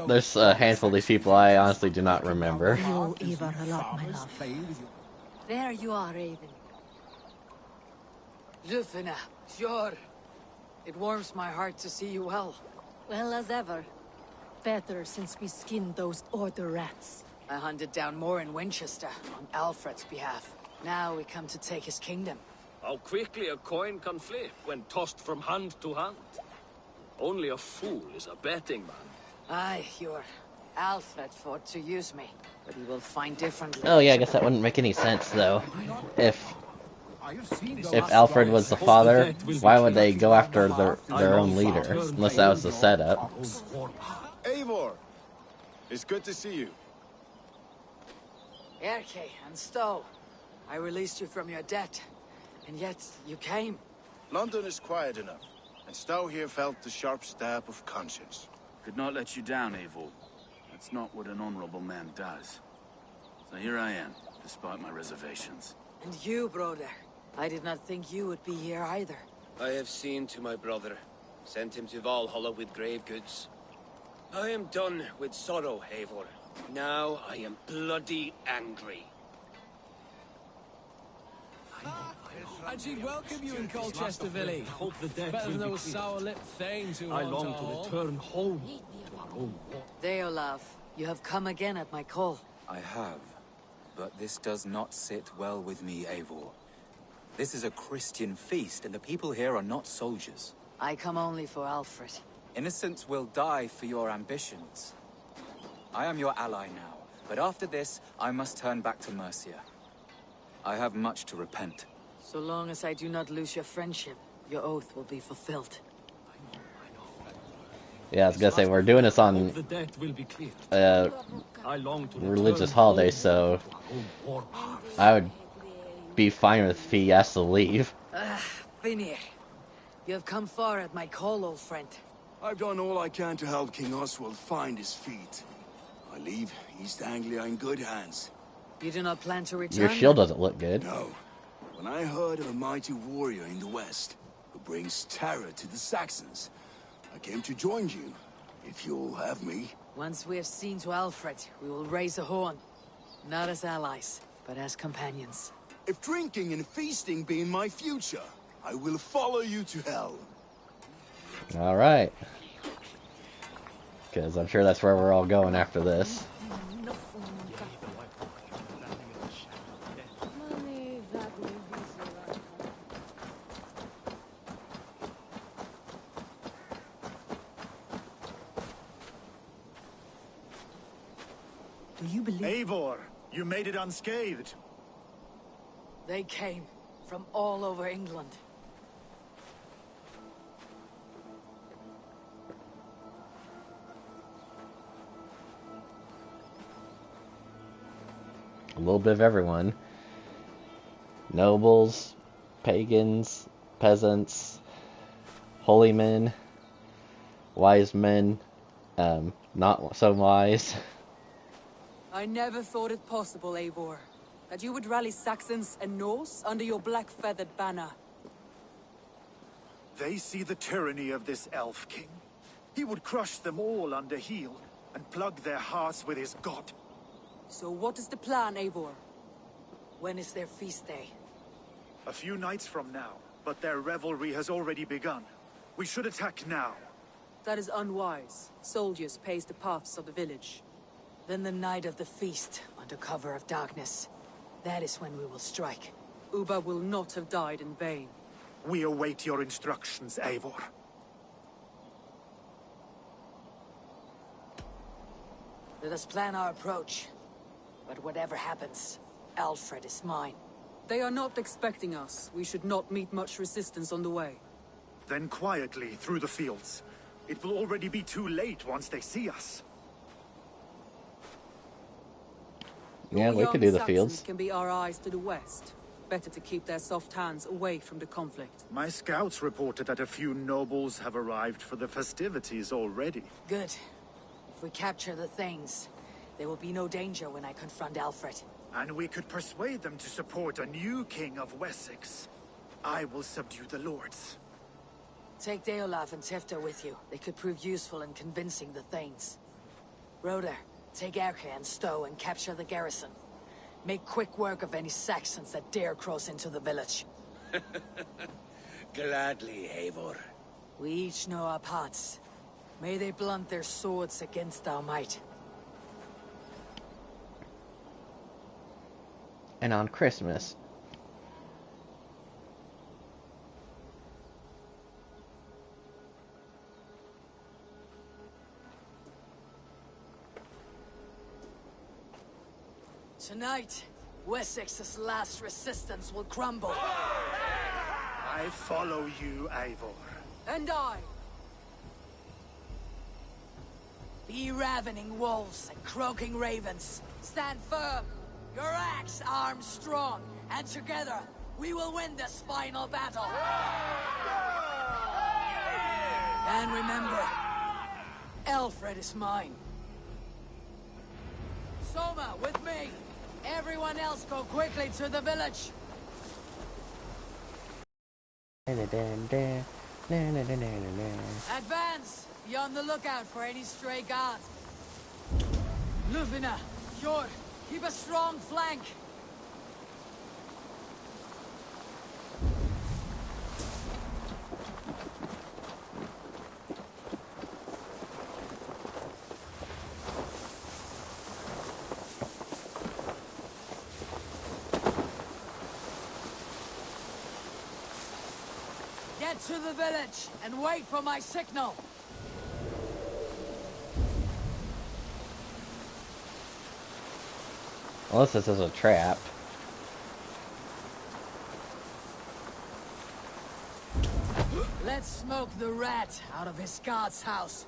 There's a handful of these people I honestly do not remember. You, Ivar, a lot, my love. There you are, Raven. Lufina, sure. It warms my heart to see you well. Well as ever. Better since we skinned those order rats. I hunted down more in Winchester on Alfred's behalf. Now we come to take his kingdom. How quickly a coin can flip when tossed from hand to hand. Only a fool is a betting man. Aye, your Alfred fought to use me, but he will find differently. Oh yeah, I guess that wouldn't make any sense though. If Alfred was the father, why would they go after their own leader? Unless that was the setup. Eivor! It's good to see you. Erke and Stowe, I released you from your debt, and yet you came. London is quiet enough, and Stowe here felt the sharp stab of conscience. Could not let you down, Eivor. That's not what an honorable man does. So here I am, despite my reservations. And you, brother. I did not think you would be here either. I have seen to my brother, sent him to Valhalla with grave goods. I am done with sorrow, Eivor. Now I am bloody angry. And she'd welcome you in Colchester Village. Better than those sour-lipped thanes who I long to return home to our own war. Deolav, you have come again at my call. I have, but this does not sit well with me, Eivor. This is a Christian feast, and the people here are not soldiers. I come only for Alfred. Innocents will die for your ambitions. I am your ally now, but after this, I must turn back to Mercia. I have much to repent. So long as I do not lose your friendship, your oath will be fulfilled. Yeah, I was gonna say, we're doing this on religious holiday, so I would be fine if he has to leave. Vinir, you have come far at my call, old friend. I've done all I can to help King Oswald find his feet. I leave East Anglia in good hands. You do not plan to return? Your shield doesn't look good. No. When I heard of a mighty warrior in the west, who brings terror to the Saxons, I came to join you, if you'll have me. Once we have seen to Alfred, we will raise a horn. Not as allies, but as companions. If drinking and feasting be in my future, I will follow you to hell. Alright. Because I'm sure that's where we're all going after this. Do you believe? Eivor, you made it unscathed. They came from all over England. A little bit of everyone. Nobles, pagans, peasants, holy men, wise men, not so wise. I never thought it possible, Eivor, that you would rally Saxons and Norse under your black-feathered banner. They see the tyranny of this elf king. He would crush them all under heel and plug their hearts with his god. So what is the plan, Eivor? When is their feast day? A few nights from now, but their revelry has already begun. We should attack now. That is unwise. Soldiers pace the paths of the village. Then the night of the feast, under cover of darkness. That is when we will strike. Ubba will not have died in vain. We await your instructions, Eivor. Let us plan our approach. But whatever happens, Alfred is mine. They are not expecting us. We should not meet much resistance on the way. Then quietly through the fields. It will already be too late once they see us. Yeah, we could do the fields. Saxons can be our eyes to the west. Better to keep their soft hands away from the conflict. My scouts reported that a few nobles have arrived for the festivities already. Good. If we capture the Thanes, there will be no danger when I confront Alfred. And we could persuade them to support a new king of Wessex. I will subdue the lords. Take Deolav and Tifta with you. They could prove useful in convincing the Thanes. Roder, take Erke and Stowe and capture the garrison. Make quick work of any Saxons that dare cross into the village. Gladly, Eivor. We each know our parts. May they blunt their swords against our might. and on Christmas. Tonight, Wessex's last resistance will crumble. I follow you, Eivor. And I. Be ravening wolves and croaking ravens. Stand firm. Your axe arms strong. And together, we will win this final battle. And remember, Alfred is mine. Soma, with me. Everyone else go quickly to the village. Advance! Be on the lookout for any stray guards. Luvina, Hjord, keep a strong flank. Get to the village and wait for my signal. Unless this is a trap. Let's smoke the rat out of his guard's house.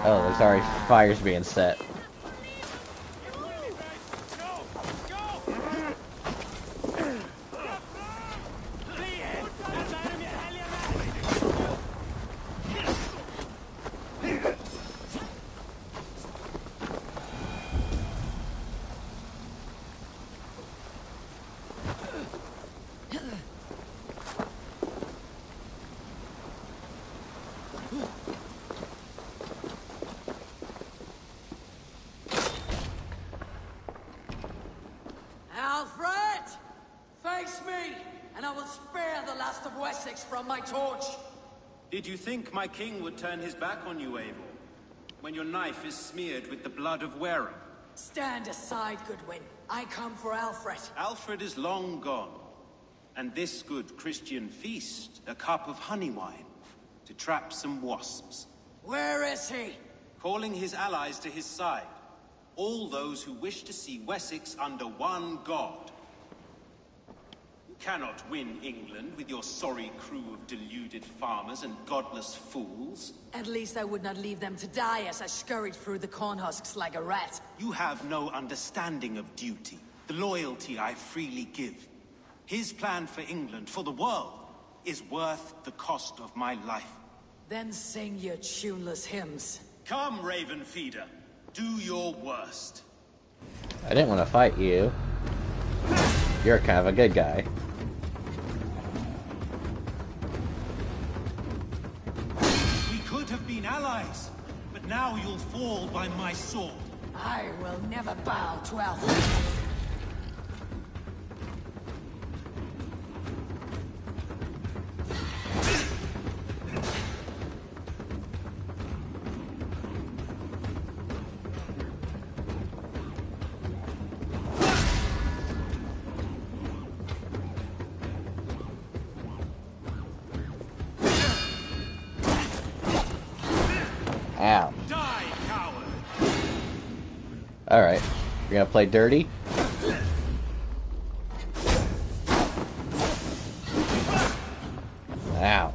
Oh, there's already fires being set. Alfred! Face me, and I will spare the last of Wessex from my torch. Did you think my king would turn his back on you, Eivor? When your knife is smeared with the blood of Wareham? Stand aside, Goodwin. I come for Alfred. Alfred is long gone. And this good Christian feast, a cup of honey wine, to trap some wasps. Where is he? Calling his allies to his side. All those who wish to see Wessex under one god. You cannot win England with your sorry crew of deluded farmers and godless fools. At least I would not leave them to die as I scurried through the corn husks like a rat. You have no understanding of duty, the loyalty I freely give. His plan for England, for the world, is worth the cost of my life. Then sing your tuneless hymns. Come, Raven Feeder. Do your worst. I didn't want to fight you. You're kind of a good guy. We could have been allies, but now you'll fall by my sword. I will never bow to Alfred. Ow. Die, coward! Alright. You're gonna play dirty? Ow.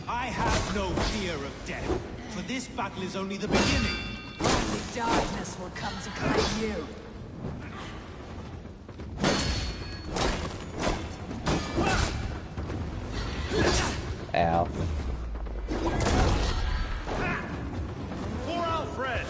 I have no fear of death, for this battle is only the beginning. Only darkness will come to claim you. Ow. For Alfred!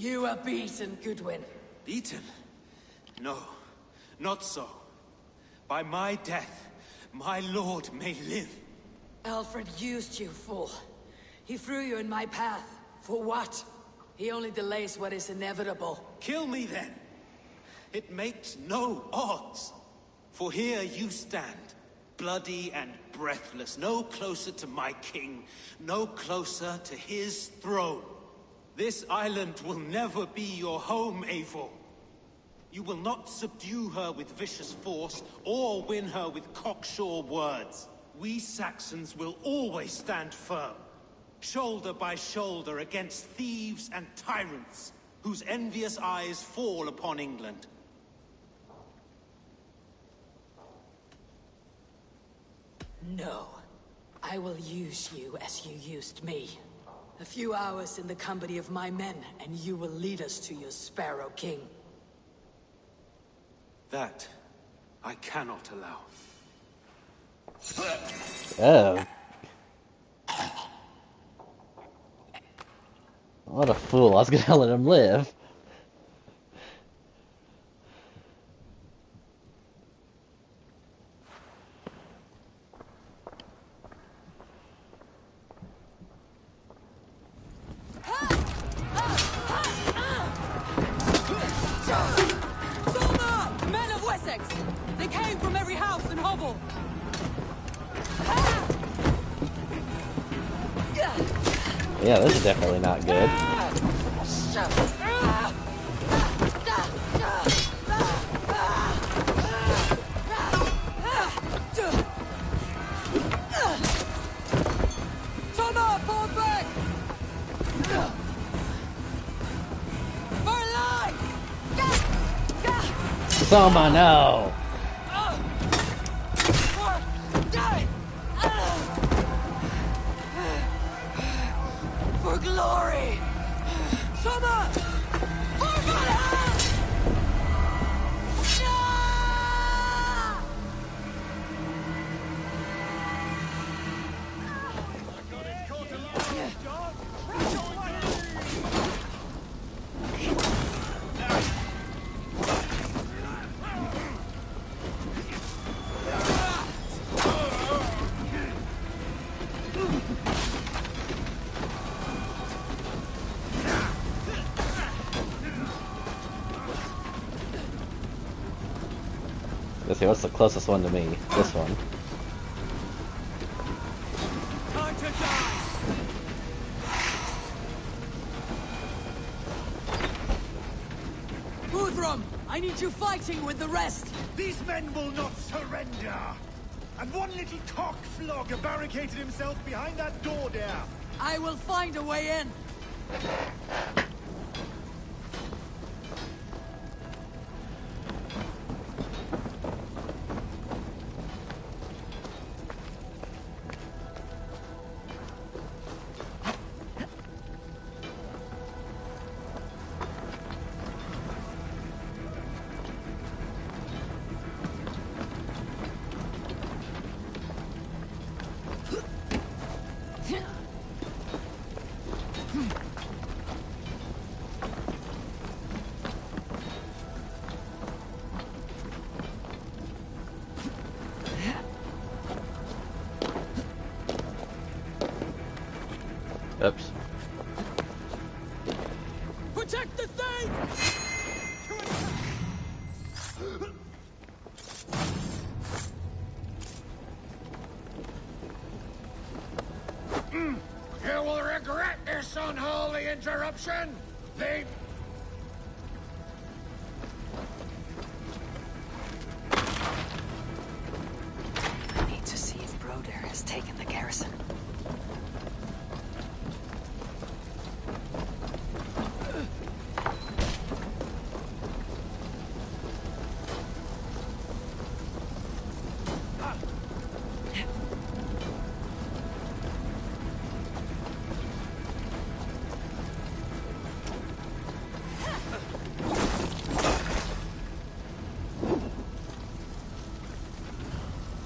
You are beaten, Goodwin. Beaten? No, not so. By my death, my lord may live. Alfred used you, fool. He threw you in my path. For what? He only delays what is inevitable. Kill me then. It makes no odds. For here you stand, bloody and breathless, no closer to my king, no closer to his throne. This island will never be your home, Eivor. You will not subdue her with vicious force, or win her with cocksure words. We Saxons will always stand firm, shoulder by shoulder against thieves and tyrants, whose envious eyes fall upon England. No. I will use you as you used me. A few hours in the company of my men, and you will lead us to your Sparrow King. That I cannot allow. Oh. What a fool. I was gonna let him live. Men of Wessex! They came from every house and hovel! Yeah, this is definitely not good. Toma, fall back! For life! Soma, no! For glory! Toma! For Valhalla! Let's see, what's the closest one to me? This one. Time to die! Guthrum, I need you fighting with the rest! These men will not surrender! And one little cockflogger barricaded himself behind that door there! I will find a way in! Oops. Protect the thing! You will regret this unholy interruption! They... I need to see if Broder has taken the garrison.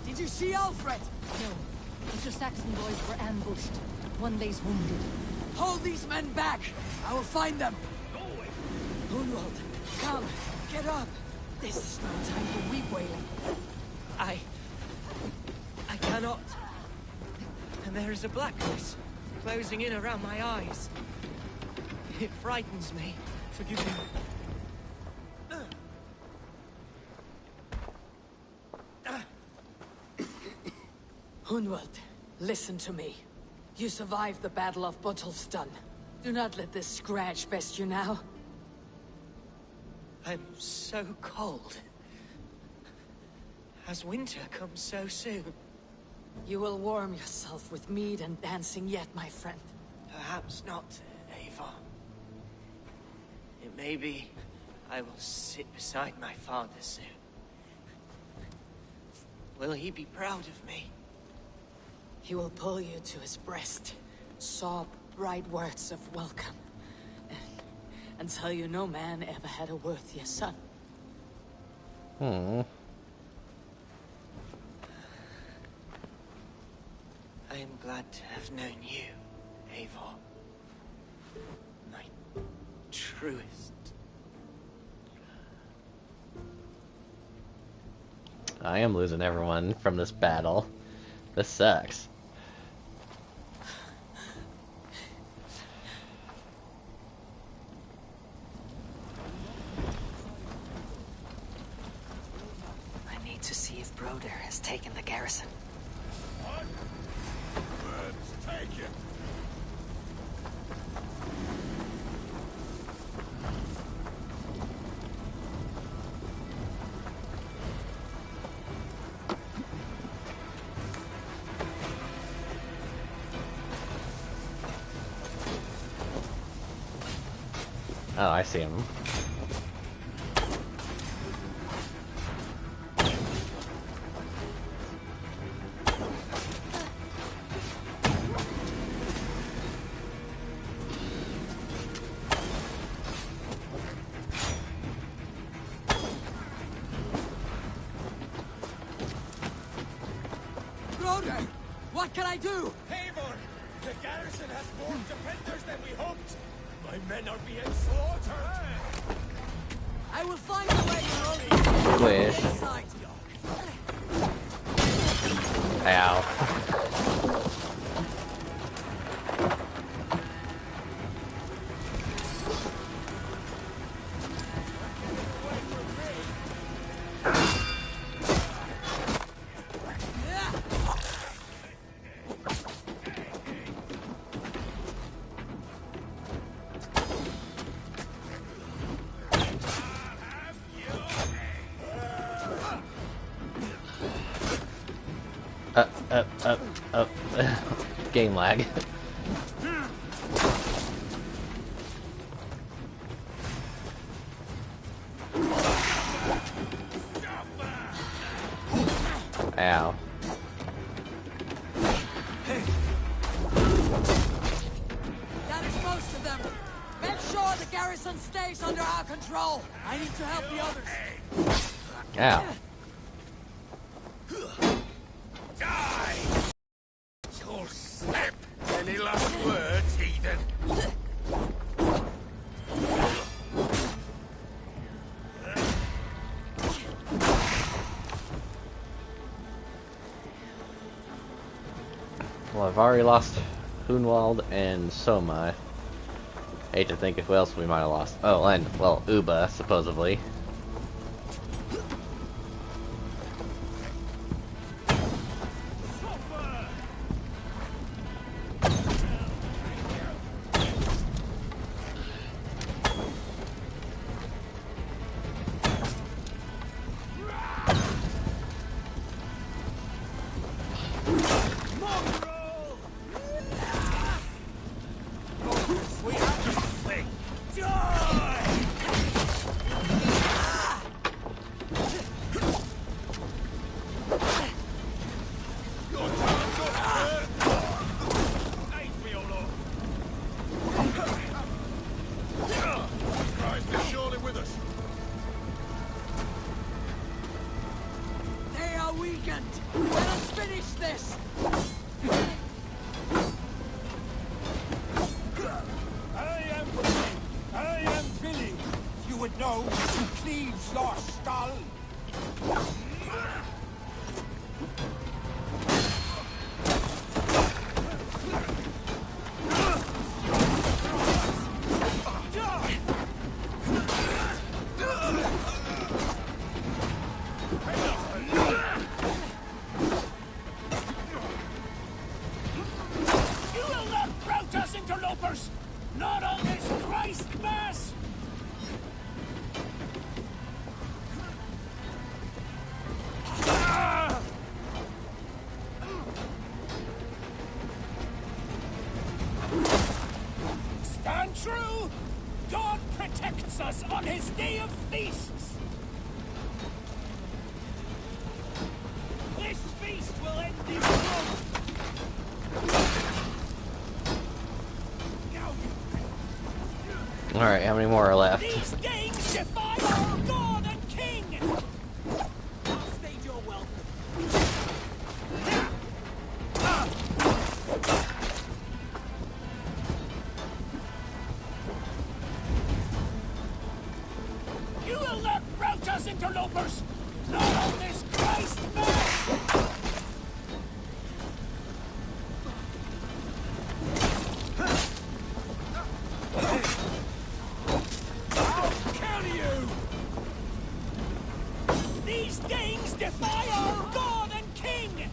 Did you see Alfred? No. But your Saxon boys were ambushed. One lays wounded. Hold these men back! I will find them! Hunwald, come, get up. This is no time for weep wailing. I cannot. And there is a blackness closing in around my eyes. It frightens me. Forgive me. Hunwald, listen to me. You survived the Battle of Botolfstan. Do not let this scratch best you now. I'm so cold. Has winter come so soon? You will warm yourself with mead and dancing yet, my friend. Perhaps not, Eivor. It may be I will sit beside my father soon. Will he be proud of me? He will pull you to his breast, sob bright words of welcome, and tell you no man ever had a worthier son. Hmm. I am glad to have known you, Eivor. My truest. I am losing everyone from this battle. This sucks. I need to see if Broder has taken the garrison. Take it. Oh, I see him. Broder! What can I do? Eivor! The garrison has more defenders than we hoped! My men are being slaughtered! I will find a way, Brody! Wish. Inside. Ow. Up. Game lag. Ow. That is most of them. Make sure the garrison stays under our control. I need to help the others. Ow. Die! You'll slip! Any last words, heathen? Well, I've already lost Hunwald and Soma. Hate to think of who else we might have lost. Oh, and, well, Uba, supposedly. those who cleaves your skull. You will not rout us, interlopers! Not on this Christ Mass! Stand true! God protects us on his day of feasts! This feast will end in blood! Alright, how many more are left? These games defy our God and King! I'll stage your welcome. You will not rout us, interlopers! Not on this Christ Mass! I'll counter you! These gangs defy our God and King!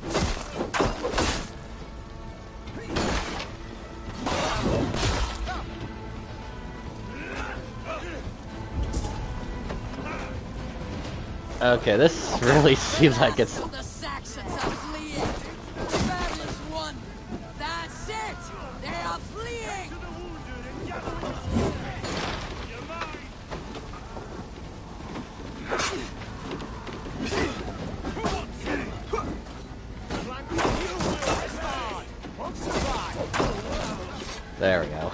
Okay, this really seems like it's... The Saxons are fleeing. The battle is won. That's it. They are fleeing. There we go.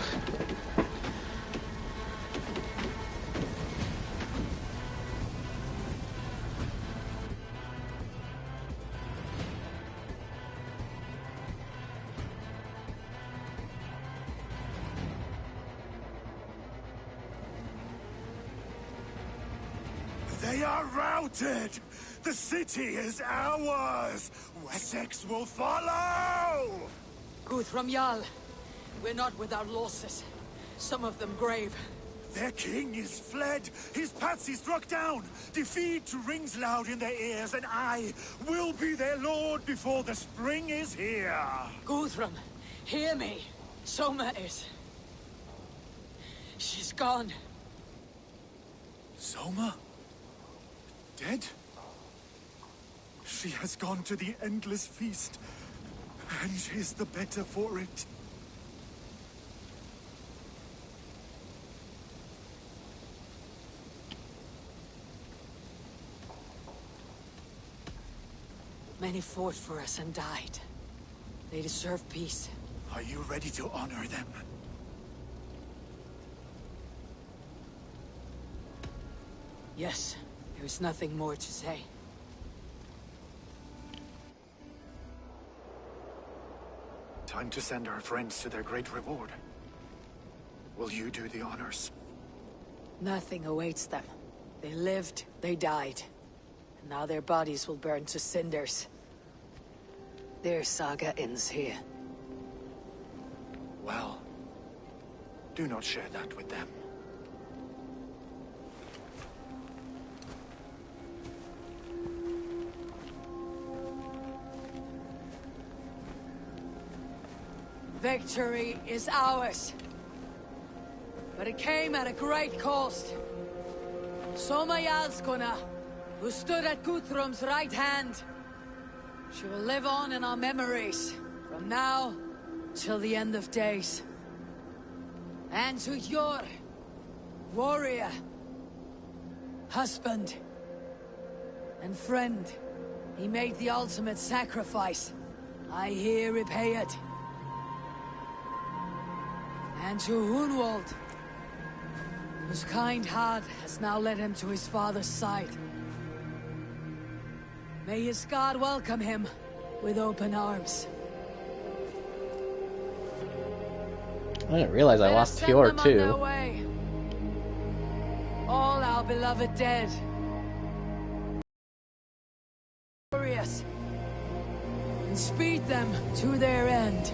They are routed! The city is ours! Wessex will follow! Guthrum Jarl, we're not without losses. Some of them grave. Their king is fled! His patsy struck down! Defeat rings loud in their ears, and I will be their lord before the spring is here! Guthrum, hear me. Soma is... She's gone. Soma? Dead? She has gone to the endless feast, and she's the better for it. Many fought for us and died. They deserve peace. Are you ready to honor them? Yes, there is nothing more to say. Time to send our friends to their great reward. Will you do the honors? Nothing awaits them. They lived, they died. And now their bodies will burn to cinders. Their saga ends here. Well, do not share that with them. Victory is ours. But it came at a great cost. Soma Jarlskona, who stood at Guthrum's right hand. She will live on in our memories, from now till the end of days. And to your warrior, husband, and friend, he made the ultimate sacrifice. I here repay it. And to Hunwald, whose kind heart has now led him to his father's side. May his God welcome him with open arms. I didn't realize I lost Fjord too. All our our beloved dead. Glorious. And speed them to their end.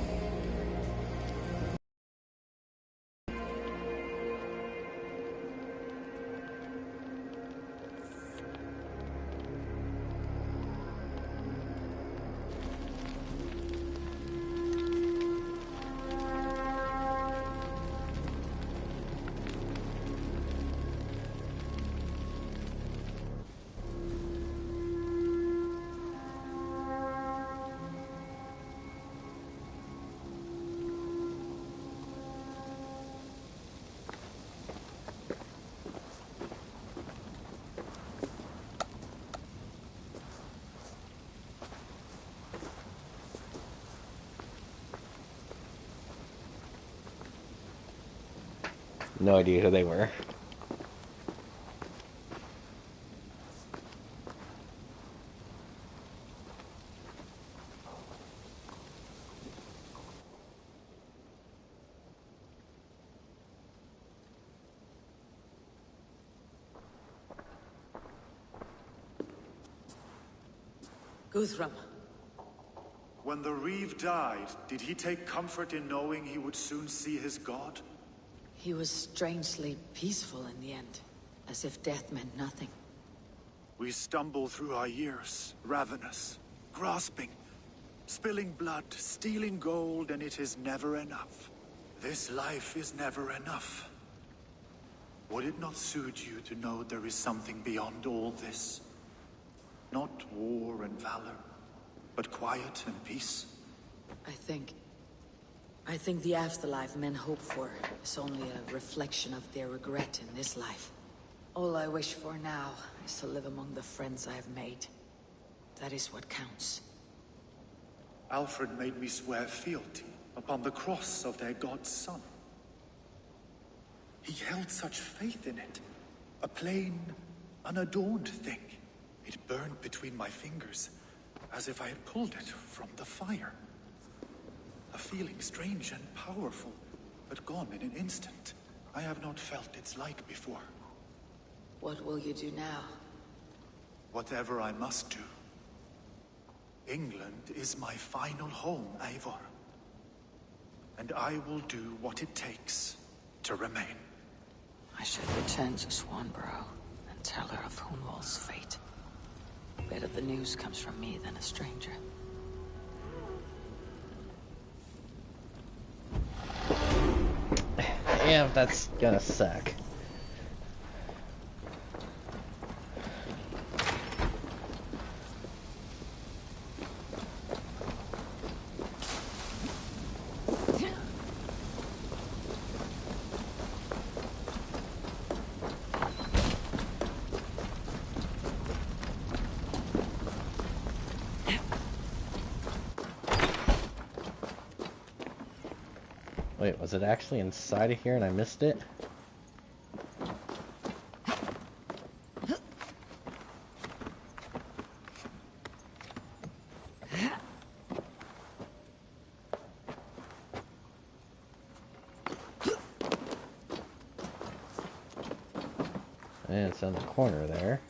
No idea who they were. Guthrum. When the Reeve died, did he take comfort in knowing he would soon see his god? He was strangely peaceful in the end, as if death meant nothing. We stumble through our years, ravenous, grasping, spilling blood, stealing gold, and it is never enough. This life is never enough. Would it not suit you to know there is something beyond all this? Not war and valor, but quiet and peace? I think the afterlife men hope for is only a reflection of their regret in this life. All I wish for now is to live among the friends I have made. That is what counts. Alfred made me swear fealty upon the cross of their god's son. He held such faith in it. A plain, unadorned thing. It burned between my fingers, as if I had pulled it from the fire. A feeling strange and powerful, but gone in an instant. I have not felt its like before. What will you do now? Whatever I must do. England is my final home, Eivor. And I will do what it takes to remain. I should return to Swanborough and tell her of Hunwald's fate. Better the news comes from me than a stranger. Yeah, that's gonna suck. Wait, was it actually inside of here and I missed it? And it's in the corner there.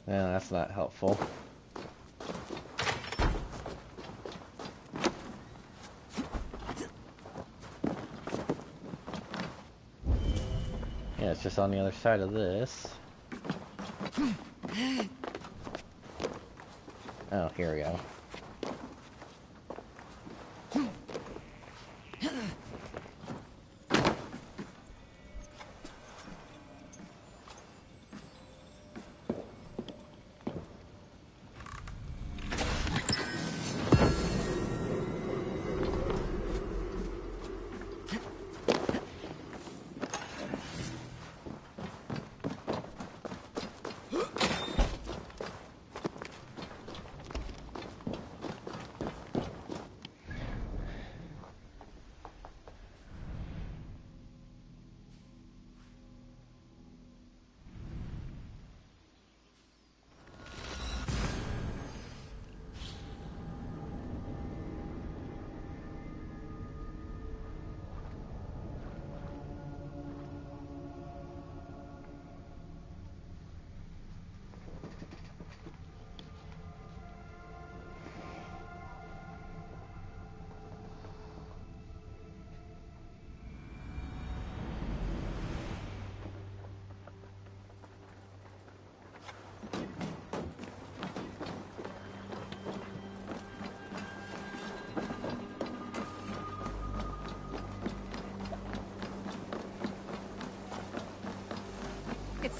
Yeah, that's not helpful. Yeah, it's just on the other side of this. Oh, here we go.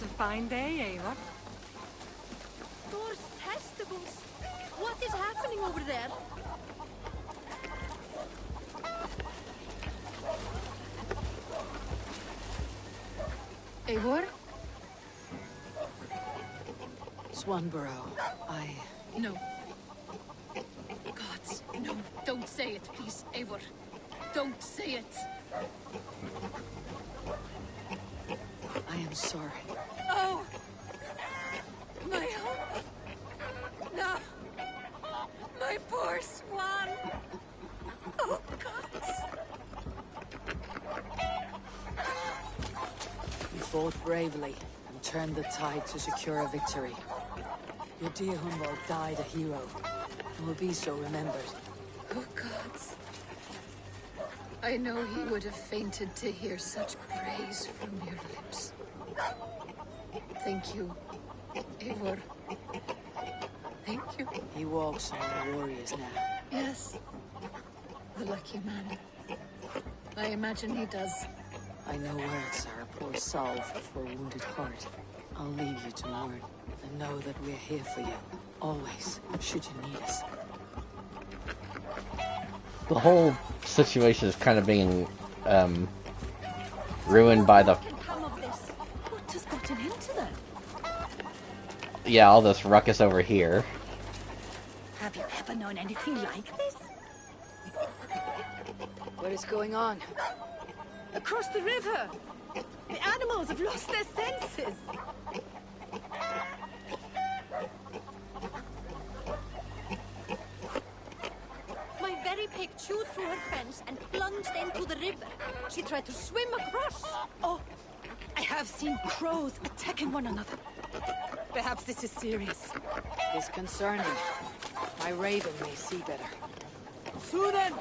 It's a fine day, Ava. Thor's testicles! What is happening over there? Eivor? Swanborough, No. Gods, no, don't say it, please, Eivor. Don't say it. I am sorry. Oh! My hope! No! My poor swan! Oh, gods! You fought bravely and turned the tide to secure a victory. Your dear Humboldt died a hero and will be so remembered. Oh, gods. I know he would have fainted to hear such praise from your lips. Thank you, Eivor. Thank you. He walks among warriors now. Yes. The lucky man. I imagine he does. I know words are a poor salve for a wounded heart. I'll leave you to mourn, and know that we're here for you. Always, should you need us. The whole situation is kind of being ruined by the... What has gotten into them? Yeah, all this ruckus over here. Have you ever known anything like this? What is going on? Across the river! The animals have lost their senses! My very pig chewed through her fence and plunged into the river. She tried to swim across. Oh, I have seen crows attacking one another. Perhaps this is serious. It's concerning. My raven may see better. So then!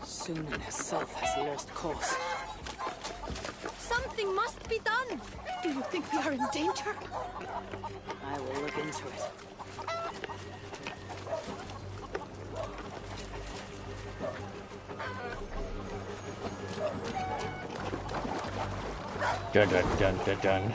Sunan herself has lost course. Something must be done! Do you think we are in danger? I will look into it. Dun dun dun dun dun.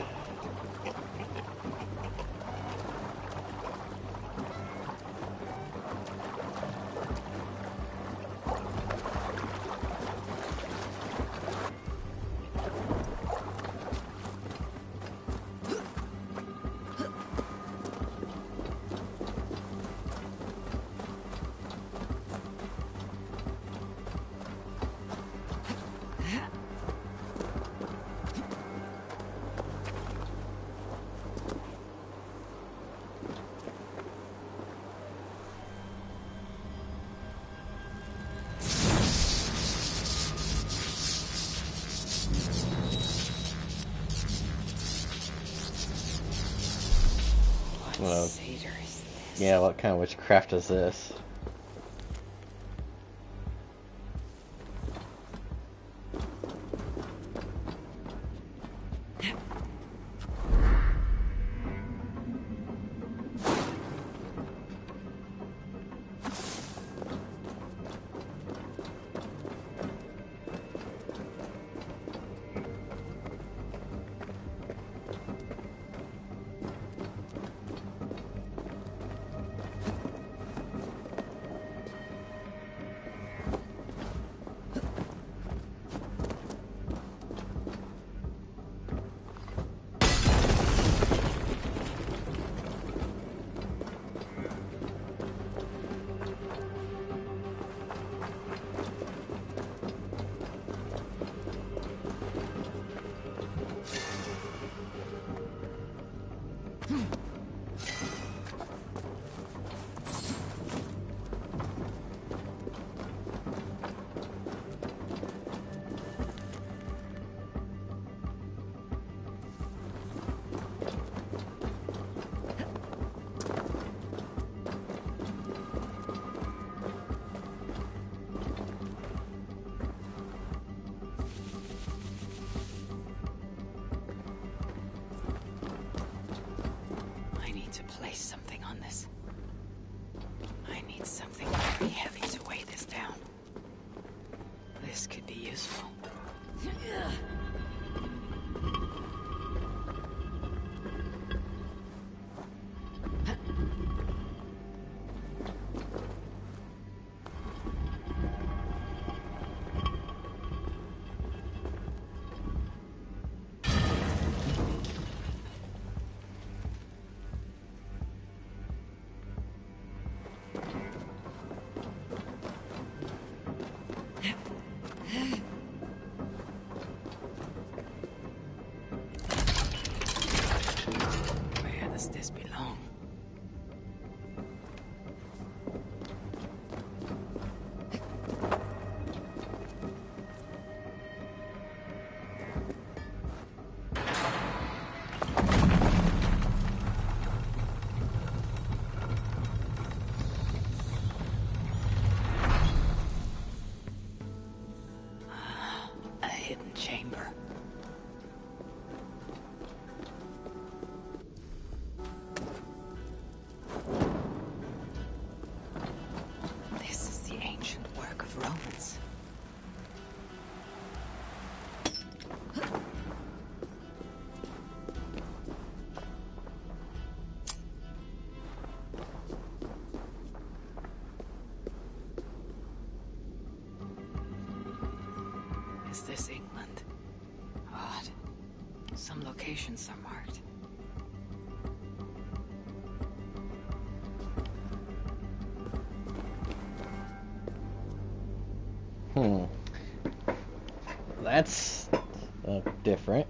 Well, yeah, what kind of witchcraft is this? place something on this. I need something very heavy to weigh this down. This could be useful. Where does this belong? A hidden chamber. This is the ancient work of Romans. Is this England? Odd. Some locations are marked. That's different.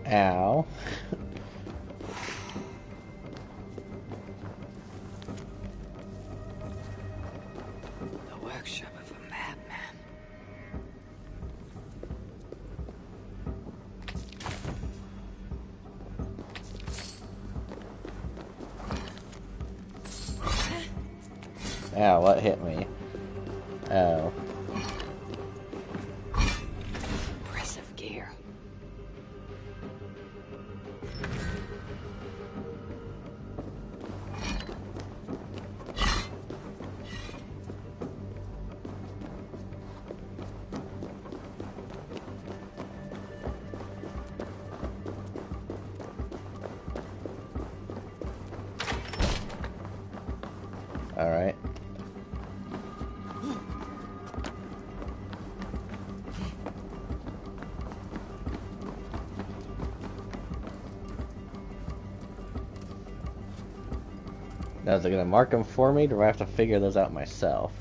Ow. The workshop of a madman. Ow, what hit me? Oh. Impressive gear. Alright. Now, is it gonna mark them for me, or do I have to figure those out myself?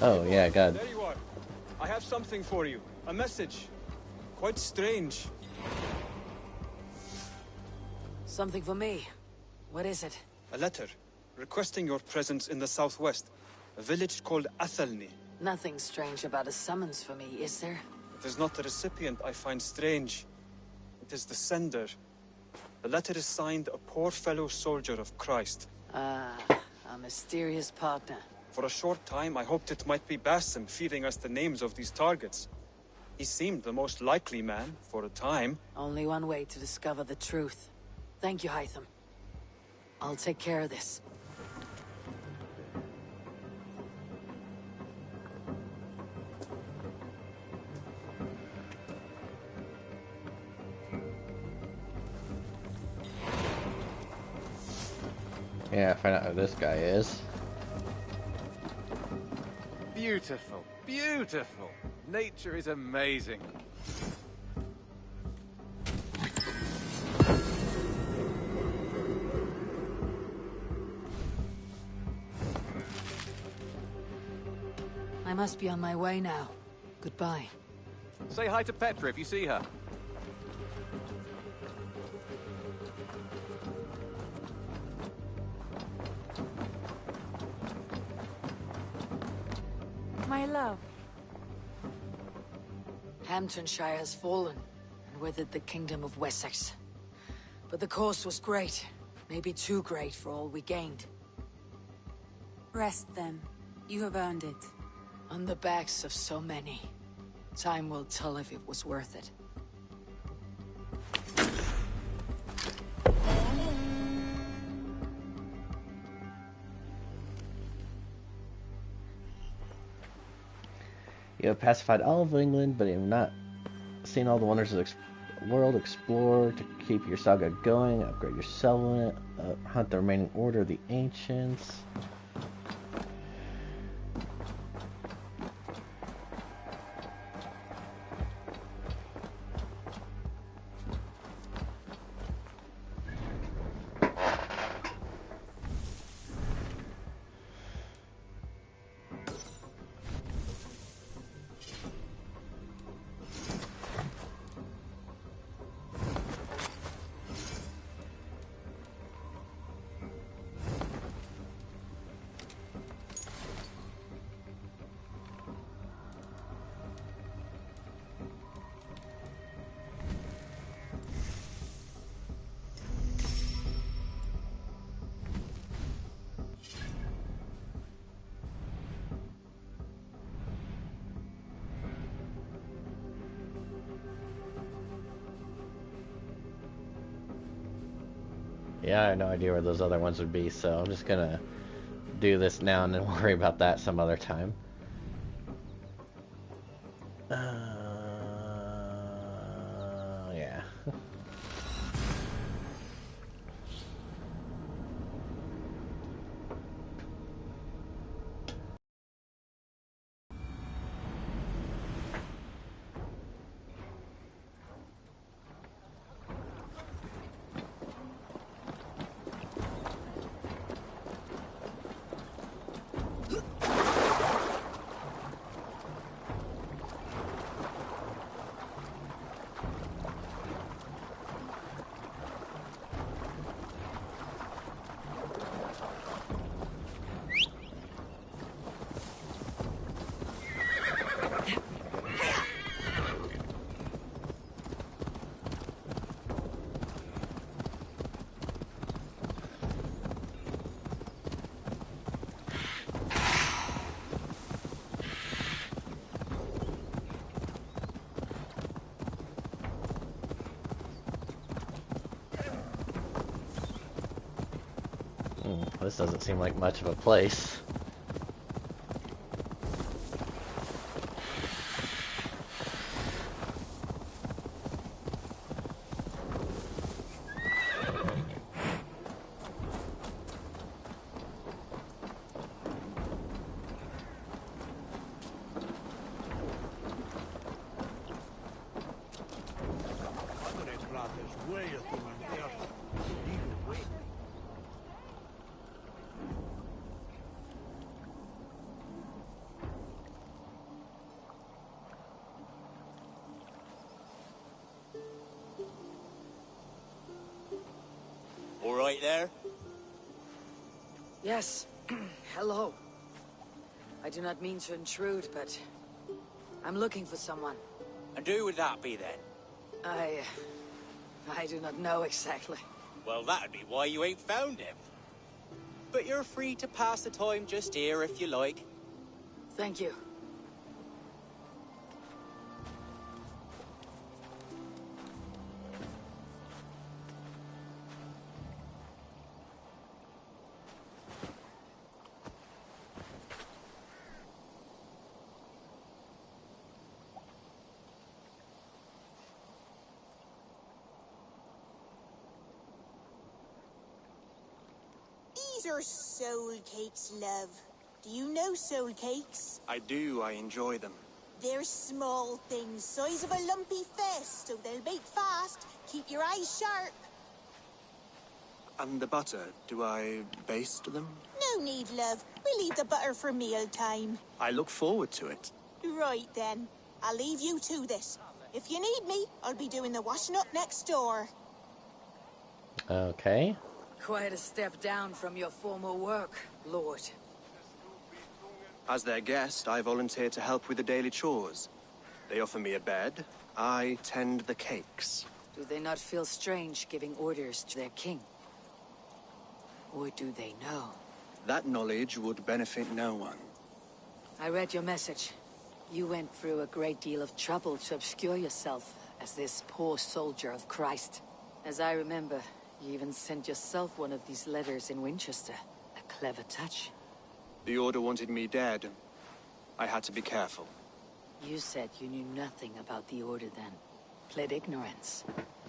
Oh, yeah, God. There you are. I have something for you. A message. Quite strange. Something for me. What is it? A letter requesting your presence in the southwest. A village called Athelney. Nothing strange about a summons for me, is there? It is not the recipient I find strange. It is the sender. The letter is signed a poor fellow soldier of Christ. Ah, a mysterious partner. For a short time, I hoped it might be Basim feeding us the names of these targets. He seemed the most likely man, for a time. Only one way to discover the truth. Thank you, Hytham. I'll take care of this. Yeah, find out who this guy is. Beautiful, beautiful. Nature is amazing. I must be on my way now. Goodbye. Say hi to Petra if you see her. My love. Hamptonshire has fallen, and with it the Kingdom of Wessex. But the cost was great. Maybe too great for all we gained. Rest then. You have earned it. On the backs of so many. Time will tell if it was worth it. You have pacified all of England, but you have not seen all the wonders of the world. Explore to keep your saga going, upgrade your settlement, hunt the remaining order of the ancients. Yeah, I have no idea where those other ones would be, so I'm just gonna do this now and then worry about that some other time. Yeah. This doesn't seem like much of a place. All right there? Yes. Hello. I do not mean to intrude, but I'm looking for someone. And who would that be then? I do not know exactly. Well, that'd be why you ain't found him. But you're free to pass the time just here if you like. Thank you. These are soul cakes, love. Do you know soul cakes? I do. I enjoy them. They're small things, size of a lumpy fist, so they'll bake fast. Keep your eyes sharp. And the butter, do I baste them? No need, love. We'll leave the butter for meal time. I look forward to it. Right then. I'll leave you to this. If you need me, I'll be doing the washing up next door. Okay. Quite a step down from your former work, Lord. As their guest, I volunteer to help with the daily chores. They offer me a bed. I tend the cakes. Do they not feel strange giving orders to their king? Or do they know? That knowledge would benefit no one. I read your message. You went through a great deal of trouble to obscure yourself as this poor soldier of Christ. As I remember, you even sent yourself one of these letters in Winchester. A clever touch. The Order wanted me dead. I had to be careful. You said you knew nothing about the Order then. Pled ignorance.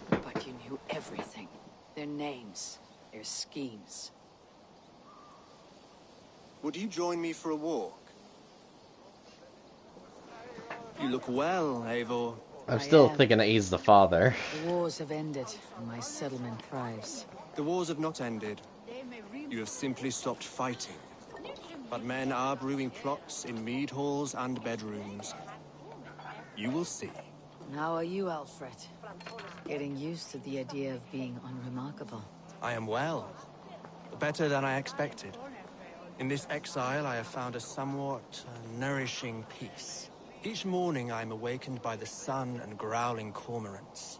But you knew everything. Their names, their schemes. Would you join me for a walk? You look well, Eivor. I'm still thinking that he's the father. The wars have ended, and my settlement thrives. The wars have not ended. You have simply stopped fighting. But men are brewing plots in mead halls and bedrooms. You will see. How are you, Alfred? Getting used to the idea of being unremarkable. I am well. Better than I expected. In this exile, I have found a somewhat nourishing peace. Each morning, I am awakened by the sun and growling cormorants.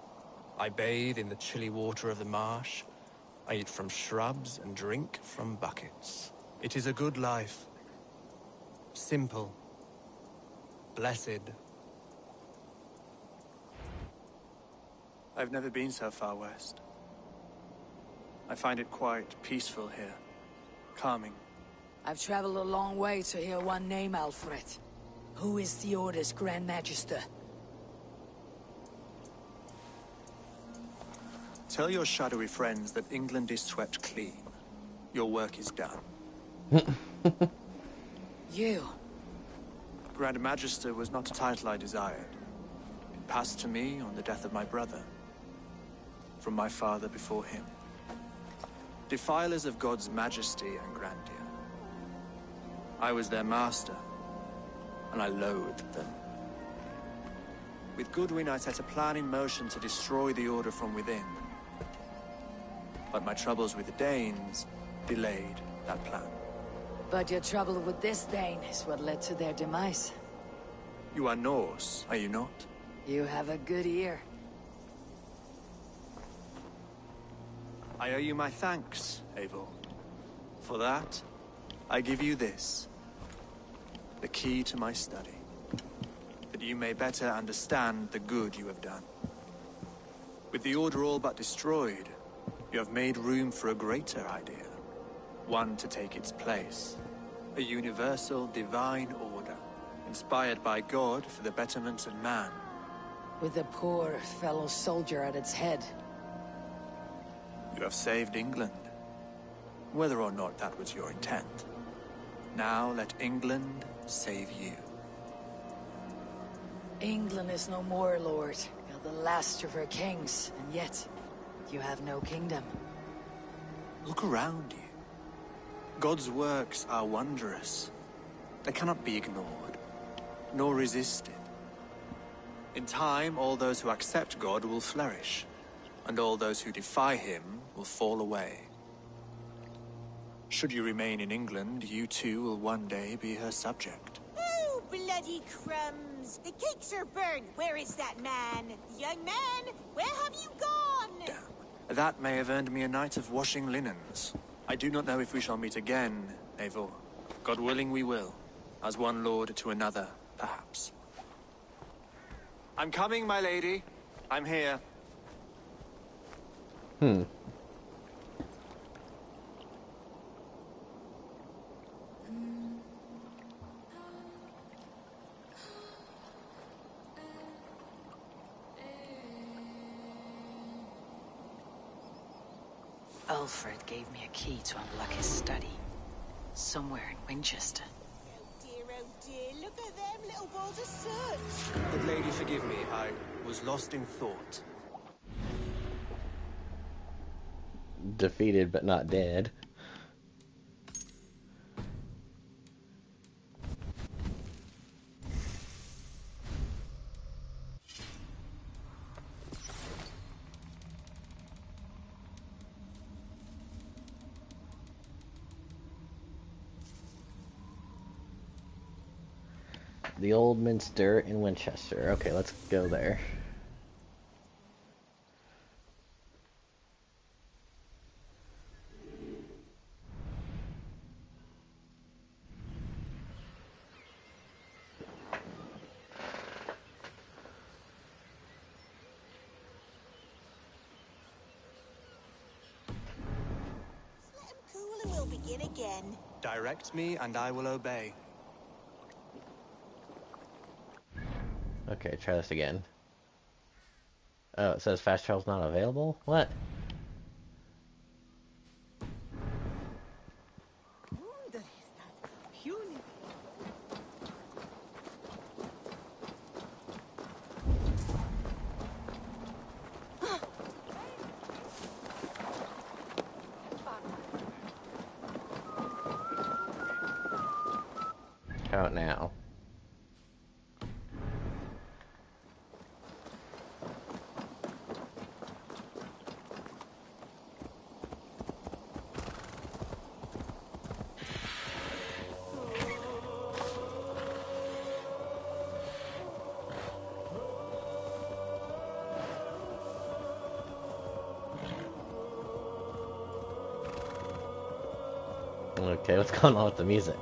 I bathe in the chilly water of the marsh. I eat from shrubs and drink from buckets. It is a good life. Simple. Blessed. I've never been so far west. I find it quite peaceful here. Calming. I've traveled a long way to hear one name, Alfred. Who is the Order's Grand Magister? Tell your shadowy friends that England is swept clean. Your work is done. You? Grand Magister was not a title I desired. It passed to me on the death of my brother. From my father before him. Defilers of God's majesty and grandeur. I was their master, and I loathed them. With Goodwin, I set a plan in motion to destroy the Order from within. But my troubles with the Danes delayed that plan. But your trouble with this Dane is what led to their demise. You are Norse, are you not? You have a good ear. I owe you my thanks, Eivor. For that, I give you this. The key to my study. That you may better understand the good you have done. With the Order all but destroyed, you have made room for a greater idea. One to take its place. A universal divine order, inspired by God for the betterment of man. With a poor fellow soldier at its head. You have saved England. Whether or not that was your intent. Now let England save you. England is no more, Lord. You're the last of her kings, and yet you have no kingdom. Look around you. God's works are wondrous. They cannot be ignored, nor resisted. In time, all those who accept God will flourish, and all those who defy him will fall away. Should you remain in England, you too will one day be her subject. Oh, bloody crumbs! The cakes are burned. Where is that man? Young man, where have you gone? That may have earned me a night of washing linens. I do not know if we shall meet again, Eivor. God willing we will. As one lord to another, perhaps. I'm coming, my lady. I'm here. Alfred gave me a key to unlock his study. Somewhere in Winchester. Oh dear, look at them little balls of soot. Good lady, forgive me. I was lost in thought. Defeated but not dead. The Old Minster in Winchester. Okay, let's go there. Let him cool and we'll begin again. Direct me and I will obey. Okay, try this again. Oh, it says fast travel's not available? What? Out now. Okay, what's going on with the music?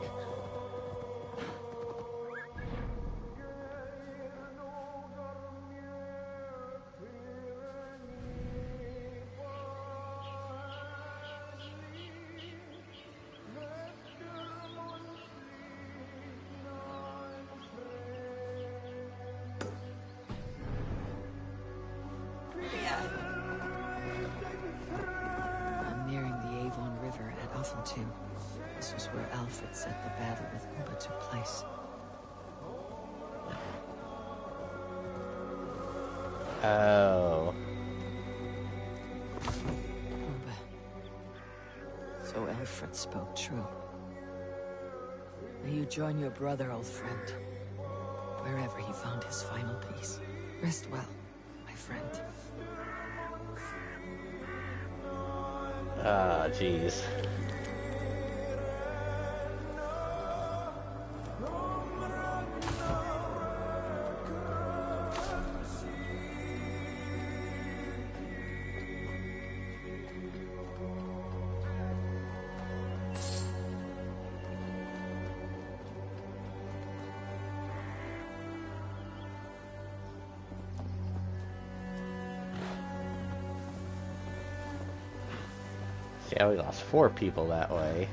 I'm nearing the Avon River at Offentoom. This was where Alfred said the battle with Ubba took place. Oh. Ubba. So Alfred spoke true. May you join your brother, old friend, wherever he found his final peace. Rest well, my friend. Ah, jeez. Yeah, we lost 4 people that way.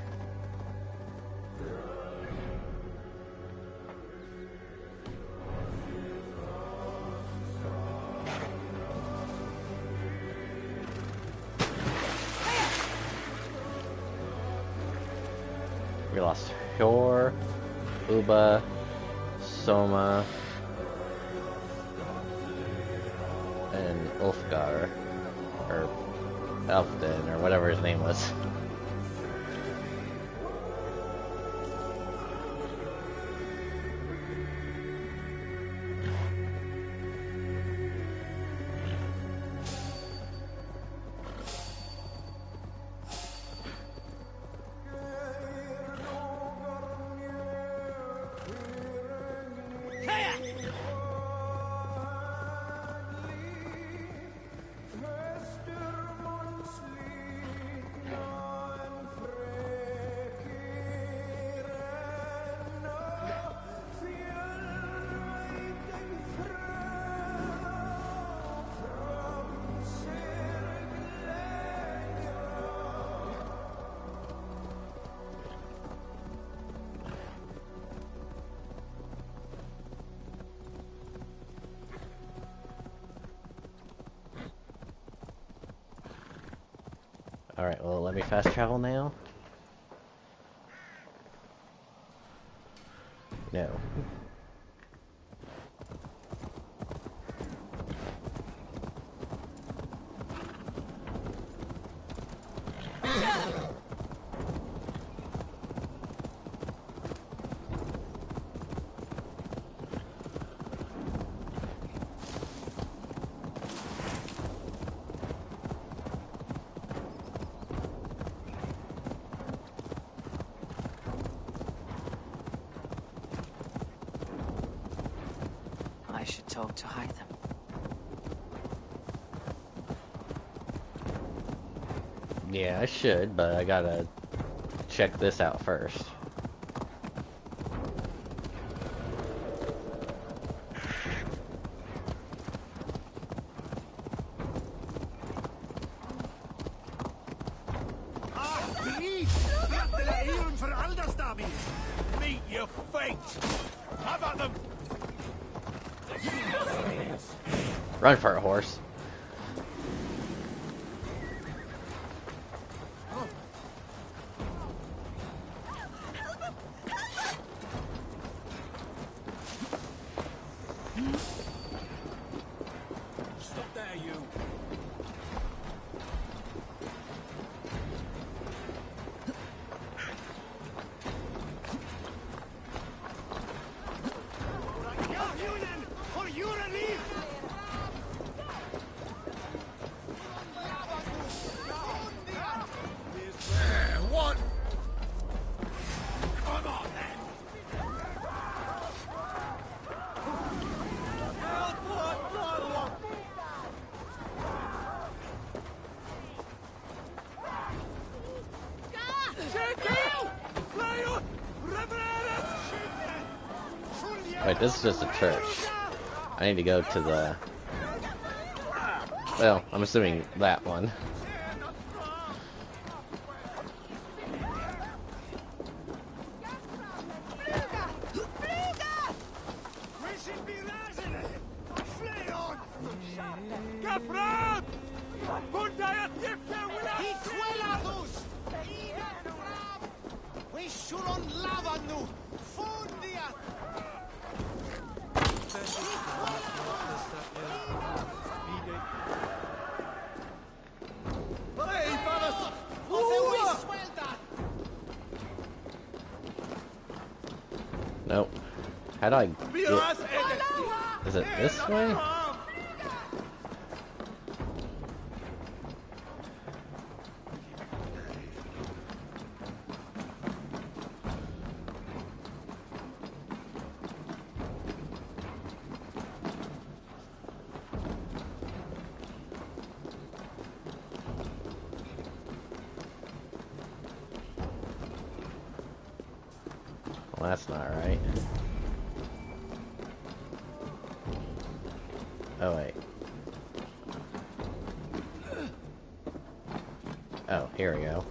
We lost Hjor, Ubba, Soma, and Ulfgar, or Elfden, or whatever his name was. Alright, well, let me fast travel now. No. I should talk to Hytham. Yeah, I should, but I gotta check this out first. Meet your fate! How about them? Run for it, horse. Stop there, you! What? Come on, then! Wait, this is just a church. I need to go to the... Well, I'm assuming that one. Nope. How do I get... Is it this way? Well, that's not right. Oh, wait. Oh, here we go.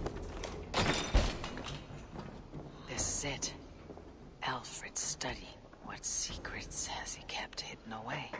This is it. Alfred's study. What secrets has he kept hidden away?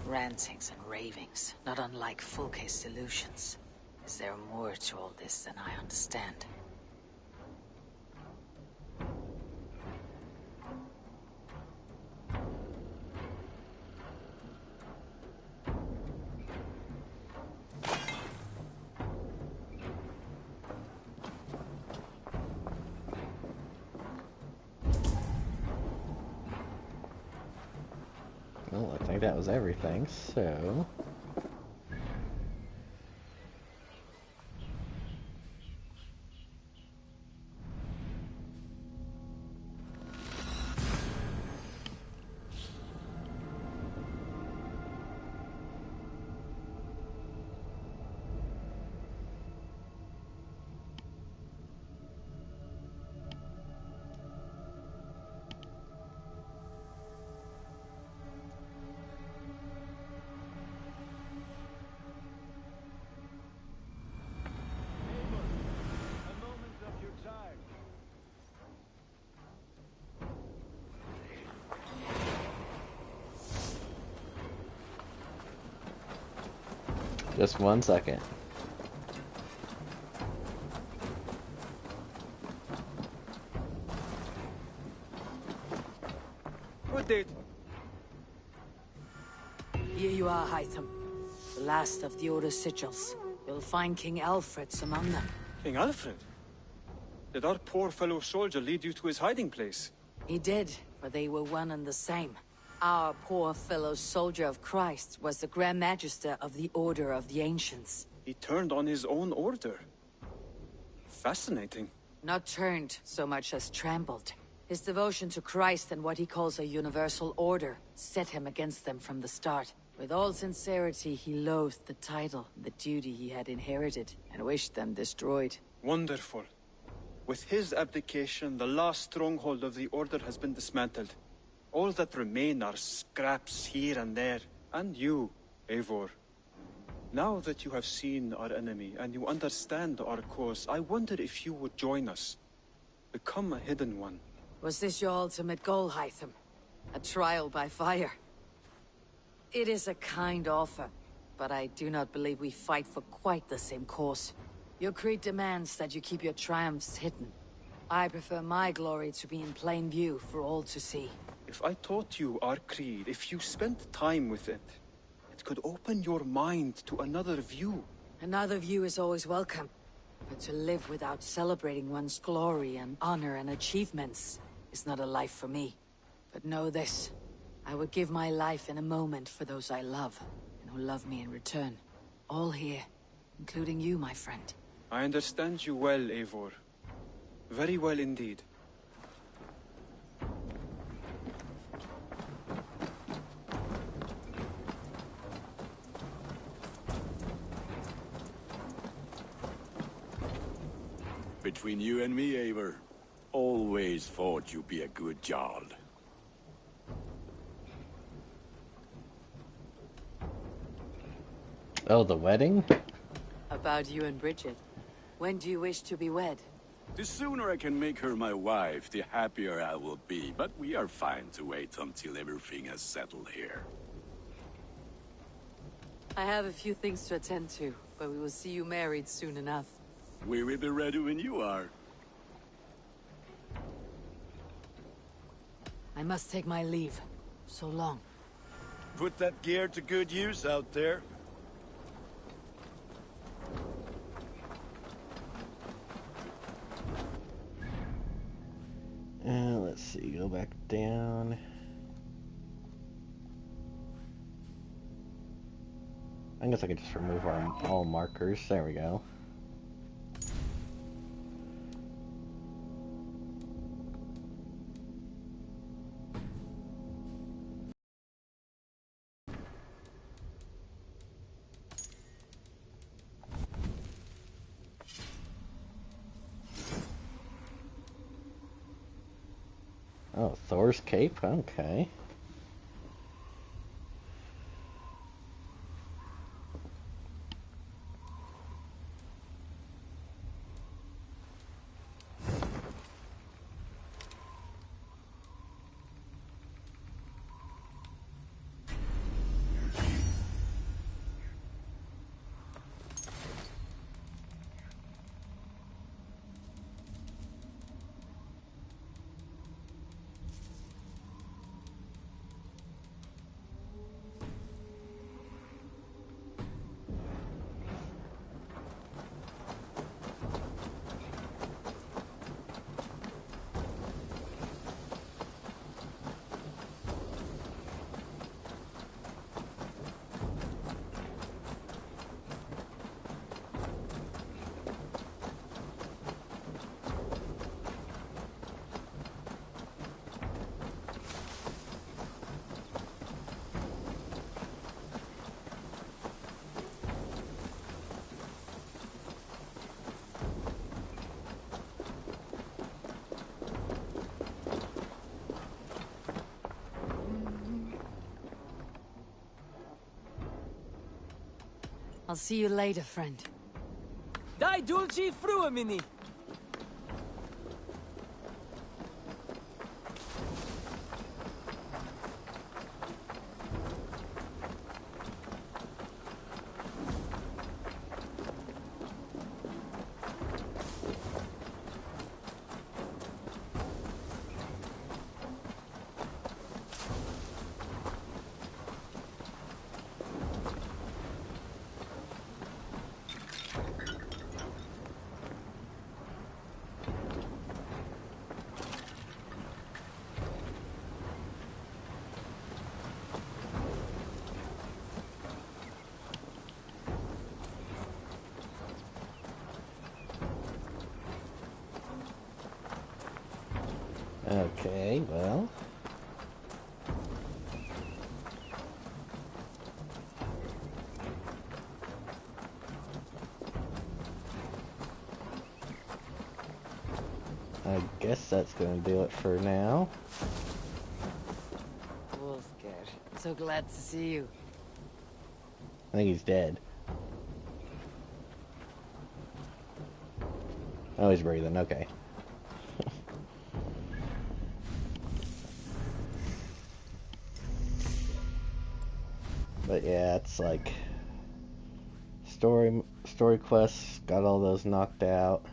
Rantings and ravings, not unlike Fulke's delusions. Is there more to all this than I understand? like that was everything, so... Just 1 second. What did? Here you are, Hytham. The last of the Order sigils. You'll find King Alfred's among them. King Alfred? Did our poor fellow soldier lead you to his hiding place? He did, for they were one and the same. Our poor fellow soldier of Christ was the Grand Magister of the Order of the Ancients. He turned on his own order. Fascinating. Not turned so much as trampled. His devotion to Christ and what he calls a universal order set him against them from the start. With all sincerity, he loathed the title, the duty he had inherited, and wished them destroyed. Wonderful. With his abdication, the last stronghold of the Order has been dismantled. All that remain are scraps here and there. And you, Eivor. Now that you have seen our enemy and you understand our cause, I wonder if you would join us. Become a hidden one. Was this your ultimate goal, Hytham? A trial by fire? It is a kind offer, but I do not believe we fight for quite the same cause. Your creed demands that you keep your triumphs hidden. I prefer my glory to be in plain view for all to see. If I taught you our creed, if you spent time with it, it could open your mind to another view. Another view is always welcome, but to live without celebrating one's glory and honor and achievements is not a life for me. But know this, I would give my life in a moment for those I love, and who love me in return. All here, including you, my friend. I understand you well, Eivor. Very well indeed. Between you and me, Eivor, always thought you'd be a good Jarl. Oh, the wedding? About you and Bridget. When do you wish to be wed? The sooner I can make her my wife, the happier I will be. But we are fine to wait until everything has settled here. I have a few things to attend to, but we will see you married soon enough. We will be ready when you are. I must take my leave. So long. Put that gear to good use out there. Let's see, go back down. I guess I could just remove all markers. There we go. Oh, Thor's cape? Okay. I'll see you later, friend. Die dulci fruamini! Okay, well. I guess that's going to do it for now. Wolfgar, so glad to see you. I think he's dead. Oh, he's breathing, okay. But yeah, it's like story quests, got all those knocked out.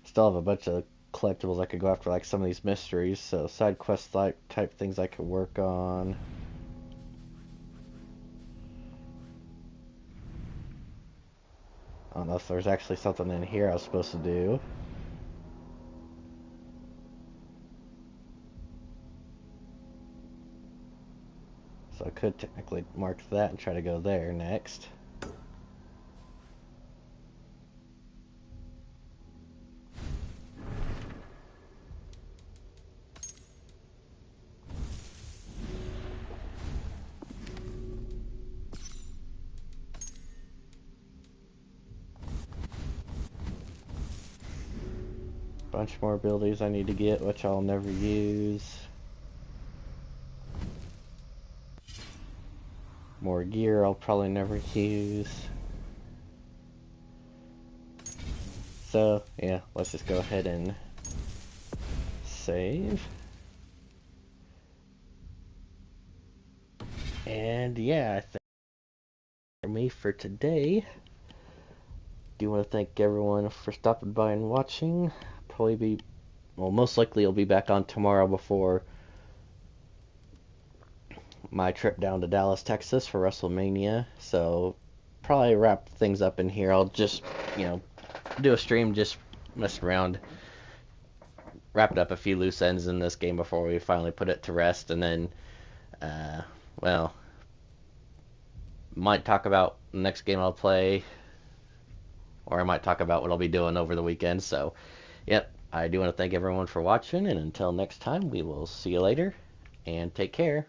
Still have a bunch of collectibles I could go after, like some of these mysteries, so side quest type things I could work on. I don't know if there's actually something in here I was supposed to do. So I could technically mark that and try to go there next. Bunch more abilities I need to get, which I'll never use. More gear I'll probably never use. So, yeah, let's just go ahead and save. And yeah, I think for me for today. Do want to thank everyone for stopping by and watching. Most likely I'll be back on tomorrow before my trip down to Dallas, Texas for WrestleMania. So probably wrap things up in here. I'll just, do a stream, just mess around, wrapped up a few loose ends in this game before we finally put it to rest, and then, might talk about the next game I'll play, or I might talk about what I'll be doing over the weekend. So, yep, I do want to thank everyone for watching, and until next time, we will see you later, and take care.